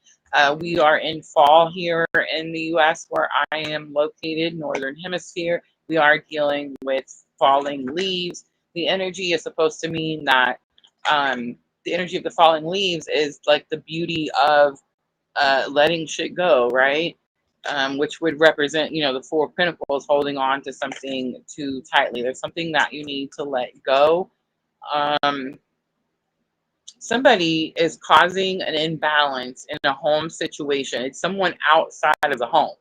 We are in fall here in the U.S. where I am located, Northern Hemisphere. We are dealing with falling leaves. The energy is supposed to mean that the energy of the falling leaves is like the beauty of letting shit go, right? Which would represent, the Four of Pentacles holding on to something too tightly. There's something that you need to let go. Somebody is causing an imbalance in a home situation. It's someone outside of the home.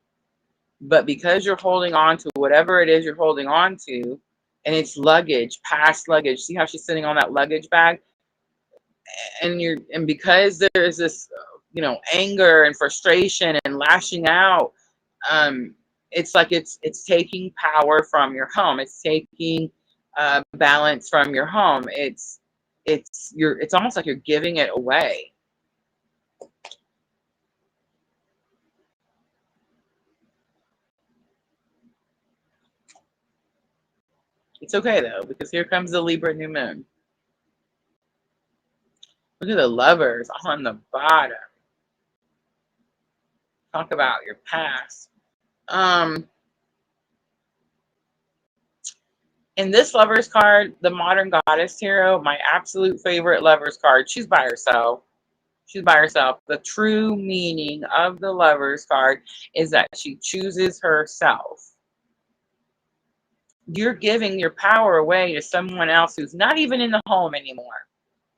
But because you're holding on to whatever it is you're holding on to, and it's luggage, past luggage. See how she's sitting on that luggage bag? And because there's this anger and frustration and lashing out, it's like it's taking power from your home. It's taking balance from your home. It's almost like you're giving it away. It's okay though, because here comes the Libra new moon. Look at the Lovers on the bottom. Talk about your past. In this Lovers card, the Modern Goddess Tarot, my absolute favorite Lovers card. She's by herself. She's by herself. The true meaning of the Lovers card is that she chooses herself. You're giving your power away to someone else who's not even in the home anymore.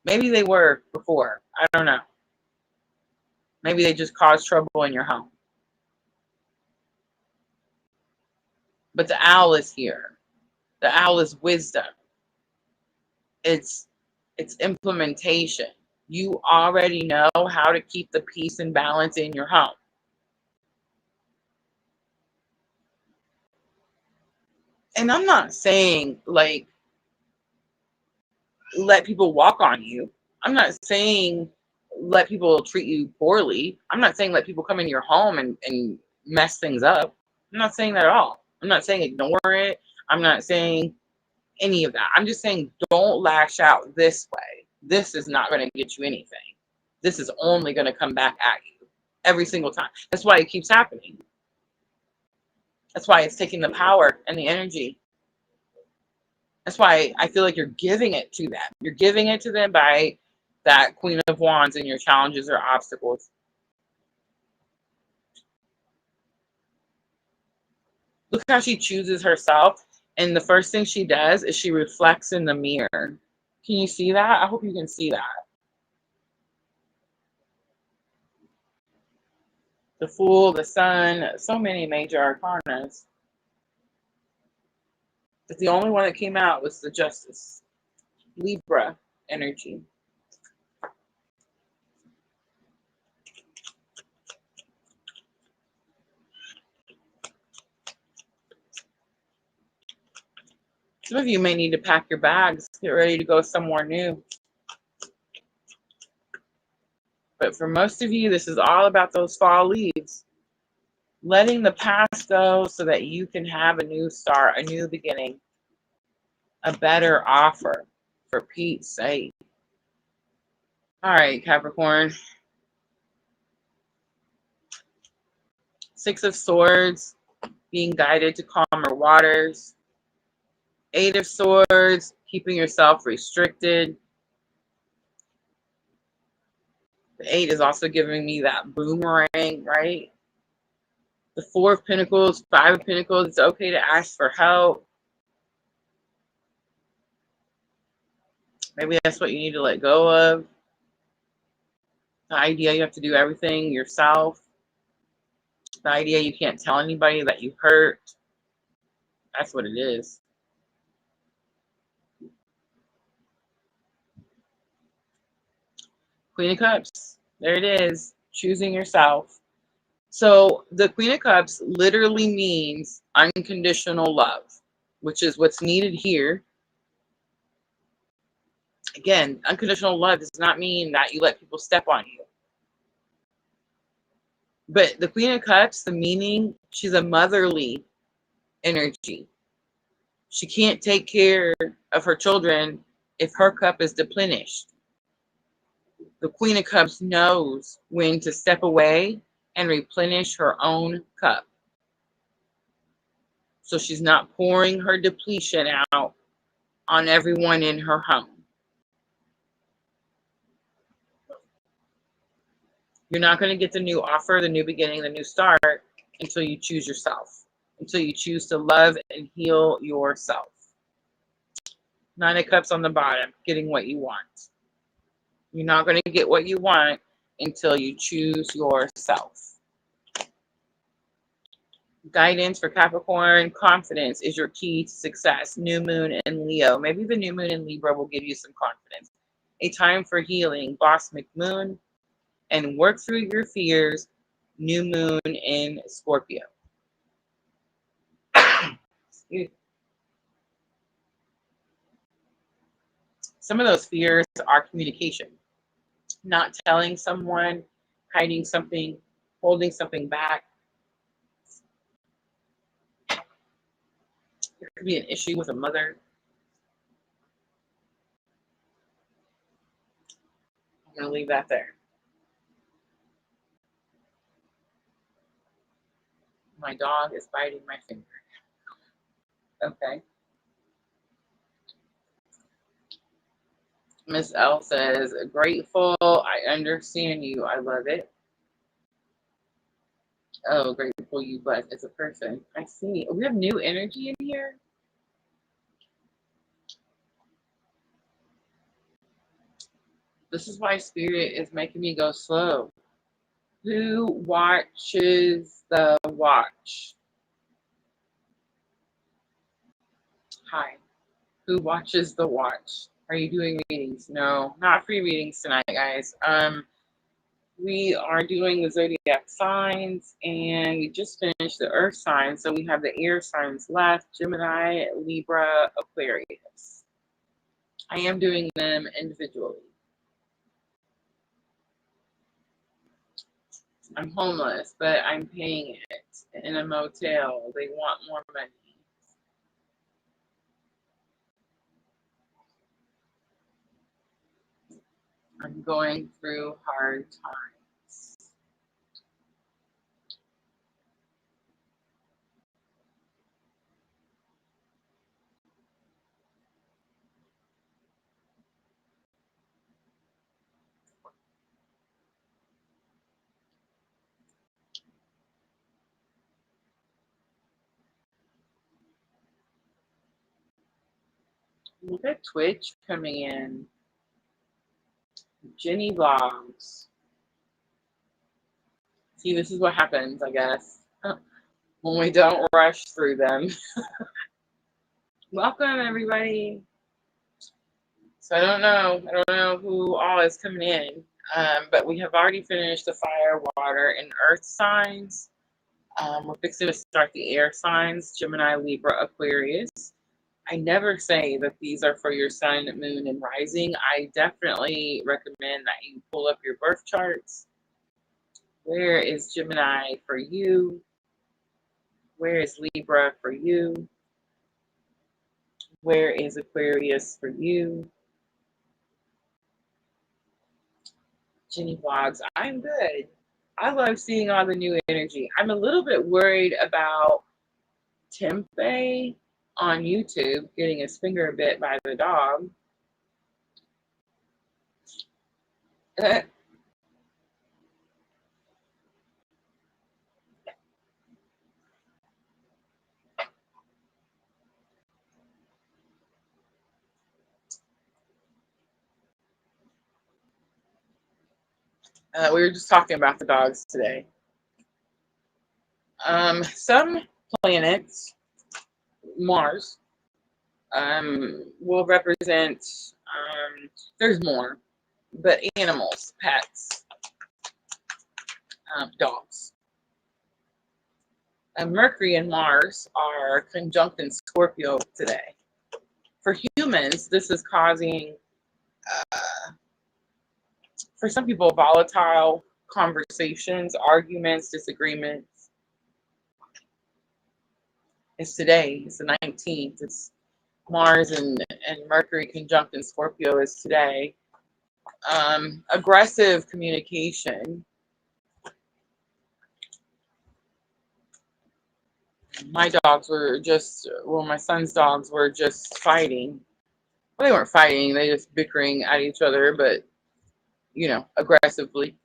Maybe they were before. I don't know. Maybe they just caused trouble in your home. But the owl is here. The owl is wisdom. It's implementation. You already know how to keep the peace and balance in your home. And I'm not saying like let people walk on you. I'm not saying let people treat you poorly. I'm not saying let people come in your home and mess things up. I'm not saying that at all. I'm not saying ignore it. I'm not saying any of that. I'm just saying don't lash out this way. This is not going to get you anything. This is only going to come back at you every single time. That's why it keeps happening. That's why it's taking the power and the energy. That's why I feel like you're giving it to them. You're giving it to them by that Queen of Wands and your challenges or obstacles. Look how she chooses herself. And the first thing she does is she reflects in the mirror. Can you see that? I hope you can see that. The Fool, the Sun, so many major arcanas. But the only one that came out was the Justice. Libra energy. Some of you may need to pack your bags, get ready to go somewhere new. But for most of you, this is all about those fall leaves. Letting the past go so that you can have a new start, a new beginning, a better offer, for Pete's sake. All right, Capricorn. Six of Swords, being guided to calmer waters. Eight of Swords, keeping yourself restricted. The 8 is also giving me that boomerang, right? The 4 of Pentacles, 5 of Pentacles, it's okay to ask for help. Maybe that's what you need to let go of. The idea you have to do everything yourself. The idea you can't tell anybody that you hurt. That's what it is. Queen of Cups. There it is. Choosing yourself. So the Queen of Cups literally means unconditional love, which is what's needed here. Again, unconditional love does not mean that you let people step on you. But the Queen of Cups, the meaning, she's a motherly energy. She can't take care of her children if her cup is depleted. The Queen of Cups knows when to step away and replenish her own cup. So she's not pouring her depletion out on everyone in her home. You're not going to get the new offer, the new beginning, the new start until you choose yourself, until you choose to love and heal yourself. 9 of Cups on the bottom, getting what you want. You're not going to get what you want until you choose yourself. Guidance for Capricorn, confidence is your key to success. New moon in Leo. Maybe the new moon in Libra will give you some confidence. A time for healing, Boss McMoon. And work through your fears, new moon in Scorpio. Some of those fears are communication. Not telling someone, hiding something, holding something back. There could be an issue with a mother. I'm going to leave that there. My dog is biting my finger. Okay. Miss L says, grateful. I understand you. I love it. Oh, grateful you, but it's a person. I see. We have new energy in here. This is why Spirit is making me go slow. Who watches the watch? Hi. Who watches the watch? Are you doing readings? No, not free readings tonight, guys. We are doing the zodiac signs, and we just finished the earth signs, so we have the air signs left: Gemini, Libra, Aquarius. I am doing them individually. I'm homeless, but I'm paying it in a motel. They want more money. I'm going through hard times. Look at Twitch coming in. Jenny vlogs. See, this is what happens, I guess, when we don't rush through them. Welcome, everybody. So I don't know who all is coming in, but we have already finished the fire, water, and earth signs. We're fixing to start the air signs, Gemini, Libra, Aquarius. I never say that these are for your sun, moon, and rising. I definitely recommend that you pull up your birth charts. Where is Gemini for you? Where is Libra for you? Where is Aquarius for you? Jenny Vlogs, I'm good. I love seeing all the new energy. I'm a little bit worried about Tempe on YouTube getting his finger bit by the dog. We were just talking about the dogs today. Some planets, Mars, will represent, there's more, but animals, pets, dogs. Mercury and Mars are conjunct in Scorpio today. For humans, this is causing, for some people, volatile conversations, arguments, disagreements. It's today, it's the 19th. It's Mars and Mercury conjunct in Scorpio is today. Aggressive communication. My dogs were just, well, my son's dogs were just fighting. Well, they weren't fighting, they just bickering at each other, but, you know, aggressively.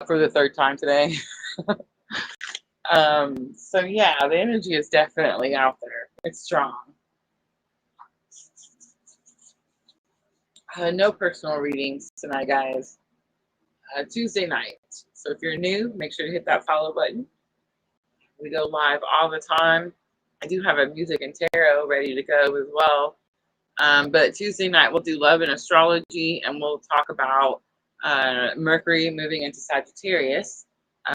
For the third time today. So yeah, the energy is definitely out there. It's strong. No personal readings tonight, guys. Tuesday night. So if you're new, make sure to hit that follow button. We go live all the time. I do have a music and tarot ready to go as well. But Tuesday night we'll do love and astrology, and we'll talk about Mercury moving into Sagittarius.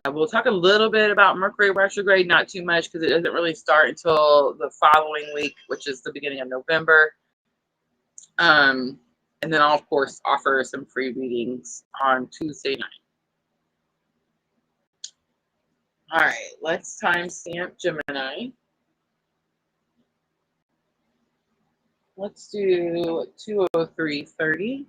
We'll talk a little bit about Mercury retrograde, not too much because it doesn't really start until the following week, which is the beginning of November. And then I'll, of course, offer some free readings on Tuesday night. All right, let's timestamp Gemini. Let's do 2:03:30.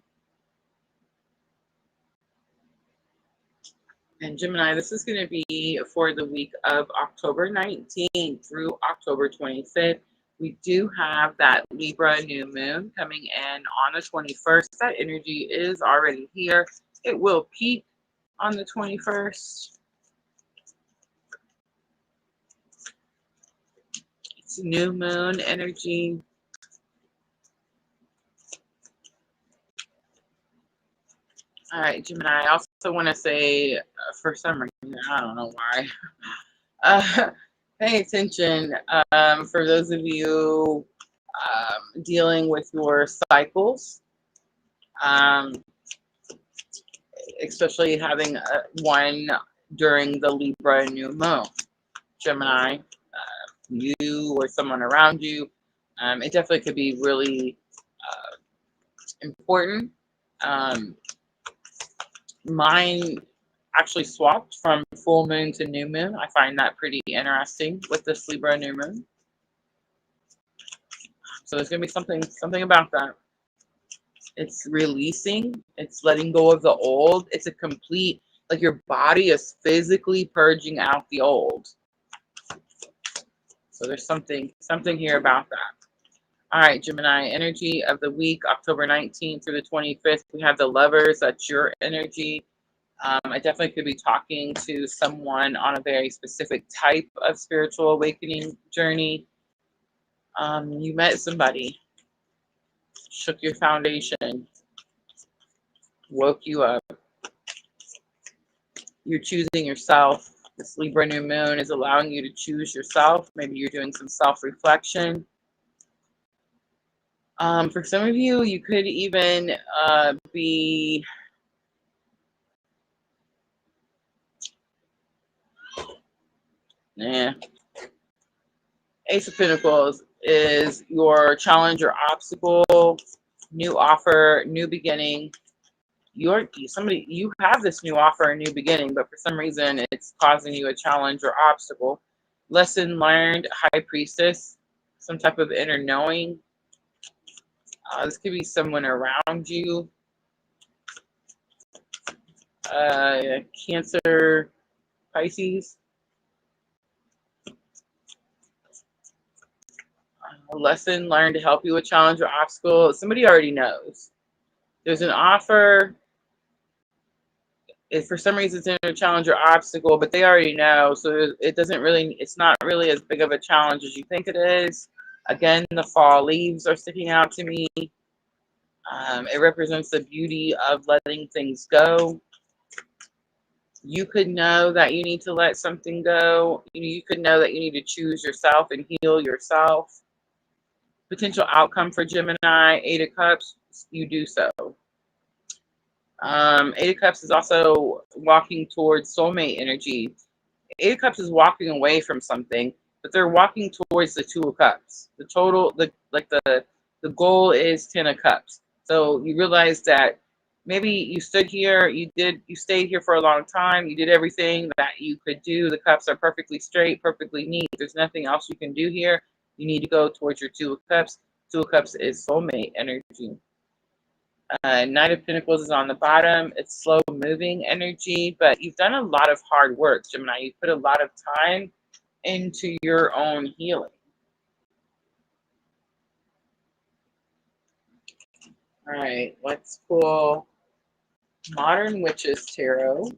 And Gemini, this is going to be for the week of October 19th through October 25th. We do have that Libra new moon coming in on the 21st. That energy is already here. It will peak on the 21st. It's new moon energy. All right, Gemini, I also want to say, for some reason, I don't know why, pay attention for those of you dealing with your cycles, especially having one during the Libra new moon. Gemini, you or someone around you, it definitely could be really important. Mine actually swapped from full moon to new moon. I find that pretty interesting with this Libra new moon. So there's going to be something about that. It's releasing. It's letting go of the old. It's a complete, like your body is physically purging out the old. So there's something here about that. All right, Gemini, energy of the week, October 19th through the 25th. We have the Lovers. That's your energy. I definitely could be talking to someone on a very specific type of spiritual awakening journey. You met somebody. shook your foundation, woke you up. You're choosing yourself. This Libra new moon is allowing you to choose yourself. Maybe you're doing some self-reflection. For some of you, you could even be Ace of Pentacles is your challenge or obstacle, new offer, new beginning. You have this new offer, a new beginning, but for some reason it's causing you a challenge or obstacle. Lesson learned, High Priestess, some type of inner knowing. This could be someone around you. Cancer, Pisces. A lesson learned to help you with challenge or obstacle. Somebody already knows. There's an offer. If for some reason it's in a challenge or obstacle, but they already know, so it's not really as big of a challenge as you think it is. Again, the fall leaves are sticking out to me. It represents the beauty of letting things go. You could know that you need to let something go. You could know that you need to choose yourself and heal yourself. Potential outcome for Gemini, Eight of Cups, you do so. Eight of Cups is also walking towards soulmate energy. Eight of Cups is walking away from something, but they're walking towards the Two of Cups. The goal is 10 of Cups. So you realize that maybe you stood here, you stayed here for a long time, you did everything that you could do. The cups are perfectly straight, perfectly neat. There's nothing else you can do here. You need to go towards your Two of Cups. Two of Cups is soulmate energy. Knight of Pentacles is on the bottom. It's slow moving energy, but you've done a lot of hard work, Gemini. You put a lot of time into your own healing. All right, let's pull Modern Witches Tarot.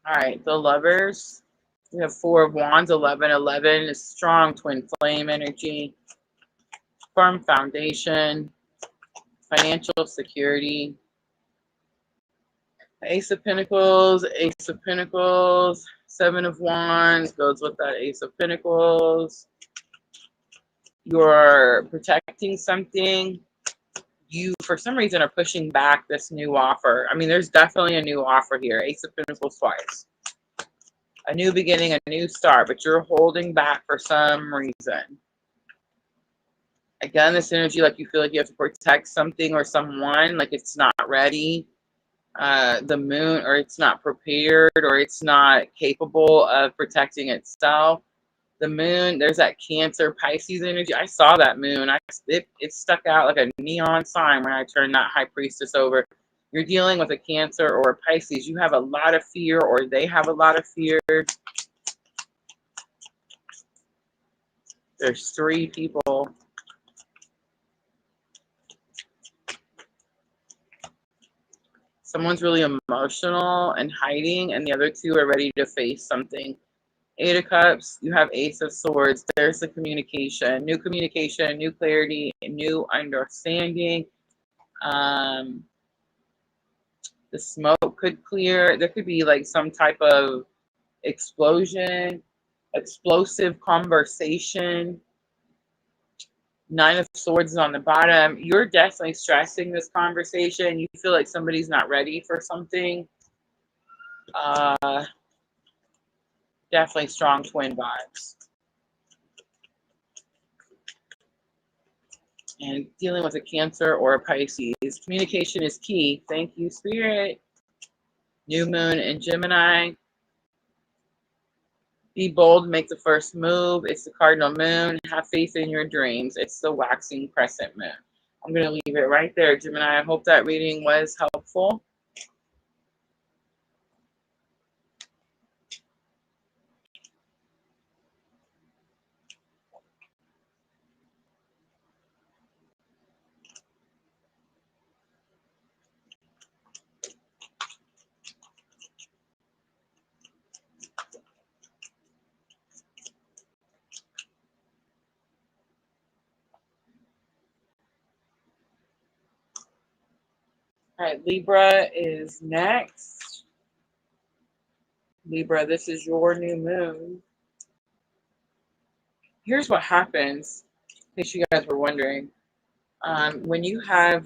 All right, the Lovers. We have Four of Wands, 11. 11 is strong twin flame energy, firm foundation, financial security. Ace of Pentacles, Ace of Pentacles, Seven of Wands goes with that Ace of Pentacles. You're protecting something. You, for some reason, are pushing back this new offer. I mean, there's definitely a new offer here. Ace of Pentacles twice. A new beginning, a new start, but you're holding back for some reason. Again, this energy, like you feel like you have to protect something or someone, like it's not ready. The moon, or it's not prepared, or it's not capable of protecting itself. The moon, there's that Cancer Pisces energy. I saw that moon. It stuck out like a neon sign when I turned that High Priestess over. You're dealing with a Cancer or a Pisces. You have a lot of fear, or they have a lot of fear. There's three people. Someone's really emotional and hiding, and the other two are ready to face something. Eight of Cups, you have Ace of Swords. There's the communication, new clarity, new understanding. The smoke could clear. There could be like some type of explosion, explosive conversation. Nine of Swords is on the bottom. You're definitely stressing this conversation. You feel like somebody's not ready for something. Definitely strong twin vibes. And dealing with a Cancer or a Pisces. Communication is key. Thank you, Spirit. New moon in Gemini. Be bold, make the first move. It's the cardinal moon. Have faith in your dreams. It's the waxing crescent moon. I'm going to leave it right there, Gemini. I hope that reading was helpful. All right, Libra is next. Libra, this is your new moon. Here's what happens, in case you guys were wondering. When you have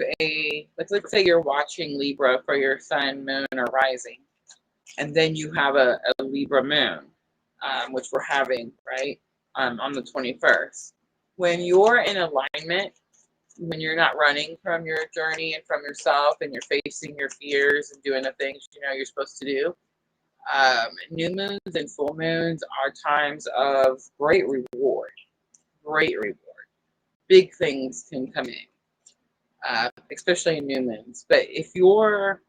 let's say you're watching Libra for your sun, moon, or rising, and then you have a Libra moon, which we're having, right, on the 21st. When you're in alignment, when you're not running from your journey and from yourself, and you're facing your fears and doing the things you know you're supposed to do, new moons and full moons are times of great reward. Great reward. Big things can come in, especially in new moons. But if you're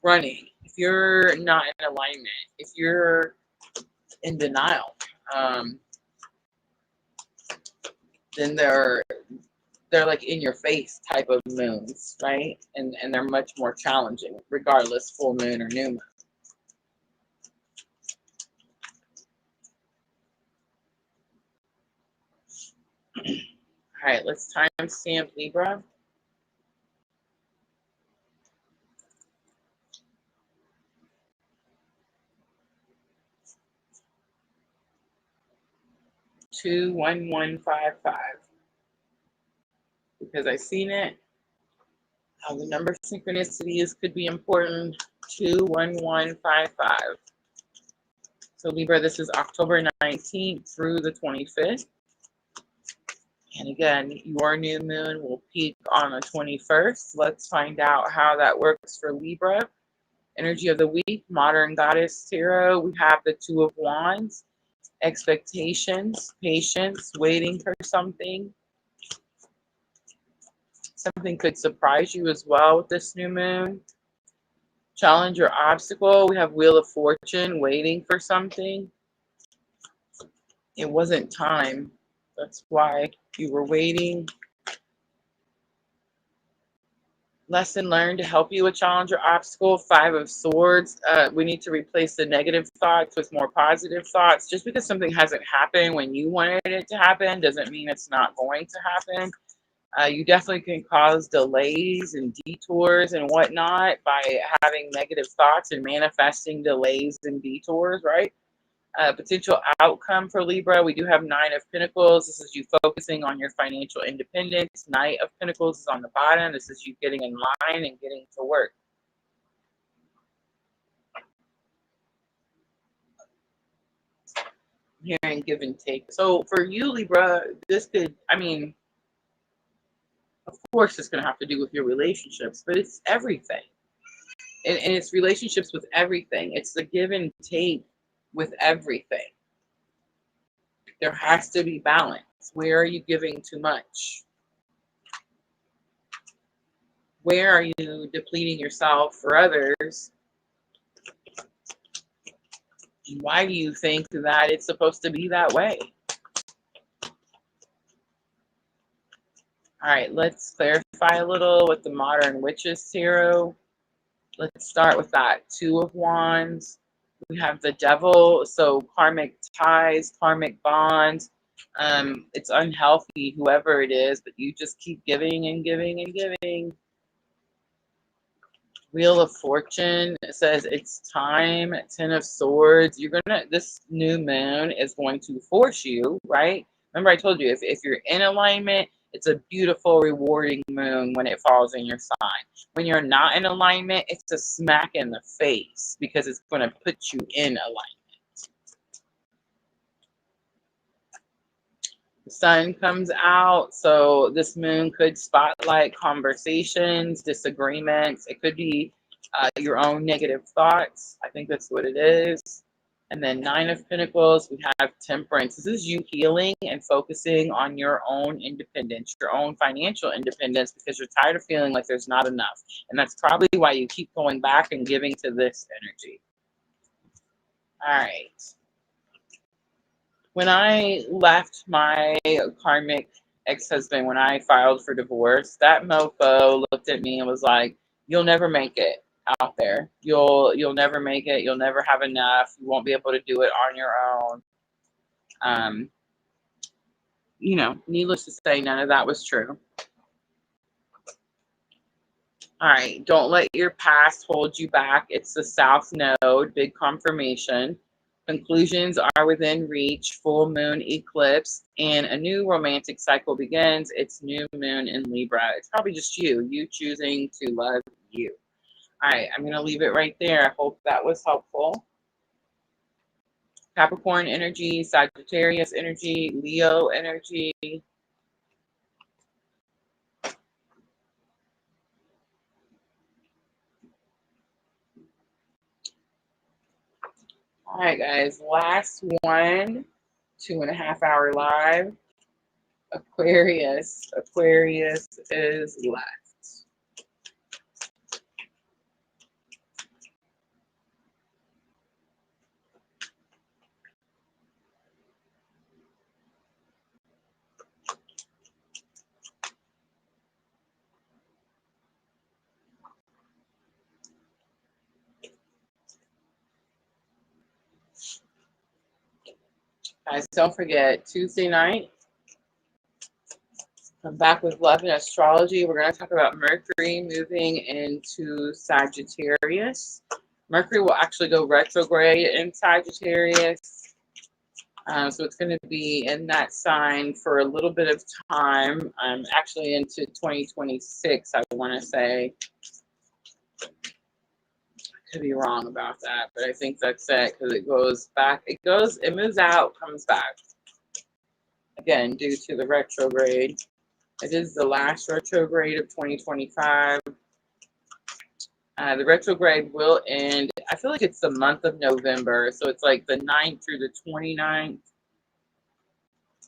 running, if you're not in alignment, if you're in denial, then they're like in your face type of moons, right? And they're much more challenging, regardless full moon or new moon. All right, let's timestamp Libra. Two 1155, because I seen it. How the number synchronicities could be important. 21155. So Libra, this is October 19th through the 25th. And again, your new moon will peak on the 21st. Let's find out how that works for Libra. Energy of the week, Modern Goddess Tarot. We have the Two of Wands, expectations, patience, waiting for something. Something could surprise you as well with this new moon. Challenge or obstacle. We have Wheel of Fortune, waiting for something. It wasn't time. That's why you were waiting. Lesson learned to help you with challenge or obstacle. Five of Swords. We need to replace the negative thoughts with more positive thoughts. Just because something hasn't happened when you wanted it to happen doesn't mean it's not going to happen. You definitely can cause delays and detours and whatnot by having negative thoughts and manifesting delays and detours, right? Potential outcome for Libra, we do have Nine of Pentacles. This is you focusing on your financial independence. Knight of Pentacles is on the bottom. This is you getting in line and getting to work. Hearing give and take. So for you, Libra, this could, of course, it's going to have to do with your relationships, but it's everything. And it's relationships with everything. It's the give and take with everything. There has to be balance. Where are you giving too much? Where are you depleting yourself for others? And why do you think that it's supposed to be that way? All right, let's clarify a little with the Modern Witches Tarot. Let's start with that Two of Wands. We have the Devil, so karmic ties, karmic bonds. It's unhealthy, whoever it is, but you just keep giving and giving and giving. Wheel of Fortune, it says it's time. Ten of Swords. This new moon is going to force you, right? Remember I told you, if you're in alignment, it's a beautiful, rewarding moon when it falls in your sign. When you're not in alignment, it's a smack in the face because it's going to put you in alignment. The sun comes out, so this moon could spotlight conversations, disagreements. It could be your own negative thoughts. I think that's what it is. And then Nine of Pentacles, we have Temperance. This is you healing and focusing on your own independence, your own financial independence, because you're tired of feeling like there's not enough. And that's probably why you keep going back and giving to this energy. All right. When I left my karmic ex-husband, when I filed for divorce, that mofo looked at me and was like, "You'll never make it out there. You'll never make it. You'll never have enough. You won't be able to do it on your own." Needless to say, none of that was true. All right, don't let your past hold you back. It's the South Node, big confirmation. Conclusions are within reach, full moon eclipse, and a new romantic cycle begins. It's new moon in Libra. It's probably just you choosing to love you. All right, I'm going to leave it right there. I hope that was helpful. Capricorn energy, Sagittarius energy, Leo energy. All right, guys, last one, 2.5 hour live. Aquarius. Aquarius is last. Guys, don't forget, Tuesday night, I'm back with Love and Astrology. We're going to talk about Mercury moving into Sagittarius. Mercury will actually go retrograde in Sagittarius. So it's going to be in that sign for a little bit of time, actually into 2026, I want to say. Could be wrong about that, but I think that's it because it goes back. It moves out, comes back. Again, due to the retrograde. It is the last retrograde of 2025. The retrograde will end, I feel like it's the month of November. So it's like the 9th through the 29th.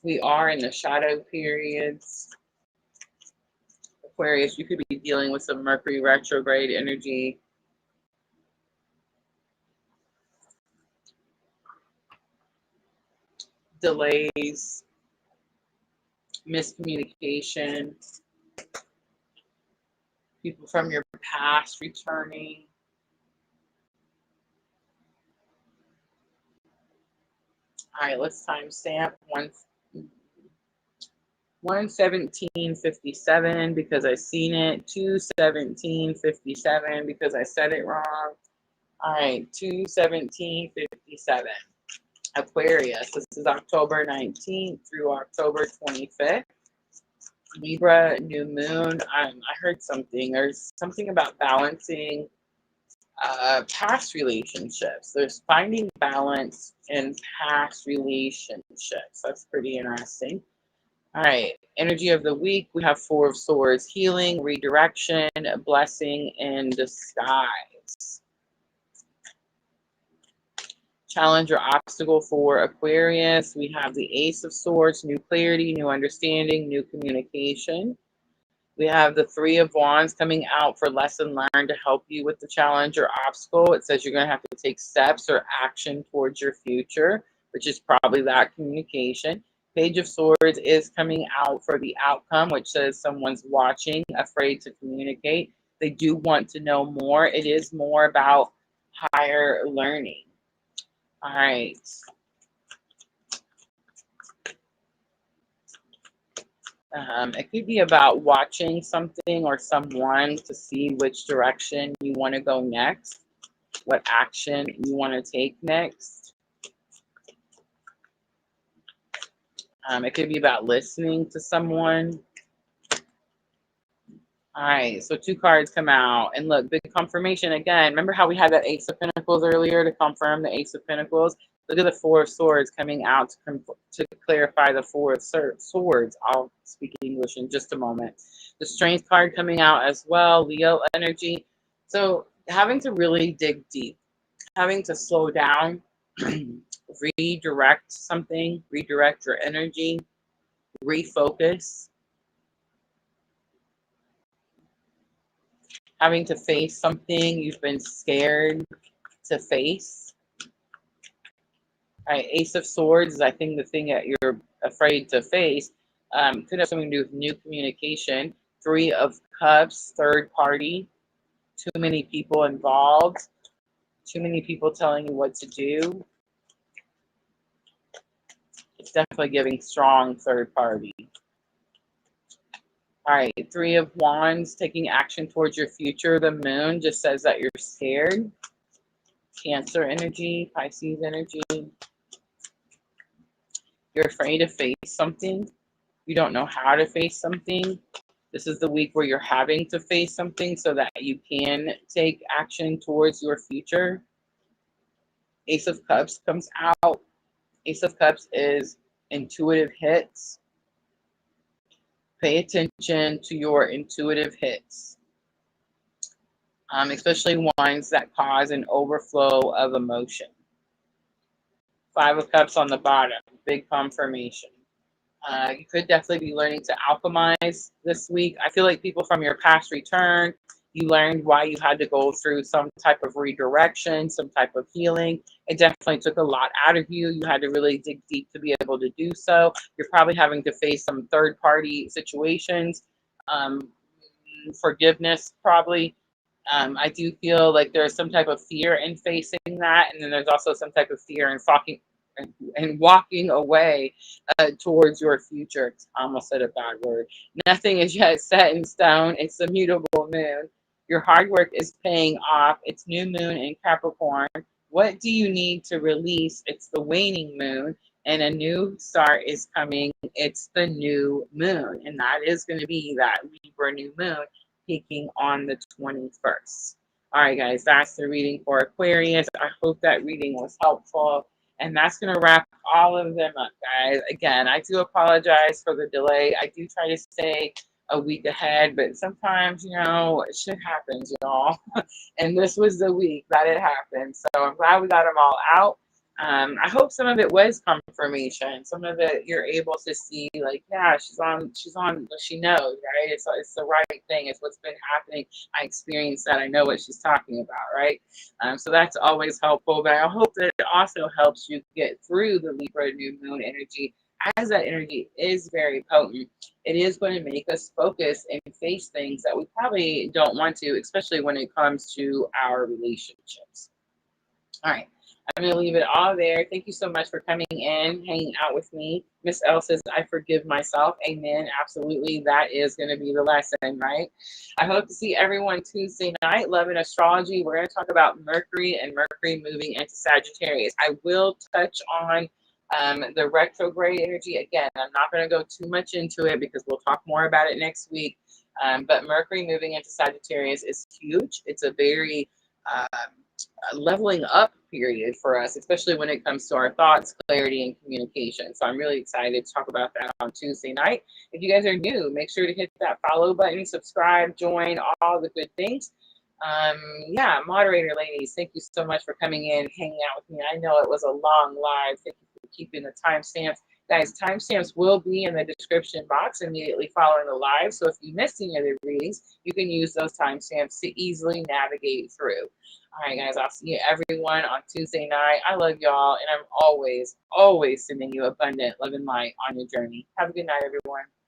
We are in the shadow periods. Aquarius, you could be dealing with some Mercury retrograde energy. Delays, miscommunication, people from your past returning. All right, let's timestamp 1:17:57 because I seen it. 2:17:57 because I said it wrong. All right, 2:17:57. Aquarius. This is October 19th through October 25th. Libra, new moon. I heard something. There's something about balancing past relationships. There's finding balance in past relationships. That's pretty interesting. All right, energy of the week. We have Four of Swords, healing, redirection, blessing in disguise. Challenge or obstacle for Aquarius. We have the Ace of Swords, new clarity, new understanding, new communication. We have the Three of Wands coming out for lesson learned to help you with the challenge or obstacle. It says you're going to have to take steps or action towards your future, which is probably that communication. Page of Swords is coming out for the outcome, which says someone's watching, afraid to communicate. They do want to know more. It is more about higher learning. All right. It could be about watching something or someone to see which direction you want to go next, what action you want to take next. It could be about listening to someone. All right, so 2 cards come out. And look, big confirmation again. Remember how we had that Ace of Pentacles earlier to confirm the Ace of Pentacles? Look at the Four of Swords coming out to clarify the Four of Swords. I'll speak English in just a moment. The Strength card coming out as well, Leo energy. So having to really dig deep, having to slow down, redirect something, redirect your energy, refocus. Having to face something you've been scared to face. All right, Ace of Swords is, I think, the thing that you're afraid to face. Could have something to do with new communication. 3 of Cups, third party. Too many people involved. Too many people telling you what to do. It's definitely giving strong third party. All right, Three of Wands, taking action towards your future. The moon just says that you're scared. Cancer energy, Pisces energy. You're afraid to face something. You don't know how to face something. This is the week where you're having to face something so that you can take action towards your future. Ace of Cups comes out. Ace of Cups is intuitive hits. Pay attention to your intuitive hits, especially ones that cause an overflow of emotion. Five of Cups on the bottom, big confirmation. You could definitely be learning to alchemize this week. I feel like people from your past return. You learned why you had to go through some type of redirection, some type of healing. It definitely took a lot out of you. You had to really dig deep to be able to do so. You're probably having to face some third-party situations. Um, Forgiveness, probably. I do feel like there's some type of fear in facing that, and then there's also some type of fear in walking away towards your future. I almost said a bad word. Nothing is yet set in stone. It's a mutable moon. Your hard work is paying off. It's new moon in Capricorn. What do you need to release? It's the waning moon, and a new start is coming. It's the new moon, and that is going to be that Libra new moon peaking on the 21st. All right, guys, that's the reading for Aquarius. I hope that reading was helpful. And that's going to wrap all of them up, guys. Again, I do apologize for the delay. I do try to stay a week ahead, but sometimes, shit happens, y'all. And this was the week that it happened. So I'm glad we got them all out. I hope some of it was confirmation. Some of it you're able to see, like, yeah, she knows, right? It's the right thing. It's what's been happening. I experienced that. I know what she's talking about, right? So that's always helpful. But I hope that it also helps you get through the Libra new moon energy, as that energy is very potent. It is going to make us focus and face things that we probably don't want to, especially when it comes to our relationships. All right. I'm going to leave it all there. Thank you so much for coming in, hanging out with me. Miss L says, I forgive myself. Amen. Absolutely. That is going to be the lesson, right? I hope to see everyone Tuesday night. Love and Astrology. We're going to talk about Mercury and Mercury moving into Sagittarius. I will touch on the retrograde energy. Again, I'm not going to go too much into it because we'll talk more about it next week. But Mercury moving into Sagittarius is huge. It's a very leveling up period for us, especially when it comes to our thoughts, clarity, and communication. So I'm really excited to talk about that on Tuesday night. If you guys are new, make sure to hit that follow button, subscribe, join, all the good things. Yeah, moderator ladies, thank you so much for coming in, hanging out with me. I know it was a long live. Thank you for keeping the timestamps. Guys, timestamps will be in the description box immediately following the live. So if you missed any of the readings, you can use those timestamps to easily navigate through. All right, guys, I'll see everyone on Tuesday night. I love y'all, and I'm always, always sending you abundant love and light on your journey. Have a good night, everyone.